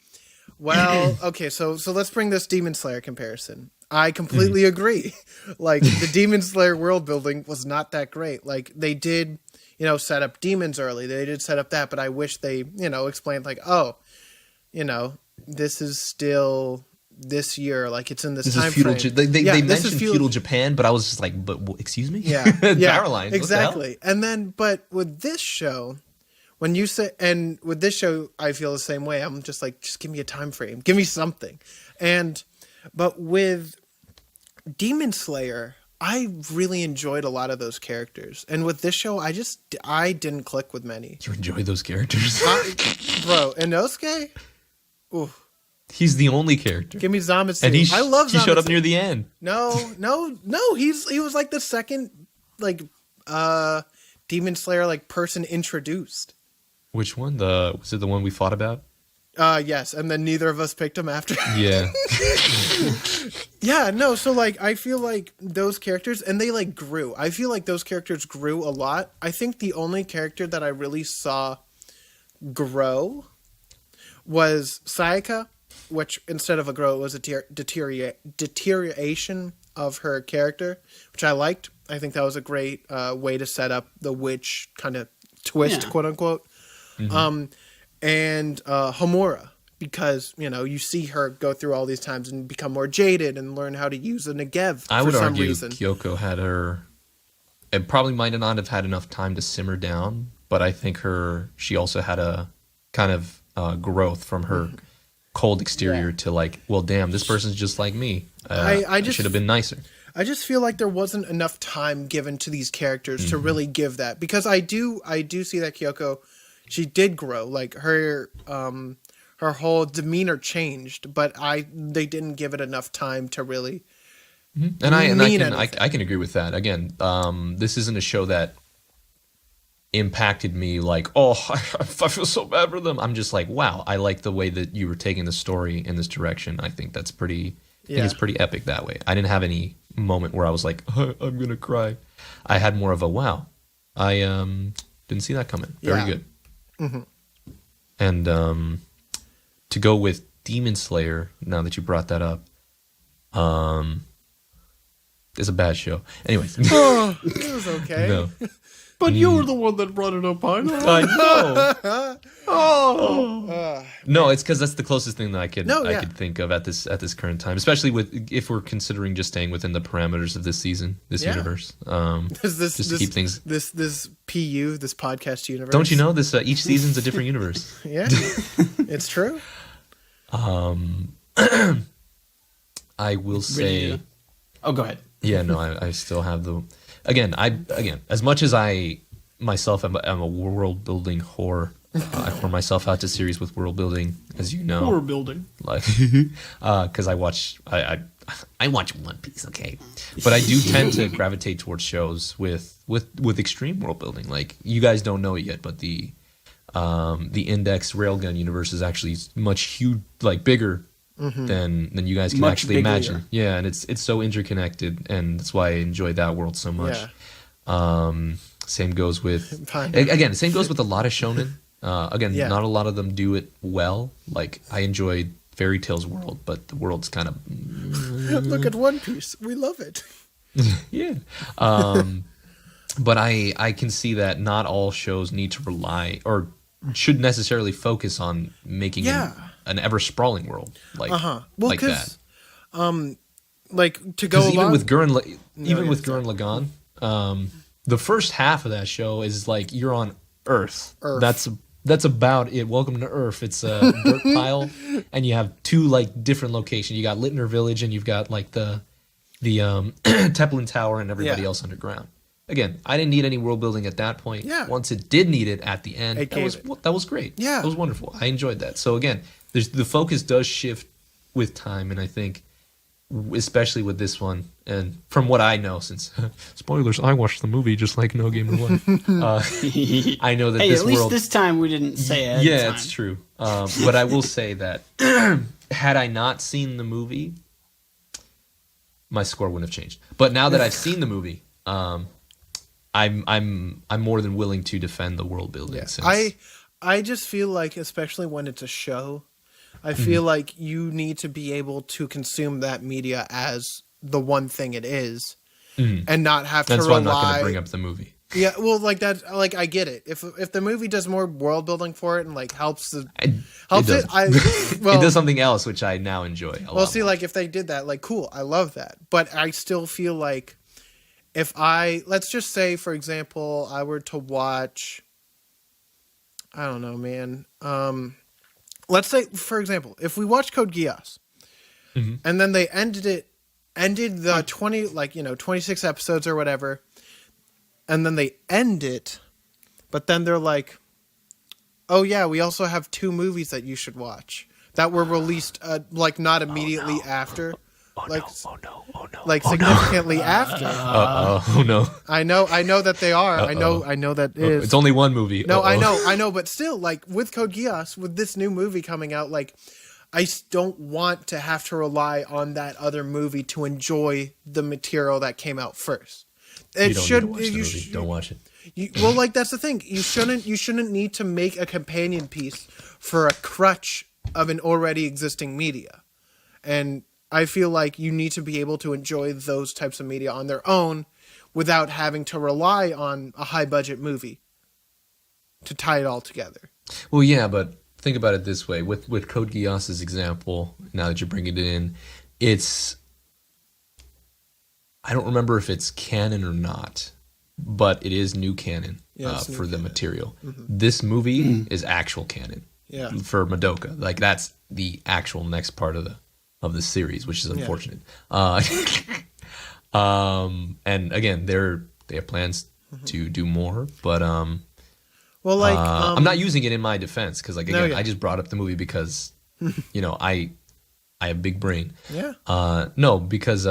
Speaker 1: well, okay. So let's bring this Demon Slayer comparison. I completely agree. Like, the Demon Slayer world building was not that great. Like, they did, you know, set up demons early. They did set up that, but I wish they, you know, explained like, oh, you know, this is still this year, like it's in this time frame.
Speaker 3: They mentioned feudal Japan, but I was just like, but excuse me?
Speaker 1: Yeah.
Speaker 3: Power lines.
Speaker 1: Exactly. And then, but with this show, when you say, and with this show, I feel the same way. I'm just like, just give me a time frame. Give me something. But with Demon Slayer, I really enjoyed a lot of those characters. And with this show, I didn't click with many.
Speaker 3: You enjoy those characters?
Speaker 1: Bro, Inosuke? Ooh.
Speaker 3: He's the only character.
Speaker 1: Give me Zamatsu.
Speaker 3: And
Speaker 1: I love Zamatsu.
Speaker 3: He showed up near the end.
Speaker 1: No. He was like the second, like, Demon Slayer, like, person introduced.
Speaker 3: Which one? Was it the one we fought about?
Speaker 1: Yes. And then neither of us picked him after.
Speaker 3: Yeah.
Speaker 1: Yeah, no. So, like, I feel like those characters, and they, like, grew. I feel like those characters grew a lot. I think the only character that I really saw grow was Sayaka, which instead of a grow, it was a deterioration of her character, which I liked. I think that was a great way to set up the witch kind of twist, quote unquote. Mm-hmm. And Homura, because, you know, you see her go through all these times and become more jaded and learn how to use a Negev
Speaker 3: I would
Speaker 1: for some
Speaker 3: argue
Speaker 1: reason.
Speaker 3: Kyoko had it probably might not have had enough time to simmer down, but I think she also had a kind of growth from her cold exterior to like, well, damn, this person's just like me. I should have been nicer.
Speaker 1: I just feel like there wasn't enough time given to these characters to really give that, because I do see that Kyoko, she did grow. Like her whole demeanor changed, but they didn't give it enough time to really.
Speaker 3: And I can agree with that. Again, this isn't a show that impacted me like, oh, I feel so bad for them. I'm just like, wow, I like the way that you were taking the story in this direction. I think that's pretty. I think it's pretty epic that way. I didn't have any moment where I was like, oh, I'm gonna cry. I had more of a wow. I didn't see that coming. Very good. Mm-hmm. And to go with Demon Slayer, now that you brought that up, it's a bad show. Anyways,
Speaker 1: it was okay.
Speaker 3: No.
Speaker 2: But you were the one that brought it up, I know.
Speaker 3: I know. No, it's because that's the closest thing that I could think of at this current time, especially if we're considering just staying within the parameters of this season, this universe. Just to keep things.
Speaker 1: This PU, this podcast universe.
Speaker 3: Don't you know this? Each season's a different universe.
Speaker 1: Yeah, it's true.
Speaker 3: I will say.
Speaker 2: Oh, go ahead.
Speaker 3: Yeah, no, I still have the. Again, as much as I myself am a world building whore, I whore myself out to series with world building, as you know.
Speaker 2: World building,
Speaker 3: like, because I I watch One Piece, okay, but I do tend to gravitate towards shows with extreme world building. Like, you guys don't know it yet, but the Index Railgun universe is actually much bigger than you guys can
Speaker 2: Much
Speaker 3: actually
Speaker 2: bigger.
Speaker 3: imagine. Yeah, and it's so interconnected, and that's why I enjoy that world so much.
Speaker 1: Yeah.
Speaker 3: Same goes with
Speaker 1: Fine.
Speaker 3: again. Same goes with a lot of shonen.
Speaker 1: Yeah.
Speaker 3: Not a lot of them do it well. Like, I enjoy Fairy Tale's world, but the world's kind of
Speaker 1: Look at One Piece. We love it.
Speaker 3: yeah. But I can see that not all shows need to rely or should necessarily focus on making an ever sprawling world like
Speaker 1: Well,
Speaker 3: like
Speaker 1: because
Speaker 3: that.
Speaker 1: like to go
Speaker 3: Because even
Speaker 1: along
Speaker 3: with Gurren
Speaker 1: sorry.
Speaker 3: Lagann, the first half of that show is like you're on Earth.
Speaker 1: Earth.
Speaker 3: That's about it. Welcome to Earth. It's a dirt pile, and you have two like different locations. You got Littner Village, and you've got like the Teplin Tower, and everybody
Speaker 1: Yeah.
Speaker 3: else underground. Again, I didn't need any world building at that point.
Speaker 1: Yeah.
Speaker 3: Once it did need it at the end,
Speaker 1: It
Speaker 3: that was
Speaker 1: gave it.
Speaker 3: that was great.
Speaker 1: Yeah.
Speaker 3: That was wonderful. I enjoyed that. So again, the focus does shift with time, and I think, especially with this one, and from what I know, since spoilers, I watched the movie just like No Gamer One. I know that
Speaker 2: Hey,
Speaker 3: this
Speaker 2: at least
Speaker 3: world.
Speaker 2: this time we didn't say it.
Speaker 3: Yeah, it's true. But I will say that had I not seen the movie, my score wouldn't have changed. But now that I've seen the movie, I'm more than willing to defend the world building.
Speaker 1: Yeah.
Speaker 3: Since,
Speaker 1: I just feel like, especially when it's a show, I feel like you need to be able to consume that media as the one thing it is, and not have
Speaker 3: that's
Speaker 1: to
Speaker 3: why
Speaker 1: rely.
Speaker 3: I'm not going to bring up the movie.
Speaker 1: Yeah, well, like that, like I get it. If the movie does more world building for it and like helps it.
Speaker 3: does.
Speaker 1: Well,
Speaker 3: It does something else, which I now enjoy a lot.
Speaker 1: well, see,
Speaker 3: more.
Speaker 1: like if they did that, like cool, I love that. But I still feel like if let's just say, for example, I were to watch, I don't know, man. Let's say, for example, if we watch Code Geass, and then they ended the 26 episodes or whatever, and then they end it, but then they're like, oh yeah, we also have 2 movies that you should watch that were released, like not immediately after. Like significantly after.
Speaker 3: oh no,
Speaker 1: I know that they are. I know that is.
Speaker 3: it's only one movie.
Speaker 1: No, I know, but still, like with Code Geass, with this new movie coming out, like I don't want to have to rely on that other movie to enjoy the material that came out first. It
Speaker 3: You don't
Speaker 1: should.
Speaker 3: need to watch the movie. Don't watch it.
Speaker 1: Well, like that's the thing. You shouldn't need to make a companion piece for a crutch of an already existing media, and I feel like you need to be able to enjoy those types of media on their own without having to rely on a high budget movie to tie it all together.
Speaker 3: Well, yeah, but think about it this way. With Code Geass's example, now that you're bringing it in, it's... I don't remember if it's canon or not, but it is new canon
Speaker 1: Yeah, it's new
Speaker 3: for the
Speaker 1: canon.
Speaker 3: material. This movie is actual canon
Speaker 1: Yeah.
Speaker 3: for Madoka. Like, that's the actual next part of the series, which is unfortunate. And again, they have plans to do more, but
Speaker 1: Well, like
Speaker 3: I'm not using it in my defense because, like, again,
Speaker 1: yeah.
Speaker 3: I just brought up the movie because I have a big brain.
Speaker 1: Yeah.
Speaker 3: No, because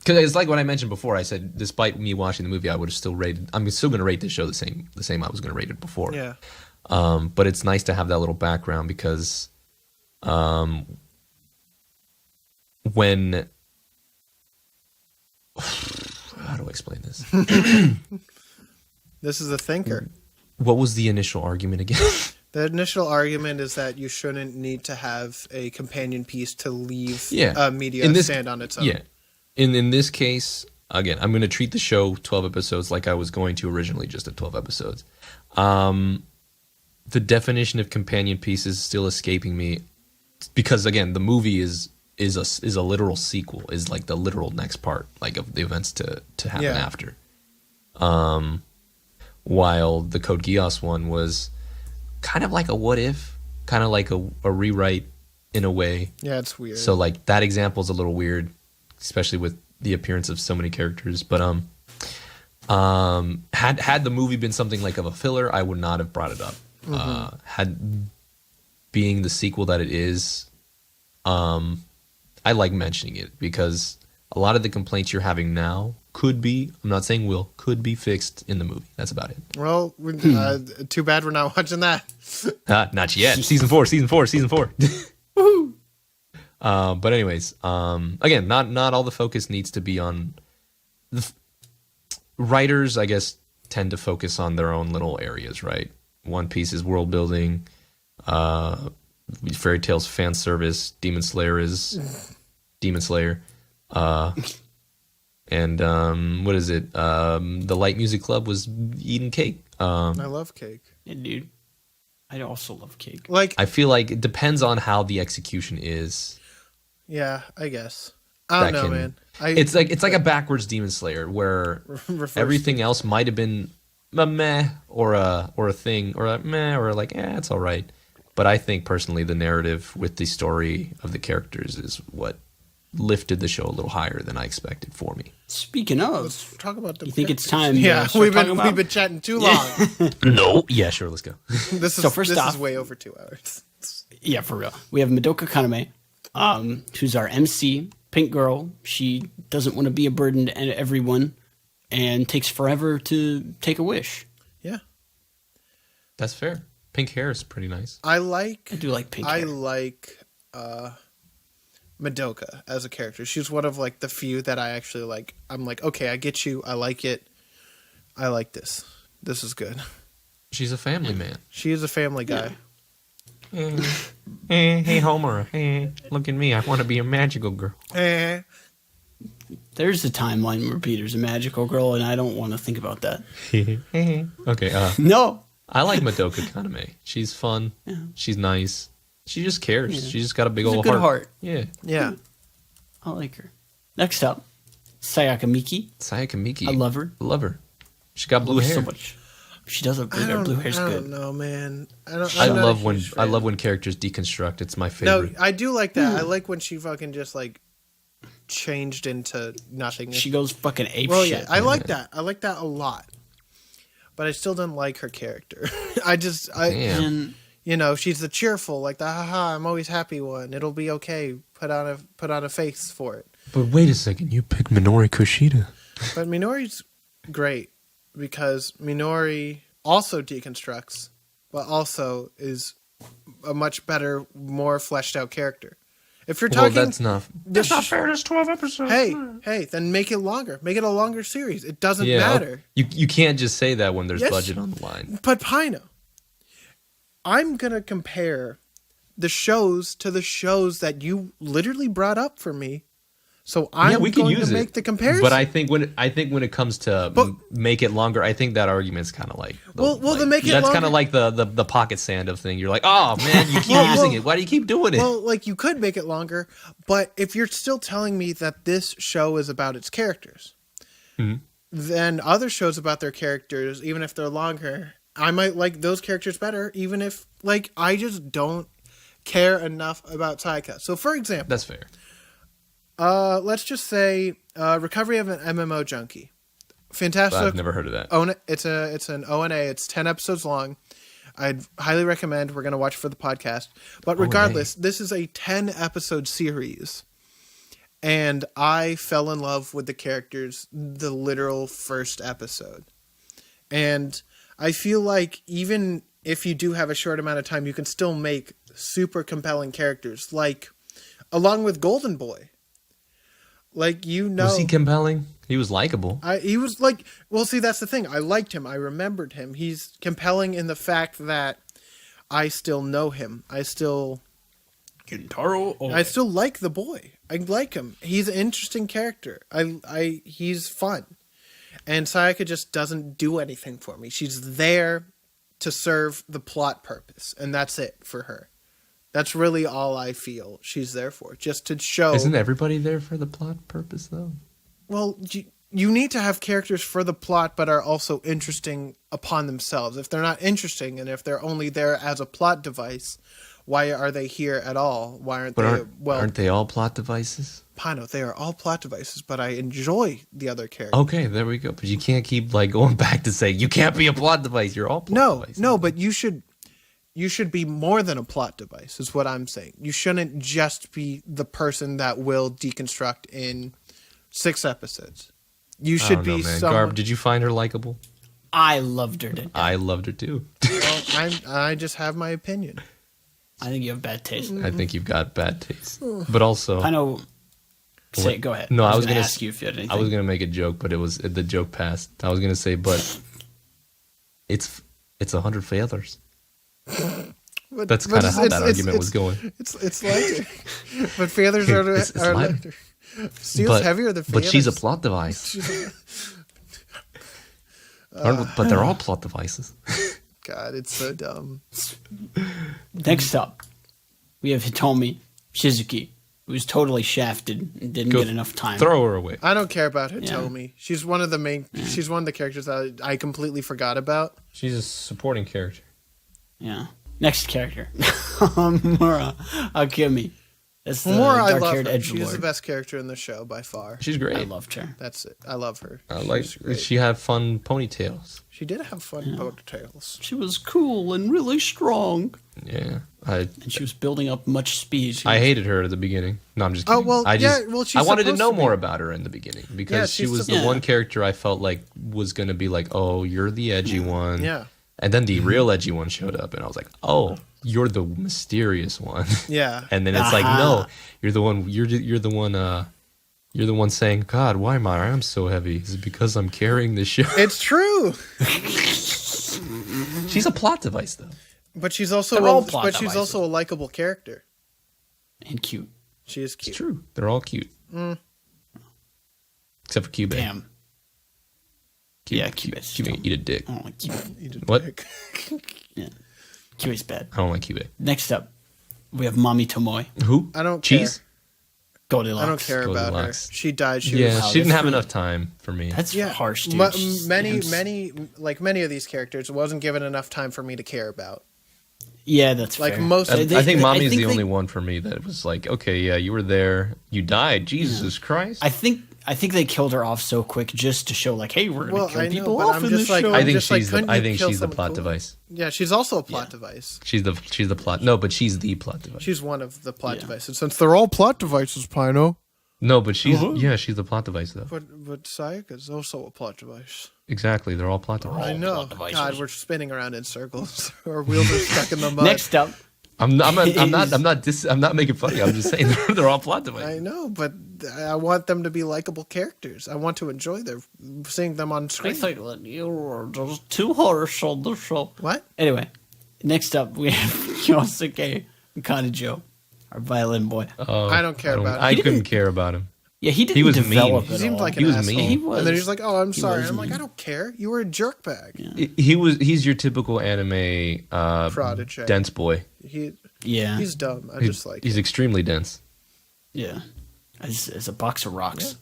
Speaker 3: it's like what I mentioned before. I said despite me watching the movie, I would have still rated. I'm still going to rate this show the same I was going to rate it before.
Speaker 1: Yeah.
Speaker 3: But it's nice to have that little background because when how do I explain this?
Speaker 1: This is a thinker.
Speaker 3: What was the initial argument again?
Speaker 1: The initial argument is that you shouldn't need to have a companion piece to leave
Speaker 3: Yeah.
Speaker 1: media stand on its own.
Speaker 3: Yeah. In this case, again, I'm going to treat the show 12 episodes like I was going to originally, just at 12 episodes. The definition of companion piece is still escaping me because, again, the movie is a literal sequel, is like the literal next part, like of the events to happen
Speaker 1: Yeah.
Speaker 3: after. While the Code Geass one was kind of like a what if, kind of like a rewrite in a way.
Speaker 1: Yeah, it's weird.
Speaker 3: So like that example is a little weird, especially with the appearance of so many characters. But had the movie been something like of a filler, I would not have brought it up. Had being the sequel that it is, I like mentioning it because a lot of the complaints you're having now could be, I'm not saying will, could be fixed in the movie. That's about it.
Speaker 1: Well, too bad we're not watching that.
Speaker 3: Not yet. Season 4. Woohoo! But anyways, again, not all the focus needs to be on writers, I guess, tend to focus on their own little areas, right? One Piece is world building, Fairy Tail's fan service, Demon Slayer is Demon Slayer. And what is it? The Light Music Club was eating cake.
Speaker 1: I love cake.
Speaker 2: Yeah, dude. I also love cake.
Speaker 1: Like,
Speaker 3: I feel like it depends on how the execution is.
Speaker 1: yeah, I guess. I don't know, man.
Speaker 3: It's like a backwards Demon Slayer where everything else might have been a meh or a thing or a meh or like it's all right. But I think personally the narrative with the story of the characters is what lifted the show a little higher than I expected for me.
Speaker 2: Speaking of,
Speaker 1: let's talk about the.
Speaker 2: You think it's time?
Speaker 1: Yeah,
Speaker 2: to start talking about?
Speaker 1: we've been chatting too long.
Speaker 3: No. Yeah, sure. Let's go.
Speaker 1: This is way over 2 hours.
Speaker 2: Yeah, for real. We have Madoka Kaname, who's our MC, pink girl. She doesn't want to be a burden to everyone, and takes forever to take a wish.
Speaker 1: Yeah,
Speaker 3: That's fair. Pink hair is pretty nice.
Speaker 2: I do like pink hair.
Speaker 1: I like Madoka as a character. She's one of like the few that I actually like. I'm like, okay, I get you. I like it. I like this. This is good.
Speaker 3: She's a family man.
Speaker 1: She is a family guy.
Speaker 3: Hey, Homer. Hey, look at me. I want to be a magical girl.
Speaker 1: Eh.
Speaker 2: There's a timeline where Peter's a magical girl, and I don't want to think about that.
Speaker 3: Okay.
Speaker 2: No.
Speaker 3: I like Madoka Kaname. She's fun.
Speaker 2: Yeah.
Speaker 3: She's nice. She just cares.
Speaker 2: Yeah.
Speaker 3: She just got a big
Speaker 2: She's a
Speaker 3: old
Speaker 2: good
Speaker 3: heart.
Speaker 2: heart.
Speaker 3: Yeah.
Speaker 1: Yeah.
Speaker 2: I like her. Next up, Sayaka Miki.
Speaker 3: Sayaka Miki.
Speaker 2: I love her.
Speaker 3: Love her. She got blue
Speaker 2: Love her
Speaker 3: hair.
Speaker 2: so much. She does have blue hair. Blue hair's
Speaker 1: I
Speaker 2: good.
Speaker 1: don't know, man.
Speaker 3: I love when characters deconstruct. It's my favorite.
Speaker 1: No, I do like that. I like when she fucking just like changed into nothing.
Speaker 2: She goes fucking ape
Speaker 1: Well,
Speaker 2: shit.
Speaker 1: yeah, I like that. I like that a lot. But I still didn't like her character.
Speaker 3: Damn.
Speaker 1: You know, she's the cheerful, like the haha, I'm always happy one. It'll be okay. Put on a face for it.
Speaker 4: But wait a second, you picked Minori Kushida.
Speaker 1: But Minori's great because Minori also deconstructs, but also is a much better, more fleshed out character. If you're talking,
Speaker 3: that's not fair. There's 12 episodes.
Speaker 1: Hey, then make it longer. Make it a longer series. It doesn't matter.
Speaker 3: You can't just say that when there's
Speaker 1: Yes.
Speaker 3: budget on the line.
Speaker 1: But Pino, I'm gonna compare the shows to the shows that you literally brought up for me. So I'm
Speaker 3: we can
Speaker 1: going
Speaker 3: use
Speaker 1: to
Speaker 3: it.
Speaker 1: make the comparison.
Speaker 3: But I think when it comes to make it longer, I think that argument's kind of like
Speaker 1: to make it
Speaker 3: that's
Speaker 1: longer-
Speaker 3: kind of like the pocket sand of thing. You're like, oh man, you keep using it. Why do you keep doing it?
Speaker 1: Well, like you could make it longer, but if you're still telling me that this show is about its characters, then other shows about their characters, even if they're longer, I might like those characters better, even if like I just don't care enough about Sayaka. So, for example,
Speaker 3: That's fair.
Speaker 1: let's just say Recovery of an MMO Junkie. Fantastic.
Speaker 3: I've never heard of that.
Speaker 1: It's an ONA. It's 10 episodes long. I'd highly recommend. We're going to watch for the podcast. But regardless, this is a 10 episode series. And I fell in love with the characters the literal first episode. And I feel like even if you do have a short amount of time, you can still make super compelling characters. Like, along with Golden Boy. Like, you know.
Speaker 3: Was he compelling? He was likable.
Speaker 1: He was like, well, see, that's the thing. I liked him. I remembered him. He's compelling in the fact that I still know him. I still like the boy. I like him. He's an interesting character. He's fun. And Sayaka just doesn't do anything for me. She's there to serve the plot purpose, and that's it for her. That's really all I feel she's there for, just to show.
Speaker 3: Isn't everybody there for the plot purpose, though?
Speaker 1: Well, you need to have characters for the plot, but are also interesting upon themselves. If they're not interesting, and if they're only there as a plot device, why are they here at all? Why aren't they?
Speaker 3: Aren't they all plot devices?
Speaker 1: Pino, they are all plot devices, but I enjoy the other characters.
Speaker 3: Okay, there we go. But you can't keep like going back to say you can't be a plot device. You're all plot devices.
Speaker 1: No, but you should. you should be more than a plot device, is what I'm saying. You shouldn't just be the person that will deconstruct in 6 episodes. You should
Speaker 3: I don't know,
Speaker 1: be
Speaker 3: man.
Speaker 1: someone.
Speaker 3: Garb, did you find her likable?
Speaker 2: I loved her to death.
Speaker 3: I loved her too.
Speaker 1: Well, I just have my opinion.
Speaker 2: I think you have bad taste.
Speaker 3: I think you've got bad taste. But also,
Speaker 2: I know. Go ahead.
Speaker 3: No, I was
Speaker 2: gonna
Speaker 3: gonna
Speaker 2: ask you if you had anything.
Speaker 3: I was gonna make a joke, but the joke passed. I was gonna say, but it's 100 failures. That's kind of how that argument was going.
Speaker 1: It's lighter, but feathers are
Speaker 3: It's lighter.
Speaker 1: lighter. Steel's heavier than feathers.
Speaker 3: But she's a plot device. But they're all plot devices.
Speaker 1: God, it's so dumb.
Speaker 2: Next up, we have Hitomi Shizuki, who was totally shafted and didn't get enough time.
Speaker 3: Throw her away.
Speaker 1: I don't care about
Speaker 2: Yeah.
Speaker 1: Hitomi. She's one of the main. She's one of the characters that I completely forgot about.
Speaker 3: She's a supporting character.
Speaker 2: Yeah. Next character, Mura Akemi. That's the
Speaker 1: More, I love
Speaker 2: dark-haired
Speaker 1: her. She's the
Speaker 2: edgelord.
Speaker 1: best character in the show by far.
Speaker 3: She's great.
Speaker 2: I loved her.
Speaker 1: That's it. I love her.
Speaker 3: I like.
Speaker 1: She's great.
Speaker 3: She had fun ponytails.
Speaker 1: She did have fun ponytails.
Speaker 2: She was cool and really strong,
Speaker 3: Yeah,
Speaker 2: and she was building up much speed.
Speaker 3: I hated her at the beginning. No, I'm just
Speaker 1: Oh,
Speaker 3: kidding.
Speaker 1: well,
Speaker 3: I just,
Speaker 1: yeah, well, she's
Speaker 3: I wanted to
Speaker 1: supposed
Speaker 3: know
Speaker 1: to be.
Speaker 3: more about her in the beginning because she
Speaker 1: she's
Speaker 3: was the
Speaker 2: supposed-
Speaker 3: one character I felt like was gonna be like, oh, you're the edgy one.
Speaker 1: Yeah.
Speaker 3: And then the real edgy one showed up, and I was like, oh, you're the mysterious one.
Speaker 1: Yeah.
Speaker 3: And then it's like, no, you're the one. You're the one. You're the one saying, God, why am my arms so heavy? Is it because I'm carrying this show?
Speaker 1: It's true.
Speaker 3: She's a plot device, though.
Speaker 1: But she's also
Speaker 2: They're all plot devices.
Speaker 1: also a likable character.
Speaker 2: and cute.
Speaker 1: She is cute.
Speaker 3: It's true. They're all cute. Except for Cube.
Speaker 2: Damn. Yeah, Cube.
Speaker 3: Cube eat a dick.
Speaker 2: I don't like Cube.
Speaker 1: Eat a
Speaker 3: What?
Speaker 1: dick.
Speaker 2: Yeah. Cube's bad.
Speaker 3: I don't like Cube.
Speaker 2: Next up, we have Mami Tomoe.
Speaker 3: Who?
Speaker 1: I don't
Speaker 3: Cheese?
Speaker 2: Goldilocks.
Speaker 1: I don't care about her.
Speaker 3: Goldilocks.
Speaker 1: She died. She
Speaker 3: Yeah,
Speaker 1: was
Speaker 3: she didn't
Speaker 2: that's
Speaker 3: have
Speaker 2: really-
Speaker 3: enough time for me.
Speaker 2: That's harsh, dude.
Speaker 1: Many
Speaker 2: Damn.
Speaker 1: many of these characters wasn't given enough time for me to care about.
Speaker 2: Yeah, that's
Speaker 1: Like
Speaker 2: fair.
Speaker 1: most-
Speaker 3: I think Mommy is the
Speaker 2: they-
Speaker 3: only one for me that was like, okay, yeah, you were there, you died, Jesus Christ.
Speaker 2: I think they killed her off so quick just to show, like, hey, we're gonna
Speaker 1: Well,
Speaker 2: kill
Speaker 1: I know,
Speaker 2: people
Speaker 1: but
Speaker 2: off
Speaker 1: I'm
Speaker 2: in
Speaker 1: just
Speaker 2: this
Speaker 1: like-
Speaker 2: show.
Speaker 3: I
Speaker 1: I'm
Speaker 3: think
Speaker 1: just like,
Speaker 3: she's the
Speaker 1: couldn't
Speaker 3: I
Speaker 1: you
Speaker 3: think
Speaker 1: kill
Speaker 3: she's the
Speaker 1: someone
Speaker 3: plot
Speaker 1: cool?
Speaker 3: device.
Speaker 1: Yeah, she's also a plot device.
Speaker 3: She's the plot. No, but she's the plot device.
Speaker 1: She's one of the plot
Speaker 2: Yeah.
Speaker 1: devices. Since they're all plot devices, Pino.
Speaker 3: No, but she's she's the plot device though.
Speaker 1: But Sayaka's also a plot device.
Speaker 3: Exactly, they're all plot devices.
Speaker 1: I know.
Speaker 2: plot devices.
Speaker 1: God, we're spinning around in circles. Our wheels are stuck in the mud.
Speaker 2: Next up,
Speaker 3: I'm not making fun of you. I'm just saying they're all plot
Speaker 1: I
Speaker 3: devices.
Speaker 1: know, but I want them to be likable characters. I want to enjoy seeing them on
Speaker 2: I
Speaker 1: screen.
Speaker 2: think that you were just too harsh on the show.
Speaker 1: What?
Speaker 2: Anyway, next up we have Yosuke Kanajo, our violin boy.
Speaker 1: I don't care about him.
Speaker 3: I
Speaker 1: He
Speaker 3: couldn't care about him.
Speaker 2: Yeah, he didn't
Speaker 3: He was
Speaker 2: develop
Speaker 3: mean.
Speaker 2: at
Speaker 1: He seemed
Speaker 2: all.
Speaker 1: like
Speaker 3: He
Speaker 1: an
Speaker 3: was
Speaker 1: asshole.
Speaker 3: mean.
Speaker 2: He was.
Speaker 1: And then he's like, "Oh, I'm sorry."
Speaker 2: was
Speaker 1: I'm like,
Speaker 2: mean.
Speaker 1: "I don't care. You were a jerkbag."
Speaker 3: He's your typical anime
Speaker 1: Prodigy.
Speaker 3: dense boy.
Speaker 2: yeah,
Speaker 1: He's dumb. I just like.
Speaker 3: He's
Speaker 1: it.
Speaker 3: extremely dense.
Speaker 2: yeah, as a box of rocks.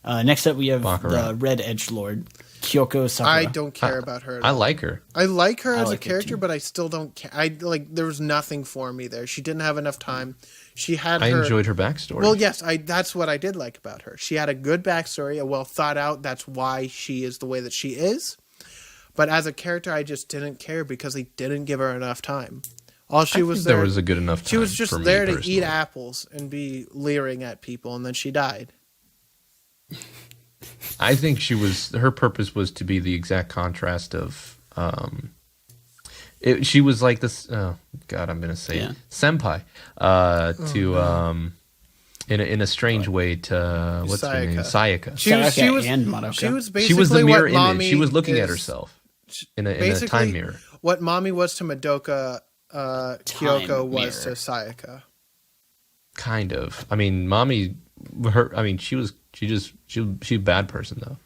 Speaker 2: Next up, we have
Speaker 3: Baccarat.
Speaker 2: the red edgelord, Kyoko Sakura.
Speaker 1: I don't care about her. At
Speaker 3: I
Speaker 1: all.
Speaker 3: like her.
Speaker 1: I like her
Speaker 2: I
Speaker 1: as
Speaker 2: like
Speaker 1: a
Speaker 2: her
Speaker 1: character,
Speaker 2: too.
Speaker 1: but I still don't care. There was nothing for me there. She didn't have enough time. She had
Speaker 3: I
Speaker 1: her.
Speaker 3: enjoyed her backstory.
Speaker 1: Well, yes, that's what I did like about her. She had a good backstory, a well thought out. That's why she is the way that she is. But as a character, I just didn't care because they didn't give her enough time. All she was there.
Speaker 3: there was a good enough time.
Speaker 1: She was just
Speaker 3: for me
Speaker 1: there to
Speaker 3: personally.
Speaker 1: eat apples and be leering at people, and then she died.
Speaker 3: I think her purpose was to be the exact contrast of she was like this oh god I'm gonna say
Speaker 2: Yeah.
Speaker 3: senpai in a strange way to what's her name Sayaka.
Speaker 1: She was
Speaker 2: Sayaka and Madoka.
Speaker 1: She was
Speaker 3: She
Speaker 1: basically
Speaker 3: was the mirror
Speaker 1: what
Speaker 3: image.
Speaker 1: Mommy
Speaker 3: She was looking at
Speaker 1: is-
Speaker 3: herself in a
Speaker 1: basically
Speaker 3: time mirror.
Speaker 1: What Mommy was to Madoka, Kyoko was to
Speaker 2: mirror.
Speaker 1: Sayaka.
Speaker 3: Kind of. I mean, Mommy she was a bad person though.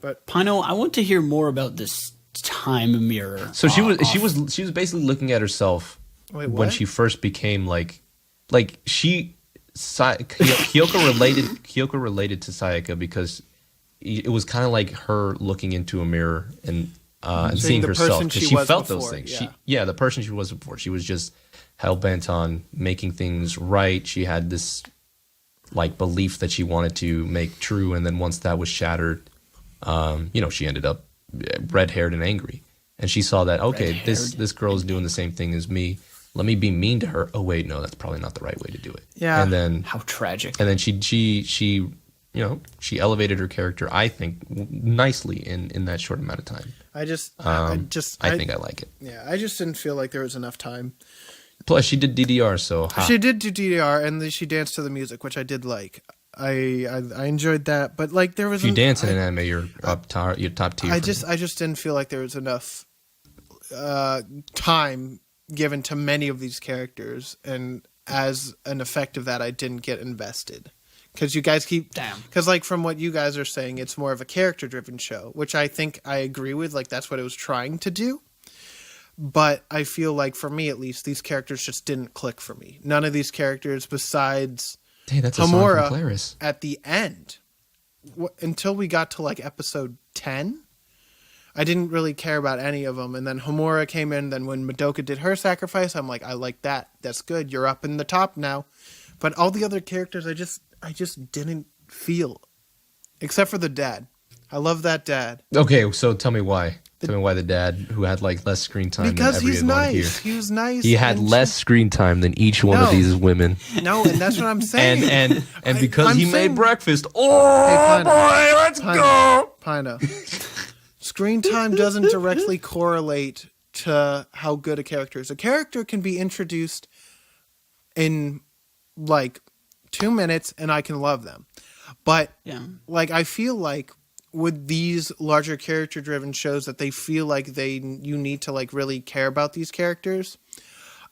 Speaker 1: But
Speaker 2: Pino, I want to hear more about this time mirror.
Speaker 3: So she was basically looking at herself
Speaker 1: Wait,
Speaker 3: when
Speaker 1: what?
Speaker 3: she first became Kyoko related to Sayaka because it was kind of like her looking into a mirror and seeing
Speaker 1: the
Speaker 3: herself
Speaker 1: person
Speaker 3: because
Speaker 1: she
Speaker 3: she
Speaker 1: was
Speaker 3: felt those
Speaker 1: before,
Speaker 3: things.
Speaker 1: yeah.
Speaker 3: The person she was before. She was just hell bent on making things right. She had this like belief that she wanted to make true, and then once that was shattered, she ended up red haired and angry. and she saw that, okay,
Speaker 2: Red-haired.
Speaker 3: this girl is doing the same thing as me. Let me be mean to her. Oh wait, no, that's probably not the right way to do it.
Speaker 1: Yeah.
Speaker 3: And then
Speaker 2: How tragic.
Speaker 3: and then she she elevated her character, I think, nicely in that short amount of time.
Speaker 1: I
Speaker 3: think I like it.
Speaker 1: Yeah, I just didn't feel like there was enough time.
Speaker 3: Plus, she did DDR, so
Speaker 1: She did do DDR, and she danced to the music, which I did like. I enjoyed that, but like there was.
Speaker 3: if you dance in an anime, you're you're top tier.
Speaker 1: I just didn't feel like there was enough time given to many of these characters, and as an effect of that, I didn't get invested. Because you guys keep...
Speaker 2: Damn.
Speaker 1: Because, like, from what you guys are saying, it's more of a character-driven show, which I think I agree with. Like, that's what it was trying to do. But I feel like, for me at least, these characters just didn't click for me. None of these characters, besides
Speaker 3: Hey, that's a song from
Speaker 1: Homura,
Speaker 3: Claris.
Speaker 1: at the end, until we got to, like, episode 10, I didn't really care about any of them. And then Homura came in. Then when Madoka did her sacrifice, I'm like, I like that. That's good. You're up in the top now. But all the other characters, I just didn't feel, except for the dad. I love that dad
Speaker 3: Okay, so tell me why. Tell me why the dad, who had like less screen time
Speaker 1: because
Speaker 3: than every
Speaker 1: he's
Speaker 3: one
Speaker 1: nice.
Speaker 3: here.
Speaker 1: He was nice.
Speaker 4: He had
Speaker 1: and
Speaker 4: less screen time than each one
Speaker 1: No.
Speaker 4: of these women.
Speaker 1: No, and that's what I'm saying.
Speaker 3: And because
Speaker 1: I'm
Speaker 3: he made
Speaker 1: saying-
Speaker 3: breakfast. Oh
Speaker 1: Hey, Pino.
Speaker 3: boy, let's go.
Speaker 1: Pino. Screen time doesn't directly correlate to how good a character is. A character can be introduced in like 2 minutes and I can love them. But
Speaker 2: Yeah.
Speaker 1: like I feel like with these larger character driven shows that they feel like you need to like really care about these characters.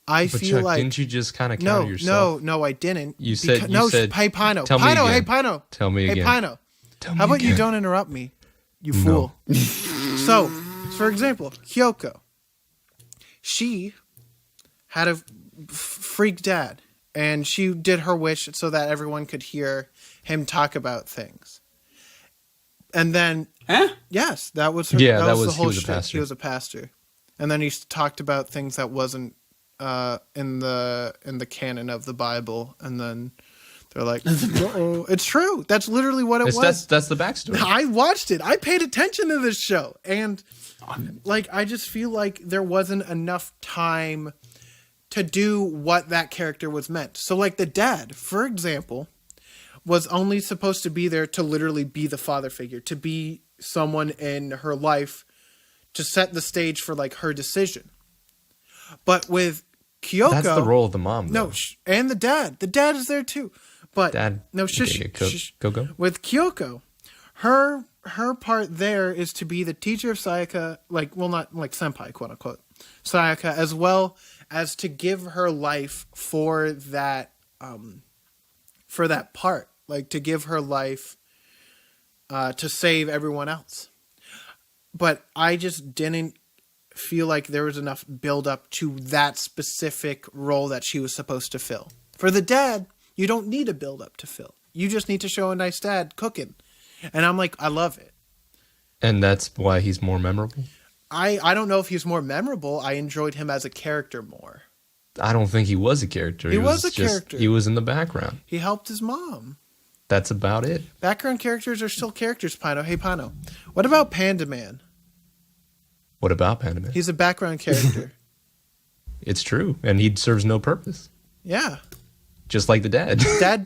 Speaker 1: I
Speaker 3: But
Speaker 1: feel
Speaker 3: Chuck,
Speaker 1: like
Speaker 3: didn't you just kind of counter yourself?
Speaker 1: no, I didn't.
Speaker 3: You said- you said-
Speaker 1: hey Pino,
Speaker 3: Tell me
Speaker 1: Pino,
Speaker 3: again.
Speaker 1: hey Pino,
Speaker 3: Tell me
Speaker 1: hey
Speaker 3: again.
Speaker 1: Pino.
Speaker 3: Tell me
Speaker 1: How about you
Speaker 3: again.
Speaker 1: don't interrupt me, you
Speaker 3: No.
Speaker 1: fool? So, for example, Kyoko, she had a freak dad, and she did her wish so that everyone could hear him talk about things. And then,
Speaker 2: Huh?
Speaker 1: yes, that was her.
Speaker 3: Yeah,
Speaker 1: that was the
Speaker 3: he
Speaker 1: whole
Speaker 3: was a
Speaker 1: shtick.
Speaker 3: pastor.
Speaker 1: He was a pastor, and then he talked about things that wasn't in the canon of the Bible, and then they're like, "Uh-oh." It's true. That's literally what it was.
Speaker 3: That's the backstory.
Speaker 1: I watched it. I paid attention to this show, and like I just feel like there wasn't enough time to do what that character was meant. So like the dad, for example, was only supposed to be there to literally be the father figure, to be someone in her life to set the stage for like her decision. But with Kyoko,
Speaker 3: That's the role of the mom, though.
Speaker 1: no, and the dad is there too. But
Speaker 3: Dad.
Speaker 1: no, shush,
Speaker 3: Okay, go-
Speaker 1: shush.
Speaker 3: go.
Speaker 1: With Kyoko, her part there is to be the teacher of Sayaka, like, well, not like senpai, quote unquote, Sayaka, as well as to give her life for that part, like to give her life to save everyone else. But I just didn't feel like there was enough build up to that specific role that she was supposed to fill. For the dad, you don't need a build up to fill. You just need to show a nice dad cooking. And I'm like, I love it.
Speaker 3: And that's why he's more memorable?
Speaker 1: I don't know if he's more memorable. I enjoyed him as a character more.
Speaker 3: I don't think he was a character.
Speaker 1: He was a character.
Speaker 3: He was in the background.
Speaker 1: He helped his mom.
Speaker 3: That's about it.
Speaker 1: Background characters are still characters, Pino. Hey, Pino. What about Panda Man?
Speaker 3: What about Panda Man?
Speaker 1: He's a background character.
Speaker 3: It's true. And he serves no purpose.
Speaker 1: Yeah.
Speaker 3: Just like the dad.
Speaker 1: Dad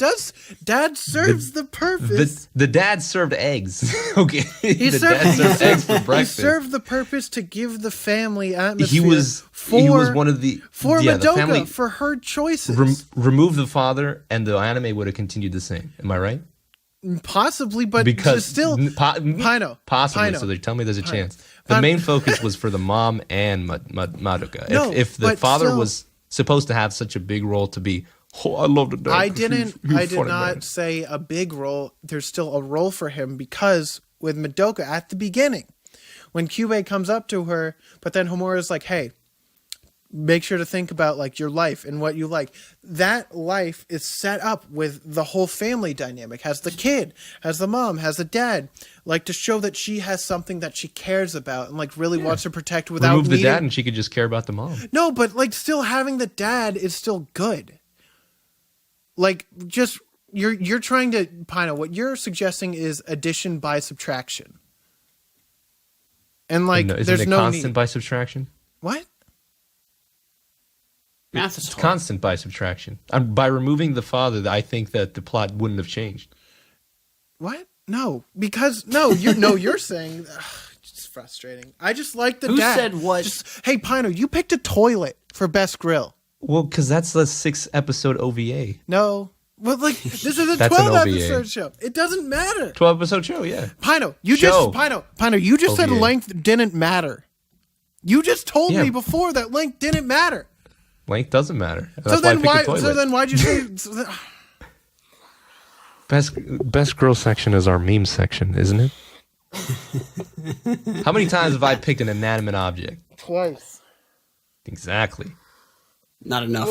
Speaker 1: serves the purpose.
Speaker 3: The dad served eggs. Okay.
Speaker 1: He
Speaker 3: the
Speaker 1: served-
Speaker 3: dad served eggs for
Speaker 1: He
Speaker 3: breakfast.
Speaker 1: served the purpose to give the family
Speaker 3: he
Speaker 1: atmosphere.
Speaker 3: was one of the
Speaker 1: for
Speaker 3: yeah, the
Speaker 1: Madoka
Speaker 3: family
Speaker 1: for her choices.
Speaker 3: remove the father and the anime would have continued the same. Am I right?
Speaker 1: Possibly, but
Speaker 3: Because
Speaker 1: still, Pino.
Speaker 3: possibly.
Speaker 1: Pino.
Speaker 3: So they tell me there's a chance. The
Speaker 1: Pino.
Speaker 3: main focus was for the mom and Madoka.
Speaker 1: No,
Speaker 3: if the
Speaker 1: but
Speaker 3: father
Speaker 1: still-
Speaker 3: was supposed to have such a big role to be, oh, I love the dad.
Speaker 1: I
Speaker 3: 'cause
Speaker 1: didn't.
Speaker 3: he's
Speaker 1: I did
Speaker 3: funny,
Speaker 1: not
Speaker 3: man."
Speaker 1: say a big role. There's still a role for him because with Madoka at the beginning, when Kyubei comes up to her, but then Homura's like, "Hey, make sure to think about like your life and what you like." That life is set up with the whole family dynamic. Has the kid, has the mom, has the dad, like to show that she has something that she cares about and like really wants to protect without
Speaker 3: Remove the
Speaker 1: needing.
Speaker 3: dad and she could just care about the mom.
Speaker 1: No, but like still having the dad is still good. Like just you're trying to Pino, what you're suggesting is addition by subtraction. And like,
Speaker 3: Isn't
Speaker 1: there's
Speaker 3: it
Speaker 1: no
Speaker 3: constant
Speaker 1: need.
Speaker 3: by subtraction?
Speaker 1: What?
Speaker 2: Math is
Speaker 3: It's
Speaker 2: hard.
Speaker 3: constant by subtraction. By removing the father, I think that the plot wouldn't have changed.
Speaker 1: What? No, because you're saying. It's frustrating. I just like the
Speaker 2: Who
Speaker 1: dad.
Speaker 2: said what?
Speaker 1: Hey, Pino, you picked a toilet for best grill.
Speaker 3: Well, because that's the 6-episode OVA.
Speaker 1: No. Well, like, this is a
Speaker 3: That's an
Speaker 1: 12
Speaker 3: OVA.
Speaker 1: episode show. It doesn't matter.
Speaker 3: 12-episode show, yeah.
Speaker 1: Pino, you
Speaker 3: Show.
Speaker 1: just said
Speaker 3: OVA.
Speaker 1: length didn't matter. You just told
Speaker 3: Yeah.
Speaker 1: me before that length didn't matter.
Speaker 3: Length doesn't matter. That's
Speaker 1: So then
Speaker 3: why I picked the toilet.
Speaker 1: why'd you say
Speaker 4: Best girl section is our meme section, isn't it?
Speaker 3: How many times have I picked an inanimate object?
Speaker 1: twice?
Speaker 3: Exactly.
Speaker 2: Not enough.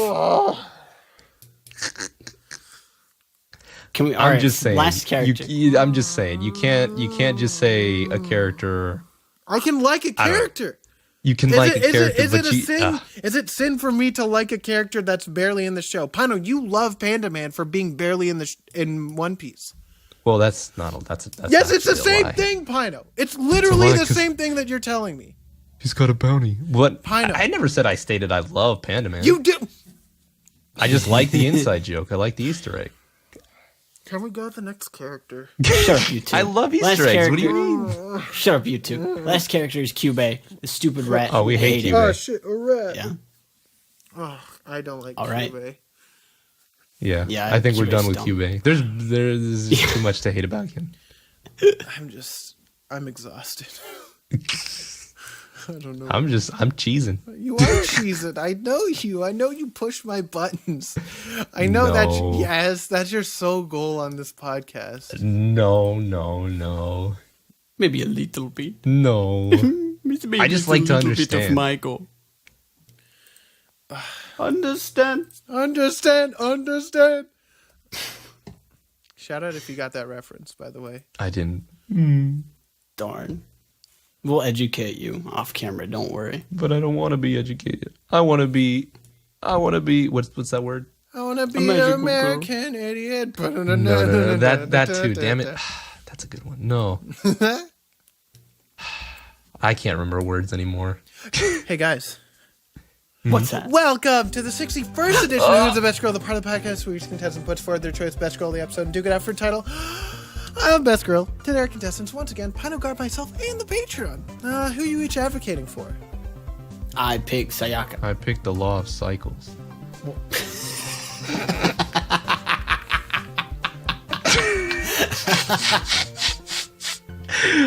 Speaker 2: Can we?
Speaker 3: I'm just saying.
Speaker 2: Last character.
Speaker 3: I'm just saying. You can't just say a character.
Speaker 1: I can like a character.
Speaker 3: You can
Speaker 1: Is
Speaker 3: like
Speaker 1: it,
Speaker 3: a
Speaker 1: is
Speaker 3: character,
Speaker 1: it, is
Speaker 3: but
Speaker 1: it a
Speaker 3: you.
Speaker 1: sin? Is it sin for me to like a character that's barely in the show? Pino, you love Panda Man for being barely in One Piece.
Speaker 3: Well, that's not. That's
Speaker 1: Yes, it's the
Speaker 3: actually a
Speaker 1: same
Speaker 3: lie.
Speaker 1: thing, Pino. It's literally
Speaker 3: lie,
Speaker 1: the
Speaker 3: 'cause-
Speaker 1: same thing that you're telling me.
Speaker 3: He's got a bounty. What?
Speaker 1: Pino.
Speaker 3: I never said I stated I love Panda Man.
Speaker 1: You do.
Speaker 3: I just like the inside joke. I like the Easter egg.
Speaker 1: Can we go to the next character?
Speaker 2: Shut up, you two.
Speaker 3: I love
Speaker 2: Last
Speaker 3: Easter eggs. What do you
Speaker 2: character-
Speaker 3: mean?
Speaker 2: Shut up, you two. Last character is Cube, the stupid rat.
Speaker 3: Oh, we hate
Speaker 2: him.
Speaker 3: Cube.
Speaker 1: Oh shit! A rat.
Speaker 2: Yeah.
Speaker 1: Oh, I don't like
Speaker 2: All right.
Speaker 1: Cube.
Speaker 3: Yeah.
Speaker 2: Yeah,
Speaker 3: I think we're
Speaker 2: Cube's
Speaker 3: done with
Speaker 2: dumb.
Speaker 3: Cube. There's too much to hate about him.
Speaker 1: I'm exhausted. I don't know.
Speaker 3: I'm cheesing.
Speaker 1: You are cheesing. I know you. I know you push my buttons. I know that.
Speaker 3: No.
Speaker 1: Yes, that's your sole goal on this podcast.
Speaker 3: No.
Speaker 2: Maybe a little bit.
Speaker 3: No.
Speaker 2: Maybe
Speaker 3: I just like to
Speaker 2: little bit of
Speaker 3: understand.
Speaker 2: Michael. Understand?
Speaker 1: Understand. Shout out if you got that reference, by the way.
Speaker 3: I didn't.
Speaker 2: Darn. We'll educate you off camera. Don't worry.
Speaker 3: But I don't want to be educated. I want to be. What's that word?
Speaker 1: I want to be
Speaker 2: A
Speaker 1: an
Speaker 2: magical
Speaker 1: American idiot.
Speaker 3: No. That too. Damn it. That's a good one. No. I can't remember words anymore.
Speaker 1: Hey guys.
Speaker 2: What's that?
Speaker 1: Welcome to the 61st edition of Who's the Best Girl, the part of the podcast where each contestant puts forward their choice best girl of the episode and duke it out for a title. I'm Best Girl. Today our contestants, once again, Pino, Garb, myself, and the Patreon. Who are you each advocating for?
Speaker 2: I pick Sayaka.
Speaker 3: I picked the law of cycles.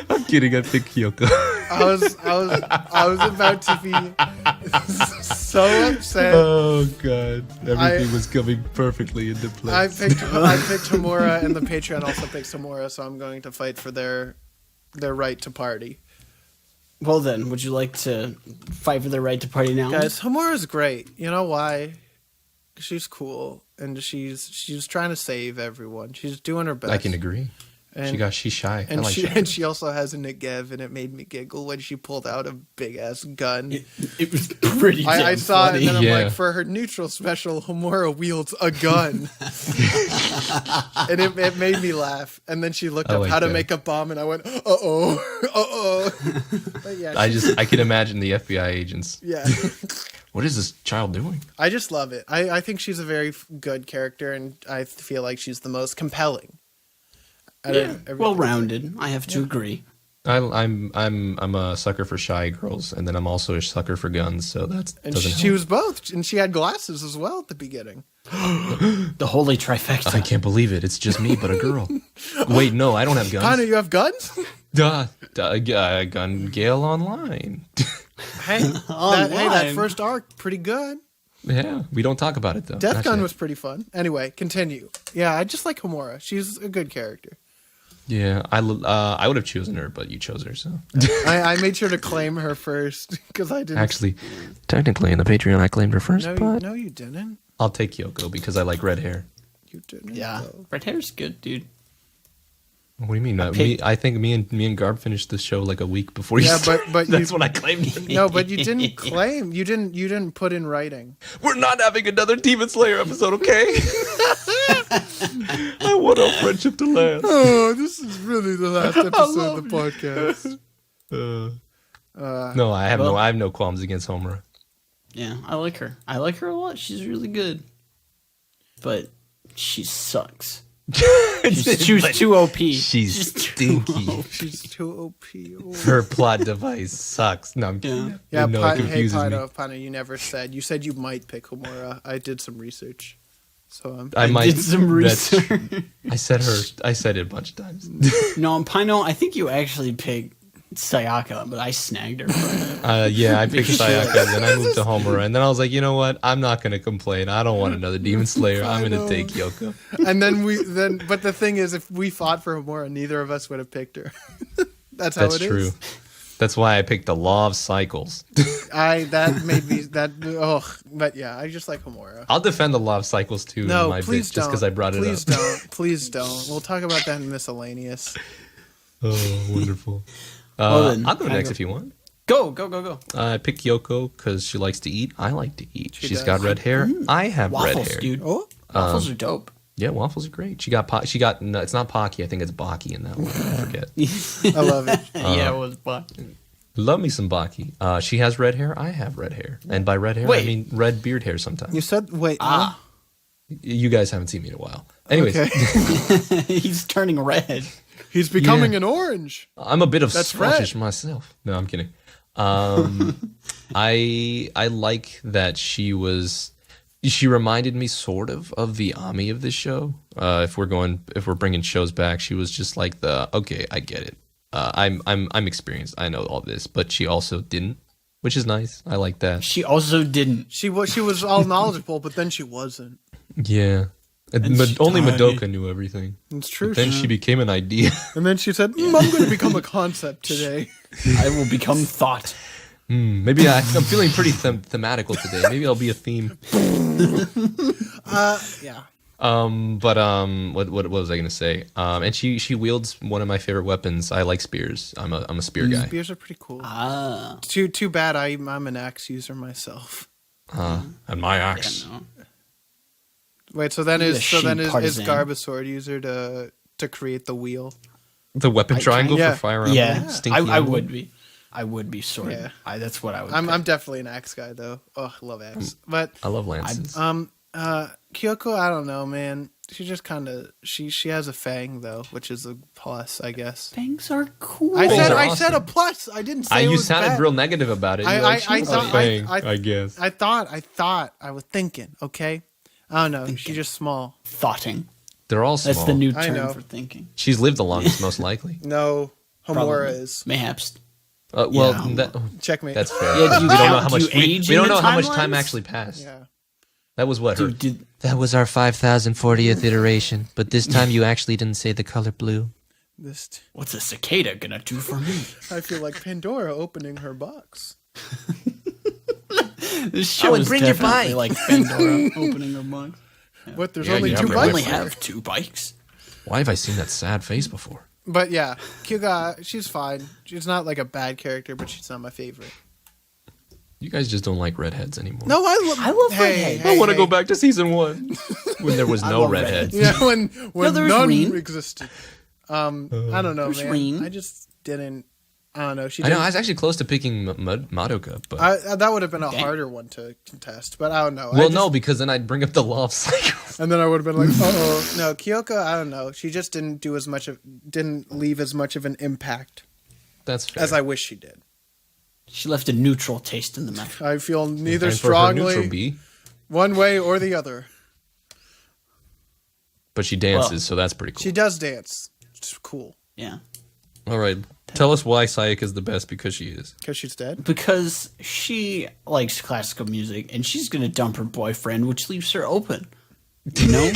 Speaker 3: I'm kidding. I picked Kyoko.
Speaker 1: I was about to be so upset.
Speaker 3: Oh god, everything was coming perfectly into
Speaker 1: I
Speaker 3: place.
Speaker 1: picked Hamura, and the Patreon also picked Hamura, so I'm going to fight for their right to party.
Speaker 2: Well then, would you like to fight for the right to party now?
Speaker 1: Guys, Hamura's great. You know why? She's cool, and she's trying to save everyone. She's doing her best.
Speaker 3: I can agree.
Speaker 1: And,
Speaker 3: She's shy. I
Speaker 1: And
Speaker 3: like
Speaker 1: she
Speaker 3: shy.
Speaker 1: and she also has a Negev, and it made me giggle when she pulled out a big ass gun.
Speaker 2: It was pretty
Speaker 1: I
Speaker 2: damn
Speaker 1: saw
Speaker 2: funny.
Speaker 1: it, and then I'm
Speaker 3: Yeah.
Speaker 1: like, for her neutral special, Homura wields a gun, and it made me laugh. And then she looked
Speaker 3: I
Speaker 1: up
Speaker 3: like
Speaker 1: how to
Speaker 3: that.
Speaker 1: make a bomb, and I went, uh-oh. But yeah,
Speaker 3: I can imagine the FBI agents.
Speaker 1: yeah.
Speaker 3: What is this child doing?
Speaker 1: I just love it. I think she's a very good character, and I feel like she's the most compelling.
Speaker 2: Well rounded. I have to agree.
Speaker 3: I'm a sucker for shy girls, and then I'm also a sucker for guns. So that
Speaker 1: And
Speaker 3: doesn't
Speaker 1: she
Speaker 3: help.
Speaker 1: was both, and she had glasses as well at the beginning.
Speaker 2: The holy trifecta.
Speaker 3: I can't believe it. It's just me, but a girl. Wait, no, I don't have
Speaker 1: Pino,
Speaker 3: guns.
Speaker 1: you have guns?
Speaker 3: Gun Gale online.
Speaker 1: Hey, that first arc, pretty good.
Speaker 3: Yeah, we don't talk about it though.
Speaker 1: Death
Speaker 3: Not
Speaker 1: Gun
Speaker 3: yet.
Speaker 1: was pretty fun. Anyway, continue. Yeah, I just like Homura. She's a good character.
Speaker 3: Yeah, I would have chosen her, but you chose her, so.
Speaker 1: I made sure to claim her first because I didn't.
Speaker 3: Actually,
Speaker 4: Technically, in the Patreon, I claimed her first, but
Speaker 1: no, you didn't.
Speaker 3: I'll take Kyoko because I like red hair.
Speaker 1: You didn't.
Speaker 2: Yeah.
Speaker 1: though.
Speaker 2: Red hair's good, dude.
Speaker 3: What do you mean?
Speaker 2: picked-
Speaker 3: I think me and Garb finished the show like a week before you.
Speaker 1: Yeah,
Speaker 3: started.
Speaker 1: but
Speaker 3: That's
Speaker 1: you-
Speaker 3: what I claimed.
Speaker 1: No, but you didn't claim. You didn't put in writing.
Speaker 3: We're not having another Demon Slayer episode, okay? I want our friendship to last.
Speaker 1: Oh, this is really the last episode of the podcast.
Speaker 3: No, I have no qualms against Homura.
Speaker 2: Yeah, I like her. I like her a lot. She's really good. But she sucks. She was too OP.
Speaker 3: She's stinky.
Speaker 1: She's too OP.
Speaker 3: Her plot device sucks. No, I'm kidding.
Speaker 1: Yeah,
Speaker 3: You know, it
Speaker 1: hey,
Speaker 3: confuses me.
Speaker 1: Pino, you never said. You said you might pick Homura. I did some research. So
Speaker 3: I might
Speaker 2: did some research.
Speaker 3: I said it a bunch of times.
Speaker 2: No, on Pino, I think you actually picked Sayaka, but I snagged her.
Speaker 3: Yeah, I picked Sayaka, and then I moved to Homura, and then I was like, you know what? I'm not gonna complain. I don't want another Demon Slayer. I'm gonna take Yoko.
Speaker 1: And then but the thing is, if we fought for Homura, neither of us would have picked her. That's how
Speaker 3: That's
Speaker 1: it is.
Speaker 3: true. That's why I picked the Law of Cycles.
Speaker 1: That made me but yeah, I just like Homura.
Speaker 3: I'll defend the Law of Cycles too. in
Speaker 1: No,
Speaker 3: my
Speaker 1: please
Speaker 3: bit,
Speaker 1: don't.
Speaker 3: just because I brought it
Speaker 1: please
Speaker 3: up.
Speaker 1: Please don't. We'll talk about that in miscellaneous.
Speaker 3: Oh, wonderful.
Speaker 2: Well, then,
Speaker 3: I'll go next
Speaker 2: go.
Speaker 3: if you want.
Speaker 2: Go.
Speaker 3: I picked Yoko because she likes to eat. I like to eat. She's
Speaker 1: does.
Speaker 3: got red hair. I have
Speaker 2: Waffles,
Speaker 3: red hair.
Speaker 2: dude.
Speaker 1: Oh,
Speaker 2: Waffles are dope.
Speaker 3: Yeah, waffles are great. She got no, it's not Pocky. I think it's Baki in that one. I forget.
Speaker 1: I love it.
Speaker 2: Yeah, it was fun.
Speaker 3: Love me some Baki. She has red hair. I have red hair. And by red hair, I
Speaker 2: Wait.
Speaker 3: mean red beard hair sometimes.
Speaker 1: You said wait.
Speaker 3: You guys haven't seen me in a while. Anyways,
Speaker 1: Okay.
Speaker 2: He's turning red.
Speaker 1: He's becoming an orange.
Speaker 3: I'm a bit of
Speaker 1: That's
Speaker 3: selfish
Speaker 1: red.
Speaker 3: myself. No, I'm kidding. I like that she reminded me sort of the Ami of this show. If we're bringing shows back, she was just like okay, I get it. I'm experienced. I know all this, but she also didn't, which is nice. I like that.
Speaker 2: She also didn't.
Speaker 1: She was all knowledgeable, but then she wasn't.
Speaker 3: Yeah.
Speaker 2: she
Speaker 3: Only
Speaker 2: died.
Speaker 3: Madoka knew everything.
Speaker 1: It's true.
Speaker 3: Then she became an idea.
Speaker 1: And then she said, I'm going to become a concept today.
Speaker 2: I will become thought.
Speaker 3: Maybe I'm feeling pretty thematical today. Maybe I'll be a theme.
Speaker 1: Yeah.
Speaker 3: What was I gonna say? And she wields one of my favorite weapons. I like spears. I'm a spear guy.
Speaker 1: Spears are pretty cool.
Speaker 2: Ah.
Speaker 1: Too bad I'm an axe user myself.
Speaker 3: And my axe.
Speaker 2: No.
Speaker 1: Wait, so then
Speaker 2: You're
Speaker 1: is
Speaker 2: a sheep partisan.
Speaker 1: Garb a sword user to create the wheel?
Speaker 3: The weapon triangle
Speaker 1: yeah.
Speaker 3: for fire emblem.
Speaker 2: Yeah,
Speaker 3: Stinky
Speaker 2: I
Speaker 3: emblem.
Speaker 2: would be. I would be sword.
Speaker 1: Yeah.
Speaker 2: That's what I would.
Speaker 1: I'm
Speaker 2: pick.
Speaker 1: definitely an axe guy though. Oh, I love axe. But
Speaker 3: I love lances.
Speaker 1: Kyoko, I don't know, man. She just kind of she has a fang though, which is a plus, I guess.
Speaker 2: Fangs are cool.
Speaker 1: I said
Speaker 3: are
Speaker 1: I said a
Speaker 3: awesome.
Speaker 1: plus. I didn't say it
Speaker 3: you
Speaker 1: was
Speaker 3: sounded
Speaker 1: bad.
Speaker 3: real negative about it. You're like, she has a fang, I guess.
Speaker 1: I thought I was thinking. Okay, I don't know. She's just small.
Speaker 2: Thoughting.
Speaker 3: They're all small.
Speaker 2: That's the new
Speaker 1: I know.
Speaker 2: term for thinking.
Speaker 3: She's lived the longest, most likely.
Speaker 1: No, Homura
Speaker 2: Probably.
Speaker 1: is.
Speaker 2: Mayhaps.
Speaker 3: Well,
Speaker 2: Yeah.
Speaker 1: Checkmate.
Speaker 3: that's fair.
Speaker 2: Yeah, do you
Speaker 3: we don't know
Speaker 2: count-
Speaker 3: how
Speaker 2: do
Speaker 3: much
Speaker 2: you age
Speaker 3: we
Speaker 2: in
Speaker 3: don't
Speaker 2: the
Speaker 3: know how much time
Speaker 2: timelines?
Speaker 3: actually passed.
Speaker 1: Yeah.
Speaker 3: That was what her.
Speaker 2: Dude,
Speaker 3: That was our 5040th iteration, but this time you actually didn't say the color blue.
Speaker 2: what's a cicada gonna do for me?
Speaker 1: I feel like Pandora opening her box.
Speaker 2: This show is
Speaker 3: bring your
Speaker 2: definitely
Speaker 3: bike.
Speaker 2: like Pandora opening her box.
Speaker 1: What? There's
Speaker 3: Yeah,
Speaker 1: only
Speaker 3: you
Speaker 1: two
Speaker 3: have
Speaker 2: I
Speaker 3: to
Speaker 1: bikes.
Speaker 2: only have 2 bikes.
Speaker 3: Why have I seen that sad face before?
Speaker 1: But yeah, Kyuga, she's fine. She's not like a bad character, but she's not my favorite.
Speaker 3: You guys just don't like redheads anymore.
Speaker 1: No, I love
Speaker 2: redheads.
Speaker 3: I want to go back to season 1 when there was no
Speaker 2: love
Speaker 3: redheads.
Speaker 1: Yeah, when
Speaker 2: there was
Speaker 1: none
Speaker 2: Reen.
Speaker 1: existed. I don't know,
Speaker 2: There's
Speaker 1: man.
Speaker 2: Reen.
Speaker 1: I just didn't. I don't know. She.
Speaker 3: I know
Speaker 1: Didn't,
Speaker 3: I was actually close to picking Madoka, but
Speaker 1: that would have been a
Speaker 2: Dang.
Speaker 1: harder one to contest, but I don't know.
Speaker 3: well, no, because then I'd bring up the law of cycles.
Speaker 1: And then I would have been like, oh no, Kyoko. I don't know. She just didn't didn't leave as much of an impact
Speaker 3: That's fair.
Speaker 1: as I wish she did.
Speaker 2: She left a neutral taste in the mouth.
Speaker 1: I feel neither
Speaker 3: And for her neutral
Speaker 1: strongly
Speaker 3: B,
Speaker 1: one way or the other.
Speaker 3: but she dances,
Speaker 2: Well,
Speaker 3: so that's pretty cool.
Speaker 1: She does dance. It's cool
Speaker 2: Yeah.
Speaker 3: All right, tell us why Sayaka's the best because she is.
Speaker 1: because she's dead.
Speaker 2: Because she likes classical music and she's going to dump her boyfriend, which leaves her open. You know?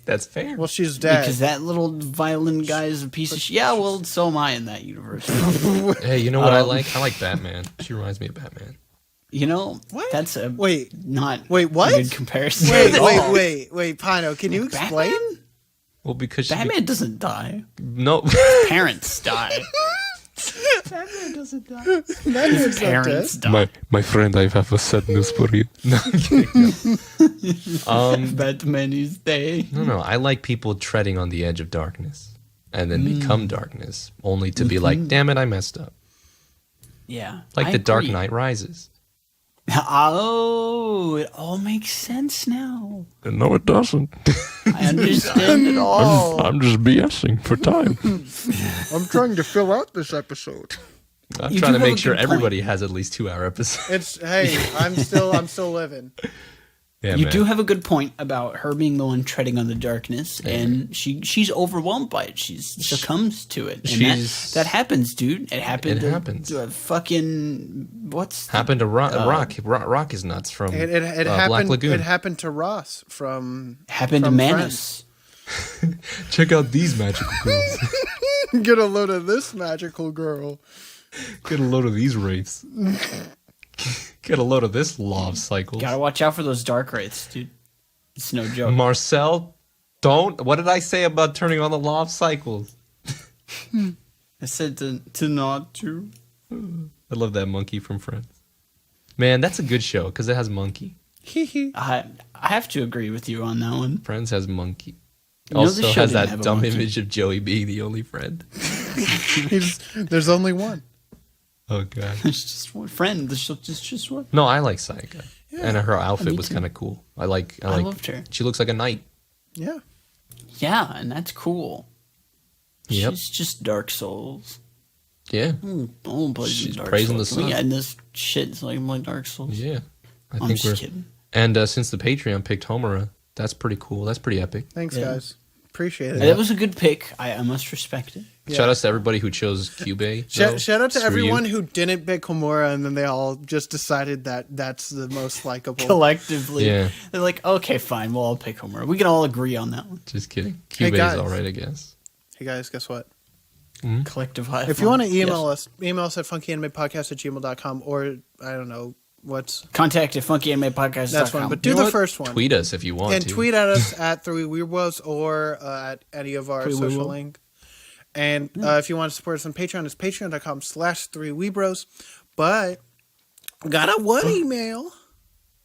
Speaker 3: That's fair.
Speaker 1: Well, she's dead.
Speaker 2: Because that little violin guy is a piece of shit. Yeah, well, so am I in that universe.
Speaker 3: Hey, you know what I like? I like Batman. She reminds me of Batman.
Speaker 2: You know?
Speaker 1: What?
Speaker 2: That's a
Speaker 1: Wait,
Speaker 2: not
Speaker 1: wait, what?
Speaker 2: a good comparison.
Speaker 1: wait,
Speaker 2: at all.
Speaker 1: wait, Pino, can you explain?
Speaker 2: Batman?
Speaker 3: Well, because she
Speaker 2: Batman doesn't die.
Speaker 3: no.
Speaker 2: Parents die.
Speaker 1: Batman doesn't die. Batman's not
Speaker 2: Parents
Speaker 1: dead.
Speaker 2: die.
Speaker 4: My friend, I have a sad news for you.
Speaker 3: No, I'm kidding.
Speaker 2: Batman is dead.
Speaker 3: No. I like people treading on the edge of darkness and then become darkness, only to be like, damn it, I messed up.
Speaker 2: Yeah.
Speaker 3: Like
Speaker 2: I
Speaker 3: The Dark
Speaker 2: agree.
Speaker 3: Knight Rises.
Speaker 2: Oh, it all makes sense now.
Speaker 4: No, it doesn't.
Speaker 2: I understand it all.
Speaker 4: I'm just BSing for time.
Speaker 1: I'm trying to fill out this episode.
Speaker 3: I'm
Speaker 2: You
Speaker 3: trying
Speaker 2: do
Speaker 3: to
Speaker 2: have
Speaker 3: make
Speaker 2: a
Speaker 3: sure
Speaker 2: good point.
Speaker 3: everybody has at least 2-hour episodes.
Speaker 1: It's hey, I'm still living.
Speaker 3: Yeah,
Speaker 2: You
Speaker 3: man.
Speaker 2: do have a good point about her being the one treading on the darkness, and she's overwhelmed by it. She succumbs to it. And
Speaker 3: She's-
Speaker 2: that happens, dude. It happened.
Speaker 3: It happens.
Speaker 2: To a fucking what's
Speaker 3: Happened to Rock. Rock is nuts from
Speaker 1: It
Speaker 3: Black
Speaker 1: happened.
Speaker 3: Lagoon.
Speaker 1: It happened to Ross from
Speaker 2: happened to
Speaker 1: from
Speaker 2: Manus.
Speaker 3: Check out these magical girls.
Speaker 1: Friends. Get a load of this magical girl.
Speaker 3: Get a load of these wraiths. Get a load of this law of cycles.
Speaker 2: Gotta watch out for those dark wraiths, dude. It's no joke.
Speaker 3: Marcel, don't. What did I say about turning on the law of cycles?
Speaker 2: I said to not to.
Speaker 3: I love that monkey from Friends. Man, that's a good show because it has monkey.
Speaker 2: I have to agree with you on that one.
Speaker 3: Friends has monkey.
Speaker 2: know, this
Speaker 3: Also
Speaker 2: show
Speaker 3: has
Speaker 2: didn't
Speaker 3: that
Speaker 2: have a
Speaker 3: dumb
Speaker 2: monkey.
Speaker 3: image of Joey being the only friend.
Speaker 1: There's only one.
Speaker 3: Oh god.
Speaker 2: It's just one friend. It's just one.
Speaker 3: No, I like Sayaka. And her outfit
Speaker 2: me
Speaker 3: was
Speaker 2: too.
Speaker 3: kind of cool. I
Speaker 2: loved her.
Speaker 3: She looks like a knight.
Speaker 1: Yeah.
Speaker 2: Yeah, and that's cool.
Speaker 3: Yep.
Speaker 2: She's just Dark Souls.
Speaker 3: Yeah.
Speaker 2: Oh, but
Speaker 3: She's
Speaker 2: Dark
Speaker 3: praising the
Speaker 2: Souls.
Speaker 3: sun.
Speaker 2: Yeah, and this shit is like my Dark Souls.
Speaker 3: Yeah. I
Speaker 2: I'm
Speaker 3: think we're
Speaker 2: just kidding.
Speaker 3: And since the Patreon picked Homura, that's pretty cool. That's pretty epic.
Speaker 1: Thanks,
Speaker 2: Yeah.
Speaker 1: guys. Appreciate it.
Speaker 2: That was a good pick. I must respect it.
Speaker 3: Shout out to everybody who chose Cube.
Speaker 1: Shout out to
Speaker 3: Screw
Speaker 1: everyone
Speaker 3: you.
Speaker 1: who didn't pick Homura, and then they all just decided that that's the most likable.
Speaker 2: Collectively,
Speaker 3: Yeah.
Speaker 2: they're like, okay, fine, we'll all pick Homer. We can all agree on that one.
Speaker 3: Just kidding.
Speaker 1: Hey,
Speaker 3: Cube is
Speaker 1: guys.
Speaker 3: alright, I guess.
Speaker 1: Hey guys, guess what?
Speaker 2: Collective high.
Speaker 1: If you want to email us at funkyanimePodcast@gmail.com, or I don't know what's
Speaker 2: contact at funkyanimePodcast.com.
Speaker 1: that's one, but do
Speaker 3: You know
Speaker 1: the
Speaker 3: what?
Speaker 1: first one.
Speaker 3: Tweet us if you want
Speaker 1: and
Speaker 3: to.
Speaker 1: tweet at us at A-Weebros or at any of our
Speaker 2: A-Weebros.
Speaker 1: social link. And if you want to support us on Patreon, it's patreon.com/3Weebros. But got a one email.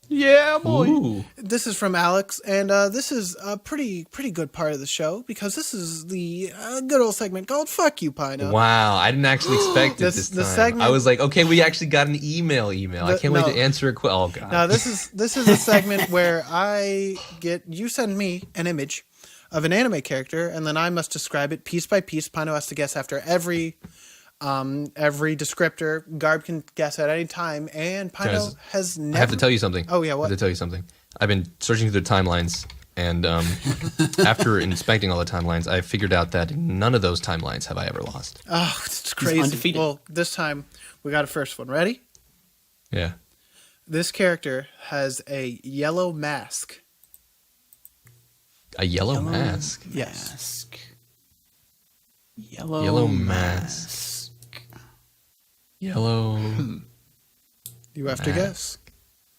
Speaker 2: Yeah, boy.
Speaker 3: Ooh.
Speaker 1: This is from Alex, and this is a pretty good part of the show because this is the good old segment called "Fuck You, Pino."
Speaker 3: Wow, I didn't actually expect it this
Speaker 1: The
Speaker 3: time.
Speaker 1: segment-
Speaker 3: I was like, okay, we actually got an email. I can't wait
Speaker 1: no.
Speaker 3: to answer a question. Oh god.
Speaker 1: Now this is a segment where you send me an image of an anime character, and then I must describe it piece by piece. Pino has to guess after every descriptor. Garb can guess at any time, and Pino
Speaker 3: Guys,
Speaker 1: has never.
Speaker 3: I have to tell you something.
Speaker 1: Oh, yeah, what?
Speaker 3: I have to tell you something. I've been searching through the timelines, and after inspecting all the timelines, I figured out that none of those timelines have I ever lost.
Speaker 1: Oh, it's crazy.
Speaker 2: undefeated.
Speaker 1: Well, this time we got a first one. Ready?
Speaker 3: Yeah.
Speaker 1: This character has a yellow mask.
Speaker 3: A yellow mask.
Speaker 1: Yes.
Speaker 2: Yellow
Speaker 3: mask. Yellow.
Speaker 1: You have to guess.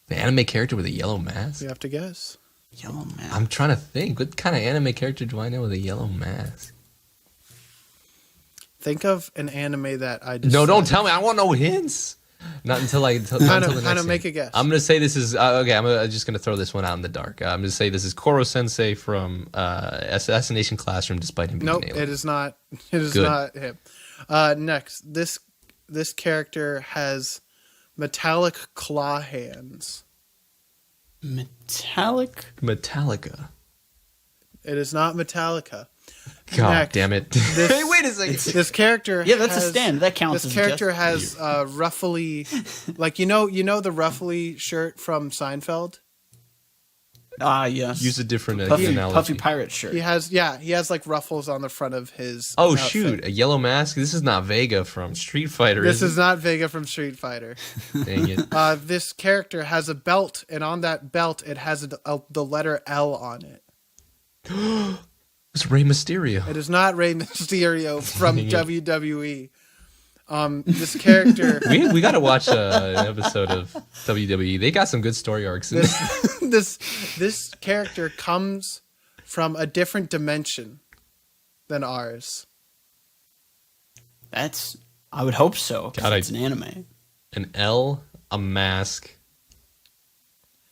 Speaker 3: The anime character with a yellow mask?
Speaker 1: You have to guess.
Speaker 2: Yellow man.
Speaker 3: I'm trying to think. What kind of anime character do I know with a yellow mask?
Speaker 1: Think of an anime that I just
Speaker 3: No, don't
Speaker 1: said.
Speaker 3: tell me. I want no hints. Not until I. Not
Speaker 1: Pino,
Speaker 3: until the
Speaker 1: Pino,
Speaker 3: next
Speaker 1: make
Speaker 3: hint.
Speaker 1: a guess.
Speaker 3: I'm gonna say this is okay. I'm just gonna throw this one out in the dark. I'm gonna say this is Koro Sensei from Assassination Classroom, despite him being
Speaker 1: Nope,
Speaker 3: an alien.
Speaker 1: it is not. It is
Speaker 3: Good.
Speaker 1: not him. Next, this character has metallic claw hands.
Speaker 2: Metallic.
Speaker 3: Metallica.
Speaker 1: It is not Metallica.
Speaker 3: God
Speaker 1: Next,
Speaker 3: damn it!
Speaker 1: this-
Speaker 3: Hey, wait a second.
Speaker 1: This character.
Speaker 2: Yeah, that's a
Speaker 1: has-
Speaker 2: stand. That counts
Speaker 1: This
Speaker 2: as
Speaker 1: character
Speaker 2: a
Speaker 1: has ruffly, like you know the ruffly shirt from Seinfeld.
Speaker 2: Yes.
Speaker 3: Use a different
Speaker 2: puffy,
Speaker 3: analogy.
Speaker 2: puffy pirate shirt.
Speaker 1: He has like ruffles on the front of his.
Speaker 3: Oh
Speaker 1: outfit.
Speaker 3: shoot! A yellow mask. This is not Vega from Street Fighter.
Speaker 1: This
Speaker 3: is
Speaker 1: is not Vega from Street Fighter.
Speaker 3: it? Dang it!
Speaker 1: This character has a belt, and on that belt, it has the letter L on it.
Speaker 3: It's Rey Mysterio.
Speaker 1: It is not Rey Mysterio from
Speaker 3: Dang it.
Speaker 1: WWE. This character,
Speaker 3: We got to watch an episode of WWE. They got some good story arcs in this.
Speaker 1: this character comes from a different dimension than ours.
Speaker 2: I would hope so. 'Cause
Speaker 3: God,
Speaker 2: it's an anime.
Speaker 3: An L, a mask.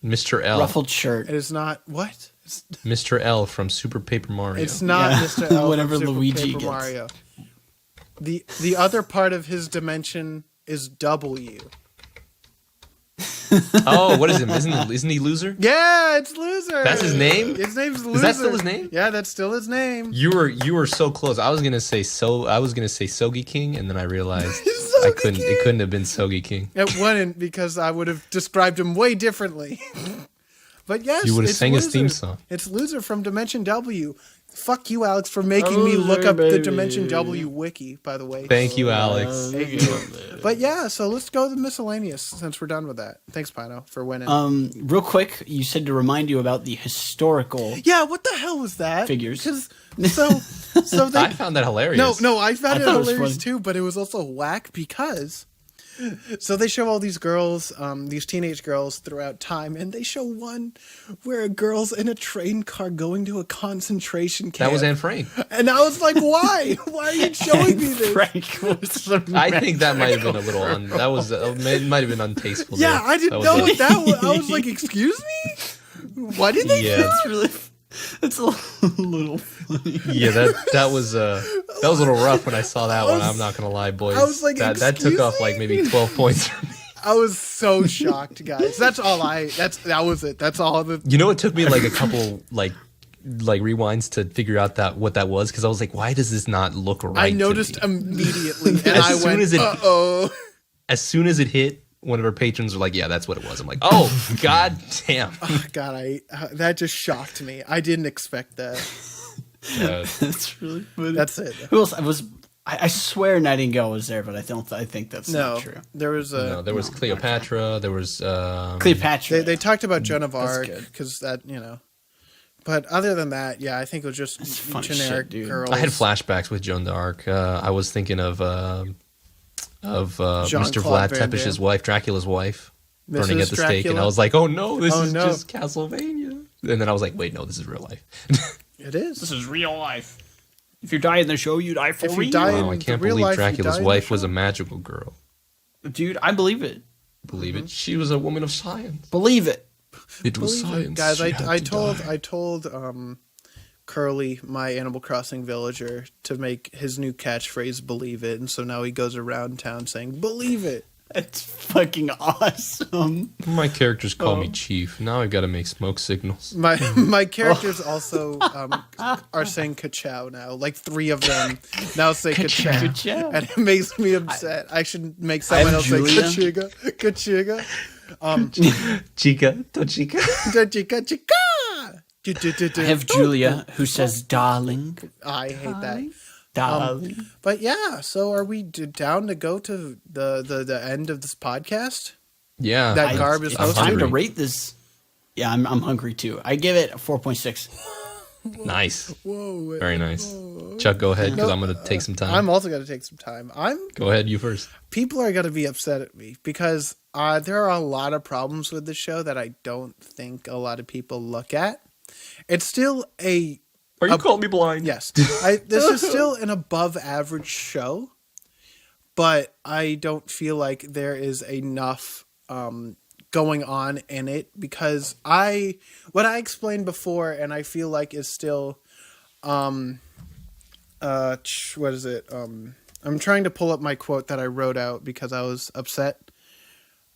Speaker 3: Mr. L.
Speaker 2: Ruffled shirt.
Speaker 1: It is not what?
Speaker 3: Mr. L from Super Paper Mario.
Speaker 1: It's not
Speaker 2: Yeah.
Speaker 1: Mr. L
Speaker 2: Whatever
Speaker 1: from Super
Speaker 2: Luigi
Speaker 1: Paper
Speaker 2: gets.
Speaker 1: Mario. The other part of his dimension is W.
Speaker 3: Oh, what is him? Isn't he Loser?
Speaker 1: Yeah, it's Loser.
Speaker 3: That's his name?
Speaker 1: His name's Loser.
Speaker 3: Is that still his name?
Speaker 1: Yeah, that's still his name.
Speaker 3: You were so close. I was gonna say Sogi King, and then I realized
Speaker 1: Sogi
Speaker 3: It couldn't have been Sogi King.
Speaker 1: It wouldn't, because I would have described him way differently. But yes,
Speaker 3: You would have
Speaker 1: it's
Speaker 3: sang his
Speaker 1: Loser.
Speaker 3: theme song.
Speaker 1: It's Loser from Dimension W. Fuck you, Alex, for making me look up the Dimension W wiki, by the way.
Speaker 3: Thank you, Alex.
Speaker 1: Thank you. But yeah, so let's go to the miscellaneous since we're done with that. Thanks, Pino, for winning.
Speaker 2: Real quick, you said to remind you about the historical.
Speaker 1: Yeah, what the hell was that?
Speaker 2: Figures.
Speaker 1: 'Cause- so they,
Speaker 3: I found that hilarious.
Speaker 1: no, I found it
Speaker 2: thought it was
Speaker 1: hilarious
Speaker 2: funny.
Speaker 1: too, but it was also whack because. So they show all these girls, these teenage girls throughout time, and they show one where a girl's in a train car going to a concentration camp.
Speaker 3: That was Anne Frank.
Speaker 1: And I was like, why? Why are you showing me this?
Speaker 2: Frank was the
Speaker 3: I think that might have been a little. It might have been untasteful.
Speaker 1: Yeah,
Speaker 3: there.
Speaker 1: I didn't know what that was. I was like, excuse me? Why did they
Speaker 3: Yeah.
Speaker 1: do that?
Speaker 2: It's really. It's a little funny.
Speaker 3: Yeah, that was a little rough when I saw that one. I'm not gonna lie, boys.
Speaker 1: I was like,
Speaker 3: that took
Speaker 1: "Excuse
Speaker 3: off like
Speaker 1: me?"
Speaker 3: maybe 12 points for me.
Speaker 1: I was so shocked, guys. That was it. That's all the
Speaker 3: You know, it took me like a couple like rewinds to figure out what that was, because I was like, why does this not look right?
Speaker 1: I
Speaker 3: to
Speaker 1: noticed
Speaker 3: me?
Speaker 1: immediately, and
Speaker 3: As
Speaker 1: I
Speaker 3: soon
Speaker 1: went,
Speaker 3: as it-
Speaker 1: uh-oh.
Speaker 3: As soon as it hit, one of our patrons were like, yeah, that's what it was. I'm like, oh, god damn.
Speaker 1: God, that just shocked me. I didn't expect that.
Speaker 2: That's really funny.
Speaker 1: That's it.
Speaker 2: Who else? I swear Nightingale was there, but I think that's
Speaker 1: No,
Speaker 2: not true.
Speaker 1: there was a.
Speaker 3: No, there was Cleopatra. There was
Speaker 2: Cleopatra.
Speaker 1: They talked about Joan of Arc
Speaker 2: good.
Speaker 1: because that But other than that, yeah, I think it was just
Speaker 2: funny
Speaker 1: generic
Speaker 2: shit, dude.
Speaker 1: girls.
Speaker 3: I had flashbacks with Joan d'Arc. I was thinking of Mr.
Speaker 1: Jean-Claude
Speaker 3: Vlad
Speaker 1: Van
Speaker 3: Tepes's
Speaker 1: Damme.
Speaker 3: wife, Dracula's wife, burning
Speaker 1: Mrs.
Speaker 3: at the stake, and
Speaker 1: Dracula?
Speaker 3: I was like, oh no, this
Speaker 1: Oh,
Speaker 3: is
Speaker 1: no.
Speaker 3: just Castlevania. And then I was like, wait, no, this is real life.
Speaker 1: It is.
Speaker 2: This is real life. If you die in the show, you die for
Speaker 1: If you
Speaker 2: real.
Speaker 1: die-
Speaker 3: Wow, I
Speaker 1: in
Speaker 3: can't
Speaker 1: the real
Speaker 3: believe
Speaker 1: life, you
Speaker 3: Dracula's
Speaker 1: die in the
Speaker 3: wife was
Speaker 1: show.
Speaker 3: a magical girl.
Speaker 2: Dude, I believe it.
Speaker 3: Believe it? She was a woman of science.
Speaker 2: Believe it.
Speaker 3: It was
Speaker 1: Believe it.
Speaker 3: science.
Speaker 1: Guys,
Speaker 3: She had
Speaker 1: I
Speaker 3: to
Speaker 1: told
Speaker 3: die.
Speaker 1: Curly, my Animal Crossing villager, to make his new catchphrase "Believe it," and so now he goes around town saying "Believe it."
Speaker 2: That's fucking awesome.
Speaker 3: My characters call me Chief. Now I've got to make smoke signals.
Speaker 1: My characters also are saying "ka-chow" now. Like 3 of them now say "ka-chow,"
Speaker 2: Ka-chow.
Speaker 1: and it makes me upset. I should make someone else say
Speaker 2: Julia.
Speaker 1: "kachiga, kachiga."
Speaker 3: Chica, to chica.
Speaker 1: Chica, chica.
Speaker 2: I have Julia who says darling.
Speaker 1: I hate that.
Speaker 2: Darling.
Speaker 1: But yeah, so are we down to go to the end of this podcast?
Speaker 3: Yeah.
Speaker 1: That Garb is
Speaker 2: It's
Speaker 1: hosting?
Speaker 2: time to rate this. Yeah, I'm hungry too. I give it a 4.6.
Speaker 3: Nice.
Speaker 1: Whoa.
Speaker 3: Very nice. Chuck, go ahead, because I'm going to take some time.
Speaker 1: I'm also going to take some time.
Speaker 3: Go ahead, you first.
Speaker 1: People are going to be upset at me because there are a lot of problems with the show that I don't think a lot of people look at. It's still
Speaker 3: Are you calling me blind?
Speaker 1: yes. This is still an above average show, but I don't feel like there is enough going on in it because what I explained before, and I feel like is still what is it? I'm trying to pull up my quote that I wrote out because I was upset.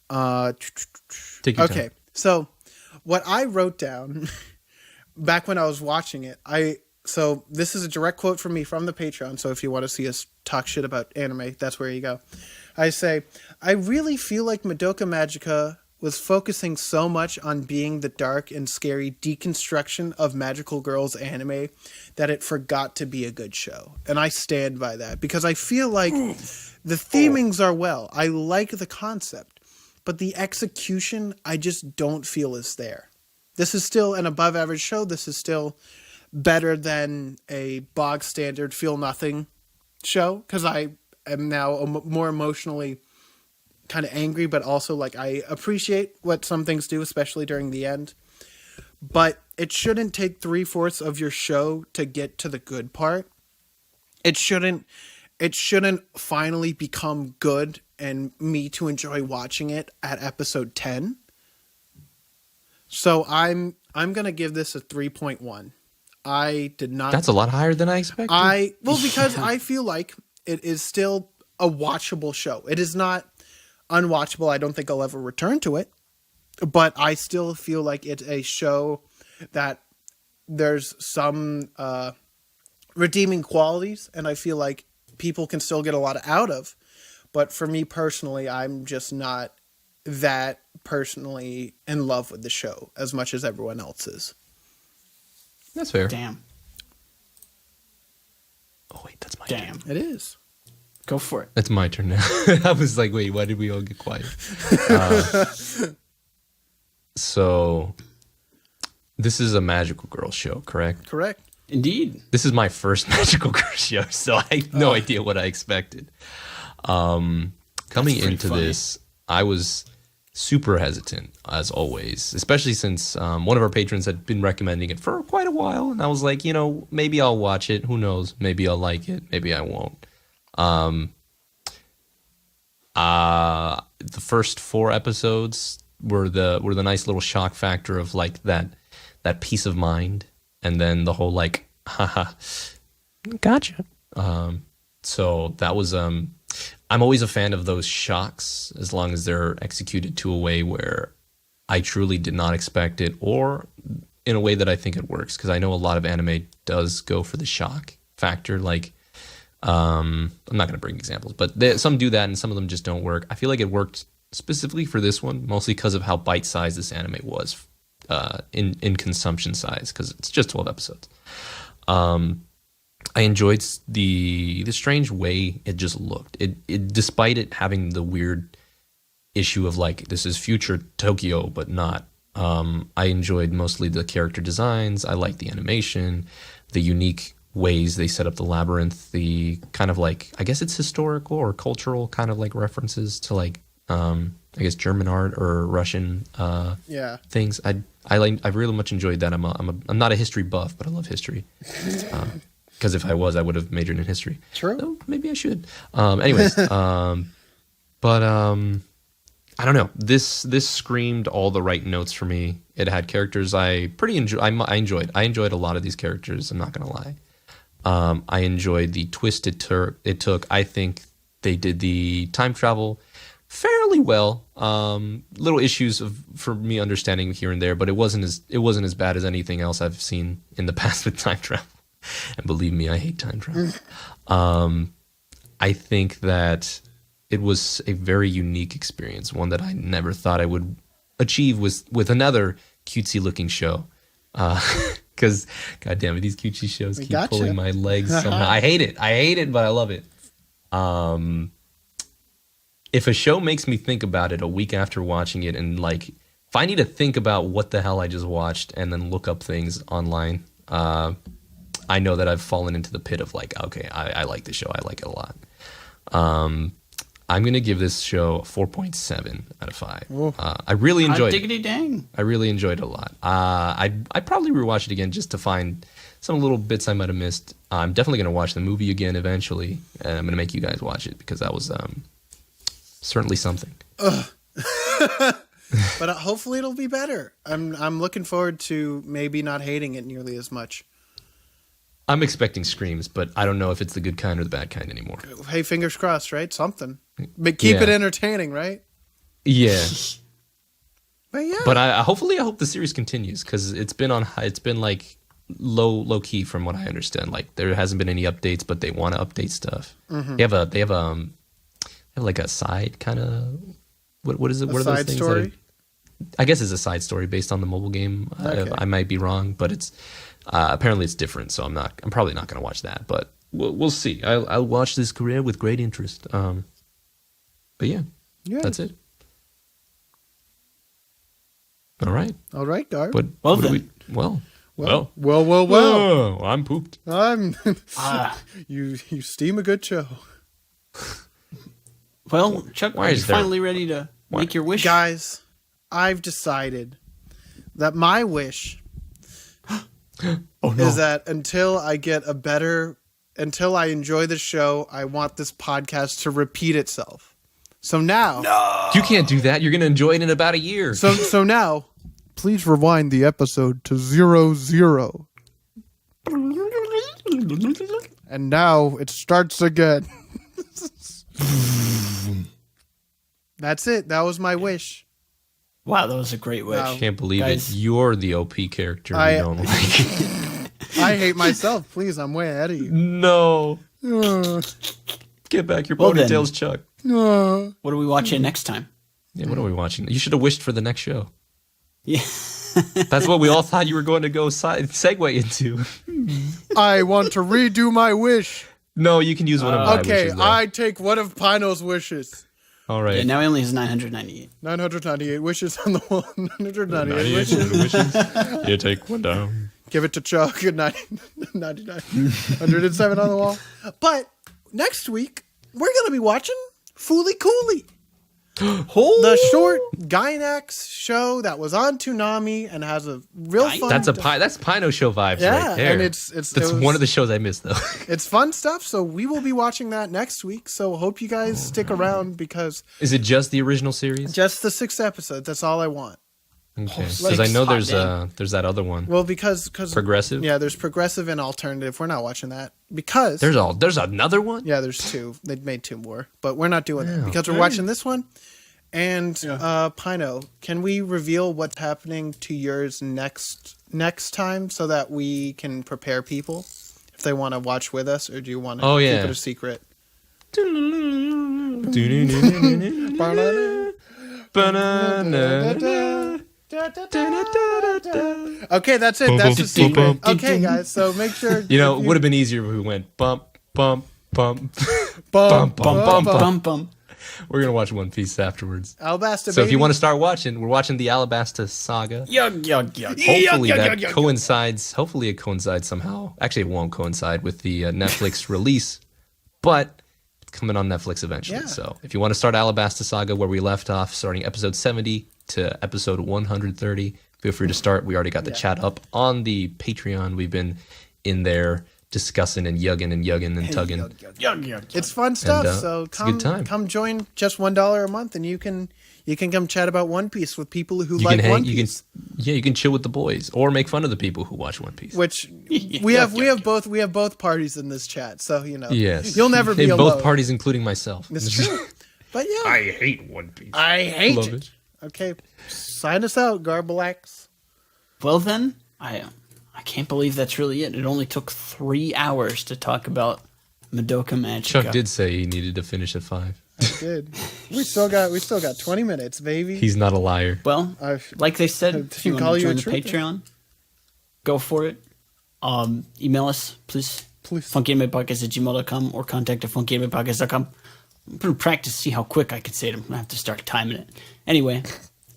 Speaker 3: Take your
Speaker 1: Okay,
Speaker 3: time.
Speaker 1: so what I wrote down back when I was watching it, so this is a direct quote from me from the Patreon. So if you want to see us talk shit about anime, that's where you go. I say, I really feel like Madoka Magica was focusing so much on being the dark and scary deconstruction of magical girls anime that it forgot to be a good show. And I stand by that because I feel like the themings are well. I like the concept, but the execution I just don't feel is there. This is still an above average show. This is still better than a bog standard feel nothing show because I am now more emotionally kind of angry, but also like I appreciate what some things do, especially during the end. But it shouldn't take 3/4 of your show to get to the good part. It shouldn't finally become good and me to enjoy watching it at episode 10. So I'm gonna give this a 3.1. I did not.
Speaker 3: That's a lot higher than I expected.
Speaker 1: Because I feel like it is still a watchable show. It is not unwatchable. I don't think I'll ever return to it, but I still feel like it's a show that there's some redeeming qualities, and I feel like people can still get a lot out of. But for me personally, I'm just not that personally in love with the show as much as everyone else is.
Speaker 3: That's fair.
Speaker 2: Damn.
Speaker 3: Oh wait, that's my turn.
Speaker 2: Damn.
Speaker 1: It is.
Speaker 2: Go for it.
Speaker 3: That's my turn now. I was like, wait, why did we all get quiet? So, this is a magical girl show, correct?
Speaker 1: Correct.
Speaker 2: Indeed.
Speaker 3: This is my first magical girl show, so I have no idea what I expected. Coming
Speaker 2: pretty
Speaker 3: into
Speaker 2: funny.
Speaker 3: this, I was super hesitant, as always, especially since one of our patrons had been recommending it for quite a while, and I was like, maybe I'll watch it. Who knows? Maybe I'll like it. Maybe I won't. The first 4 episodes were the nice little shock factor of like that peace of mind, and then the whole like, haha, gotcha. So that was I'm always a fan of those shocks as long as they're executed to a way where I truly did not expect it, or in a way that I think it works, because I know a lot of anime does go for the shock factor. Like, I'm not going to bring examples, but some do that and some of them just don't work. I feel like it worked specifically for this one, mostly because of how bite-sized this anime was in consumption size, because it's just 12 episodes. I enjoyed the strange way it just looked. It despite it having the weird issue of like, this is future Tokyo, but not. I enjoyed mostly the character designs. I liked the animation, the unique ways they set up the labyrinth, the kind of like, I guess it's historical or cultural kind of like references to like, I guess German art or Russian things. I really much enjoyed that. I'm not a history buff, but I love history. Because if I was, I would have majored in history.
Speaker 1: True.
Speaker 3: So maybe I should. Anyways, but I don't know. This screamed all the right notes for me. It had characters I pretty enjoy. I enjoyed. I enjoyed a lot of these characters. I'm not gonna lie. I enjoyed the twist it took. I think they did the time travel fairly well. Little issues for me understanding here and there, but it wasn't as bad as anything else I've seen in the past with time travel. And believe me, I hate time travel. I think that it was a very unique experience, one that I never thought I would achieve with another cutesy looking show. Because, God damn it, these cutesy shows keep pulling my legs somehow. I hate it, but I love it. If a show makes me think about it a week after watching it, and like, if I need to think about what the hell I just watched and then look up things online, I know that I've fallen into the pit of like, okay, I like this show. I like it a lot. I'm going to give this show a 4.7 out of 5. I really enjoyed it.
Speaker 2: Diggity dang.
Speaker 3: I really enjoyed it a lot. I'd probably rewatch it again just to find some little bits I might have missed. I'm definitely going to watch the movie again eventually, and I'm going to make you guys watch it because that was certainly something.
Speaker 1: But hopefully it'll be better. I'm looking forward to maybe not hating it nearly as much.
Speaker 3: I'm expecting screams, but I don't know if it's the good kind or the bad kind anymore.
Speaker 1: Hey, fingers crossed, right? Something. But keep it entertaining, right?
Speaker 3: Yeah.
Speaker 1: But yeah.
Speaker 3: But I hope the series continues, because it's been like low key from what I understand. Like, there hasn't been any updates, but they want to update stuff. Mm-hmm. They have like a side kind of what is it? What are those
Speaker 1: side
Speaker 3: things?
Speaker 1: Story?
Speaker 3: I guess it's a side story based on the mobile game.
Speaker 1: Okay.
Speaker 3: I might be wrong, but it's apparently it's different. So I'm probably not going to watch that, but we'll see. I'll watch this career with great interest. But yeah, that's it. All right,
Speaker 1: Garb.
Speaker 3: But
Speaker 2: Well
Speaker 3: what do
Speaker 2: then.
Speaker 3: Well, I'm pooped.
Speaker 1: I'm you steam a good show.
Speaker 2: Well, Chuck,
Speaker 3: Why
Speaker 2: are you
Speaker 3: is there-
Speaker 2: finally ready to make your wish?
Speaker 1: Guys, I've decided that my wish is that until I enjoy the show, I want this podcast to repeat itself. So now,
Speaker 3: You can't do that. You're going to enjoy it in about a year.
Speaker 1: so now, please rewind the episode to 00. And now it starts again. That's it. That was my wish.
Speaker 2: Wow, that was a great wish.
Speaker 1: Wow.
Speaker 3: Can't believe
Speaker 2: Guys.
Speaker 3: it. You're the OP character we don't like.
Speaker 1: I hate myself. Please, I'm way ahead of you.
Speaker 3: No.
Speaker 1: Uh,
Speaker 3: Get back your
Speaker 2: Well then.
Speaker 3: ponytails, Chuck.
Speaker 2: What are we watching next time?
Speaker 3: Yeah, what are we watching? You should have wished for the next show.
Speaker 2: Yeah.
Speaker 3: That's what we all thought you were going to go segue into.
Speaker 1: I want to redo my wish.
Speaker 3: No, you can use one of my
Speaker 1: Okay,
Speaker 3: wishes, though.
Speaker 1: I take one of Pino's wishes.
Speaker 3: All right.
Speaker 2: Yeah, now he only has 998.
Speaker 1: 998 wishes on the wall. 998 wishes.
Speaker 3: You take one down.
Speaker 1: Give it to Chuck at 99. 107 on the wall. But next week, we're going to be watching Fooly Cooley. The short Gynax show that was on Toonami and has a real fun...
Speaker 3: That's Pino show vibes right there.
Speaker 1: and
Speaker 3: that's one of the shows I missed, though.
Speaker 1: It's fun stuff, so we will be watching that next week. So hope you guys stick around because
Speaker 3: Is it just the original series?
Speaker 1: just the 6 episodes, that's all I want.
Speaker 3: Okay. Because I know there's that other one.
Speaker 1: Well, because
Speaker 3: Progressive?
Speaker 1: Yeah, there's progressive and alternative. We're not watching that because
Speaker 3: There's another one?
Speaker 1: yeah, there's 2. They made 2 more, but we're not doing that because we're watching this one. And Pino, can we reveal what's happening to yours next time so that we can prepare people if they want to watch with us, or do you want to keep it a secret? Okay, that's it. That's the secret. Okay, guys, so make sure
Speaker 3: You know, it would have been easier if we went bump, bump, bump,
Speaker 1: bump,
Speaker 2: Bum, bum.
Speaker 3: We're going to watch One Piece afterwards.
Speaker 1: Alabasta,
Speaker 3: So if you
Speaker 1: baby.
Speaker 3: want to start watching, we're watching the Alabasta saga.
Speaker 2: Yug.
Speaker 3: Hopefully that coincides. Hopefully it coincides somehow. Actually, it won't coincide with the Netflix release, but it's coming on Netflix eventually.
Speaker 1: Yeah.
Speaker 3: So if you want to start Alabasta Saga where we left off, starting episode 70 to episode 130, feel free to start. We already got the chat up on the Patreon. We've been in there discussing and yugging and tugging.
Speaker 1: It's fun stuff.
Speaker 3: And,
Speaker 1: So
Speaker 3: it's a good time.
Speaker 1: come join just $1 a month, and you can come chat about One Piece with people who
Speaker 3: You
Speaker 1: like
Speaker 3: can hang.
Speaker 1: One
Speaker 3: You
Speaker 1: Piece.
Speaker 3: can you can chill with the boys or make fun of the people who watch One Piece.
Speaker 1: Which we have both parties in this chat, so
Speaker 3: Yes,
Speaker 1: you'll never be
Speaker 3: in
Speaker 1: alone.
Speaker 3: both parties, including myself.
Speaker 1: It's true. But yeah,
Speaker 3: I hate One Piece.
Speaker 1: I hate
Speaker 3: Love
Speaker 1: it.
Speaker 3: it.
Speaker 1: Okay, sign us out, Garbalax.
Speaker 2: Well then, I can't believe that's really it. It only took 3 hours to talk about Madoka Magica.
Speaker 3: Chuck did say he needed to finish at 5.
Speaker 1: I did. We still got 20 minutes, baby.
Speaker 3: He's not a liar.
Speaker 2: Well, like they said, if you
Speaker 1: call
Speaker 2: want to
Speaker 1: you a
Speaker 2: join the
Speaker 1: truther.
Speaker 2: Patreon, go for it. Email us, please. funkyanimePodcast@gmail.com or contact at funkyanimePodcast.com. I'm going to practice, see how quick I can say it. I'm going to have to start timing it. Anyway,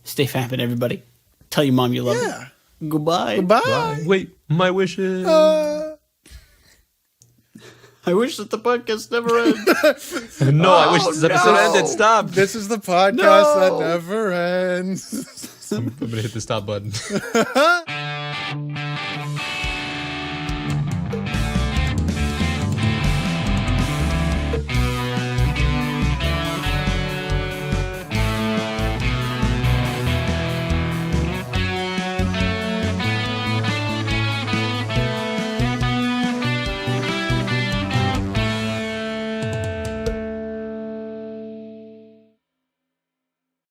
Speaker 2: stay fapping, everybody. Tell your mom you love her. Goodbye.
Speaker 1: Goodbye.
Speaker 3: Wait, my wishes.
Speaker 2: I wish that the podcast never ends.
Speaker 3: No, I wish this episode ended. Stop.
Speaker 1: This is the podcast that never ends.
Speaker 3: I'm going to hit the stop button.